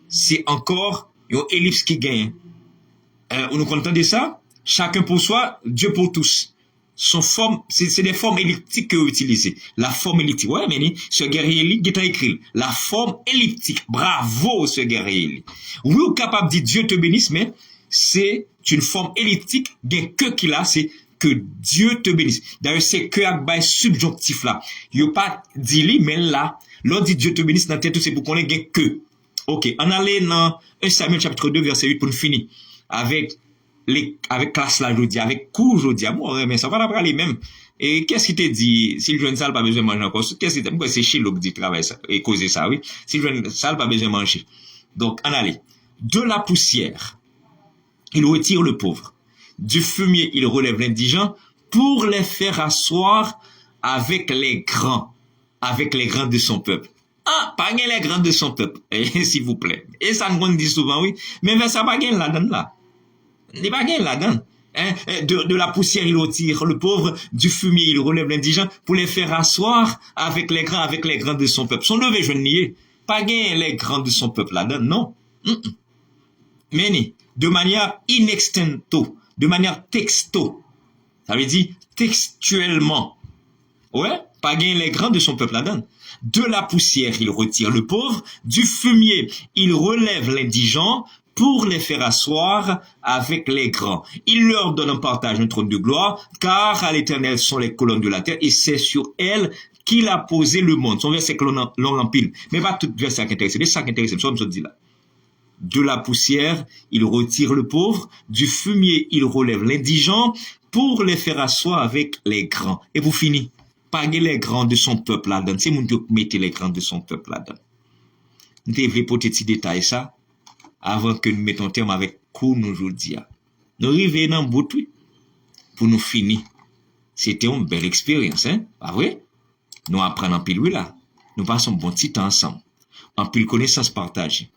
C'est encore une ellipse qui gagne. On nous contente de ça? Chacun pour soi, Dieu pour tous. Son forme, c'est des formes elliptiques que vous utilisez. La forme elliptique. Ouais, mais ce guerrier qui t'a écrit. La forme elliptique. Bravo, ce guerrier. Oui, vous êtes capable de dire Dieu te bénisse, mais c'est une forme elliptique. Bien que qu'il a, c'est que Dieu te bénisse. D'ailleurs, c'est que avec subjonctif là. Il n'y a pas dit mais là, l'on dit Dieu te bénisse dans la tête, c'est pour qu'on ait que. Ok, on allait dans 1 Samuel chapitre 2, verset 8 pour nous finir. Avec classe là, je dis, avec cours, je dis, bon, mais ça va pas aller même. Et qu'est-ce qui te dit, si le jeune sale pas besoin de manger encore, qu'est-ce qui te dit, c'est Chilo qui dit travail ça, et causer ça, oui. Si le jeune sale pas besoin de manger. Donc, on allait. De la poussière, il retire le pauvre. Du fumier, il relève l'indigent pour les faire asseoir avec les grands de son peuple. Ah, pas les grands de son peuple, s'il vous plaît. Et ça nous dit souvent, oui. Mais vers ça, pas là-dedans, là. Il n'est pas là-dedans. Hein? De la poussière, il retire le pauvre. Du fumier, il relève l'indigent pour les faire asseoir avec les grands de son peuple. Son levé, je niais. Pas les grands de son peuple là-dedans, non. Mais de manière in extento, de manière texto. Ça veut dire textuellement. Ouais, pas les grands de son peuple là-dedans. De la poussière, il retire le pauvre. Du fumier, il relève l'indigent pour les faire asseoir avec les grands. Il leur donne en partage un trône de gloire, car à l'Éternel sont les colonnes de la terre, et c'est sur elles qu'il a posé le monde. Son verset que l'on empile. Mais pas tout verset qui intéresse. C'est ça qui intéresse. Ça me dit là. De la poussière, il retire le pauvre. Du fumier, il relève l'indigent pour les faire asseoir avec les grands. Et vous finissez. Paguer les grands de son peuple là-dedans. C'est mon Dieu qui mette les grands de son peuple là-dedans. Nous devons porter petit détail ça avant que nous mettons terme avec quoi nous aujourd'hui. Nous arrivons dans le bout pour nous finir. C'était une belle expérience, hein? Pas vrai? Nous apprenons en pile là. Nous passons un bon petit temps ensemble. En pile connaissance partagée.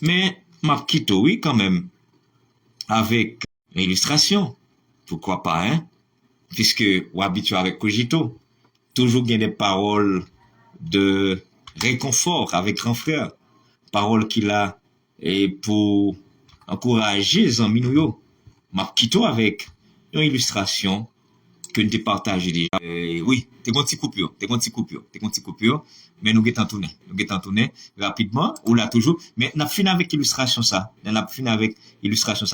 Mais, ma quitte, oui, quand même. Avec une illustration. Pourquoi pas, hein? Puisque, ou habitué avec Cogito. Toujours bien des paroles de réconfort avec grand frère. Paroles qu'il a et pour encourager les amis nous. M'a quitté avec une illustration que nous partagé déjà. Oui, t'es un petit coupure. Mais nous guettons tourner rapidement, ou là toujours. Mais nous fini avec illustration ça.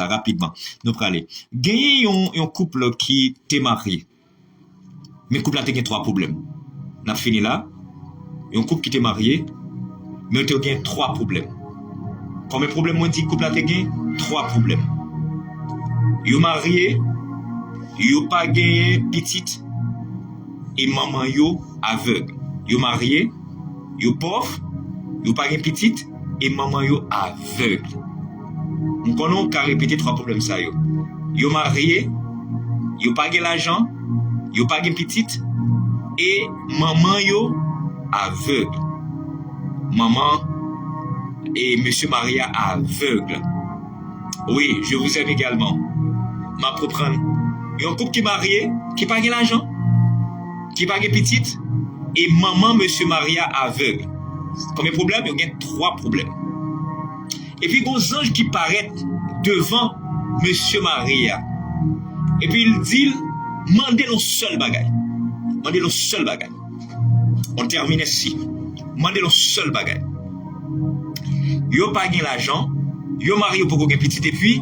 Rapidement. Nous prenons aller. Gagner un couple qui t'est marié. Mais couple a trois problèmes. Nous fini là. Un couple qui t'est marié. mais tu as 3 problèmes. Combien de problèmes moi dit couple a te gagné? 3 problèmes. Yo marié, yo pas gagné petite et maman yo aveugle. Yo marié, yo pauvre, yo pas gagné petite et maman yo aveugle. On connaît qu'à répéter 3 problèmes ça yo. Yo marié, yo pas gagné l'argent, yo pas gagné petite et maman yo aveugle. Maman et monsieur Maria aveugle. Oui, je vous aime également. Ma propre. Il y a un couple qui est marié, qui n'a pas l'argent, qui n'a pas petite, et maman, monsieur Maria aveugle. Combien de problèmes? Il y a 3 problèmes. Et puis, il y a un ange qui paraît devant monsieur Maria. Et puis, il dit, mandez le seul bagage. Mandez le seul bagage. On termine ici. Mandez le seul bagage. Yo pas gain l'argent, yo marié pour gagner petit et puis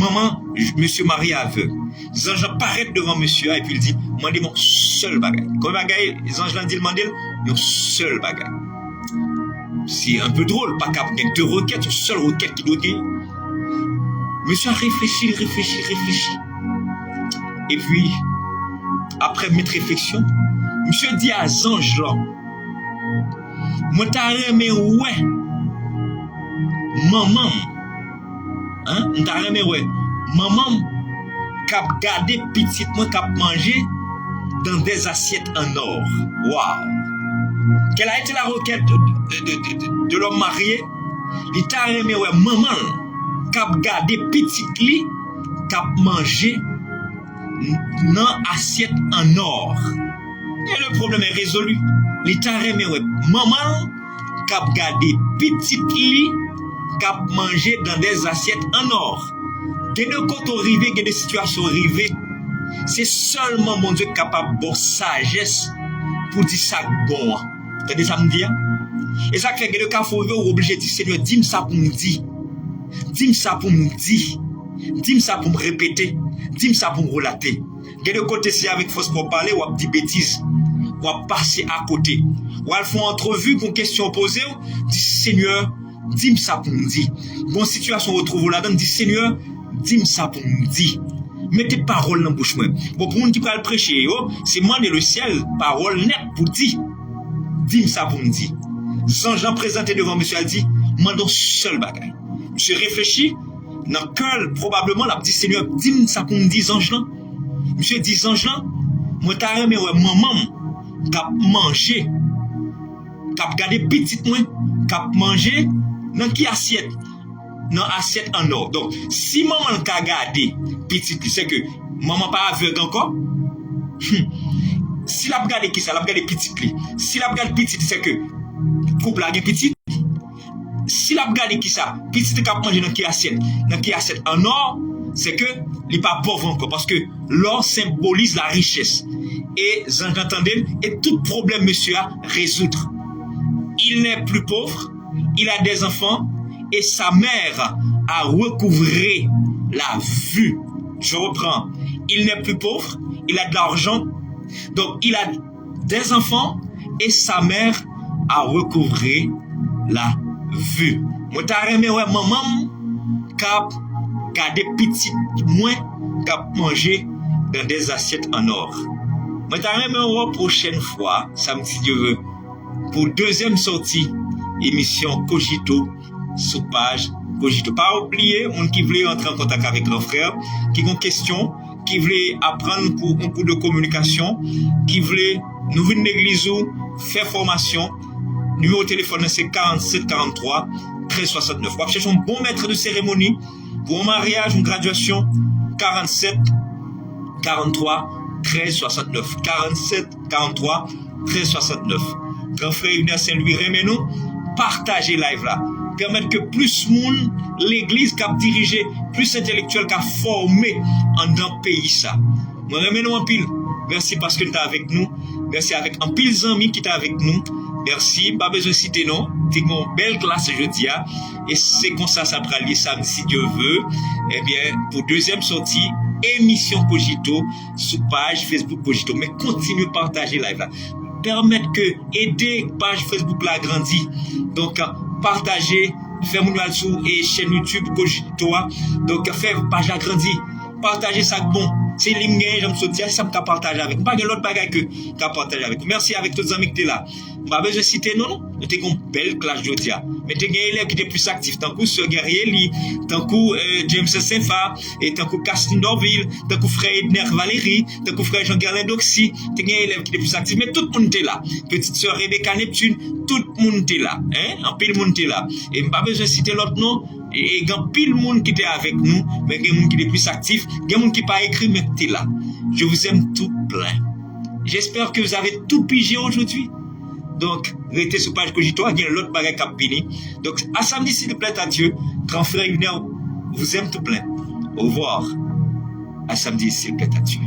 maman monsieur marié aveugle. Les anges apparaissent devant monsieur et puis il dit mandez mon seul bagage. Comme bagage les anges dit mandez le seul bagage. C'est un peu drôle pas cap gain 2 requêtes, une seule requête qui doit gagner. Monsieur a réfléchi. Et puis après mettre réflexion, monsieur dit à ange là moi t'a aimé ouais. Maman, hein, on t'a remis ouais. Maman, cap garder petite moi cap manger dans des assiettes en or. Waouh! Quelle a été la requête de l'homme marié? Il t'a remis ouais. Maman, cap garder petite li, cap manger dans assiette en or. Et le problème est résolu. Il t'a remis ouais. Maman, cap garder petite li, cap manger dans des assiettes en or. De deux côtés arrivés, il y a des situations arrivées. C'est seulement mon Dieu capable de sagesse pour dire ça bon. T'as dit ça me dire? Et ça fait que le cas faut obligé de dire Seigneur, dis-moi ça pour me dire. Dis-moi ça pour me dire. Dis-moi ça pour me répéter. Dis-moi ça pour me relater. De deux côtés, c'est avec force pour parler ou à dire bêtises. Ou à passer à côté. Ou à faire entrevue pour une question posée. Dis Seigneur, dis-moi ça pour me dire. Bon situation retrouve là-dedans, dis Seigneur, dis-moi ça pour me dire. Mettez parole dans la bouche. Bon, pour nous qui parle prêcher, c'est moi le ciel, parole nette pour dire. Dis-moi ça pour me dire. Jean présenté devant monsieur, elle dit, mandons seul bagage. Monsieur réfléchit, dans le cœur, probablement, il a dit Seigneur, dis-moi ça pour me dire, ange là. Monsieur dit, ange là, moi t'as aimé, maman, cap manger, cap garder petite moi, cap manger, dans qui assiette? Dans assiette en or. Donc, si maman a gardé petite, c'est que maman pas aveugle encore. Si la regarde qui ça, la regarde petite. Si la regarde petite, c'est que couple a petite. Si la regarde qui ça, petite cap manger dans qui assiette en or, c'est que il pas pauvre encore parce que l'or symbolise la richesse. Et vous entendez, et tout problème monsieur a résoudre. Il n'est plus pauvre, il a des enfants et sa mère a recouvré la vue. Je reprends. Il n'est plus pauvre, il a de l'argent, donc il a des enfants et sa mère a recouvré la vue. Moi t'as aimé ouais maman cap garder petit moins cap manger dans des assiettes en or. Moi t'as aimé ouais prochaine fois, samedi Dieu veut, pour deuxième sortie émission Cogito sous page Cogito. Pas oublier on qui voulait entrer en contact avec nos frères, qui ont question, qui voulait apprendre pour un cours de communication, qui voulait nous venir l'église ou faire formation. Numéro de téléphone c'est 47 43 13 69. On cherche un bon maître de cérémonie pour un mariage, une graduation. 47 43 13 69. 47 43 13 69. Grand frère Ignace Saint-Louis, remets-nous, partagez live là. Permettre que plus monde, l'église qui a dirigé, plus intellectuel qui a formé en dans le pays ça. Moi, remets-nous en pile. Merci parce que tu es avec nous. Merci avec un pile d'amis qui est avec nous. Merci, pas besoin de citer non. C'est une belle classe jeudi. Et c'est comme ça va aller samedi si Dieu veut. Eh bien, pour deuxième sortie, émission Cogito, sous page Facebook Cogito. Mais continuez à partager live là. permettre que aider page Facebook la grandit. Donc partagez, faites mon sur et chaîne YouTube Cogito. Donc faites page la grandir. Partagez ça bon. C'est l'imgé, j'aime se dire ça me partager avec. Pas de l'autre bagage que qu'a partager avec. Merci avec tous les amis qui étaient là. Pas besoin de citer non. T'es une belle classe aujourd'hui. Mais t'es un élève qui était plus actif. Tant que ce guerrier li, tant que James Sefa, et tant que Casting Dorville, tant que frère Edner Valérie, tant que frère Jean-Gerlin Doxy, t'es un élève qui était plus actif. Mais tout le monde était là. Petite sœur Rebecca Neptune, tout le monde était là. En pile monde était là. Et pas besoin de citer l'autre nom. Et il y a pile monde qui était avec nous, mais il y a des gens qui étaient plus actifs, il y a des gens qui n'ont pas écrit, mais qui étaient là. Je vous aime tout plein. J'espère que vous avez tout pigé aujourd'hui. Donc, restez sur page Cogito, il y a l'autre bagage qui a fini. Donc, à samedi, s'il te plaît, à Dieu, grand frère Yunel, vous aime tout plein. Au revoir. À samedi, s'il te plaît, à Dieu.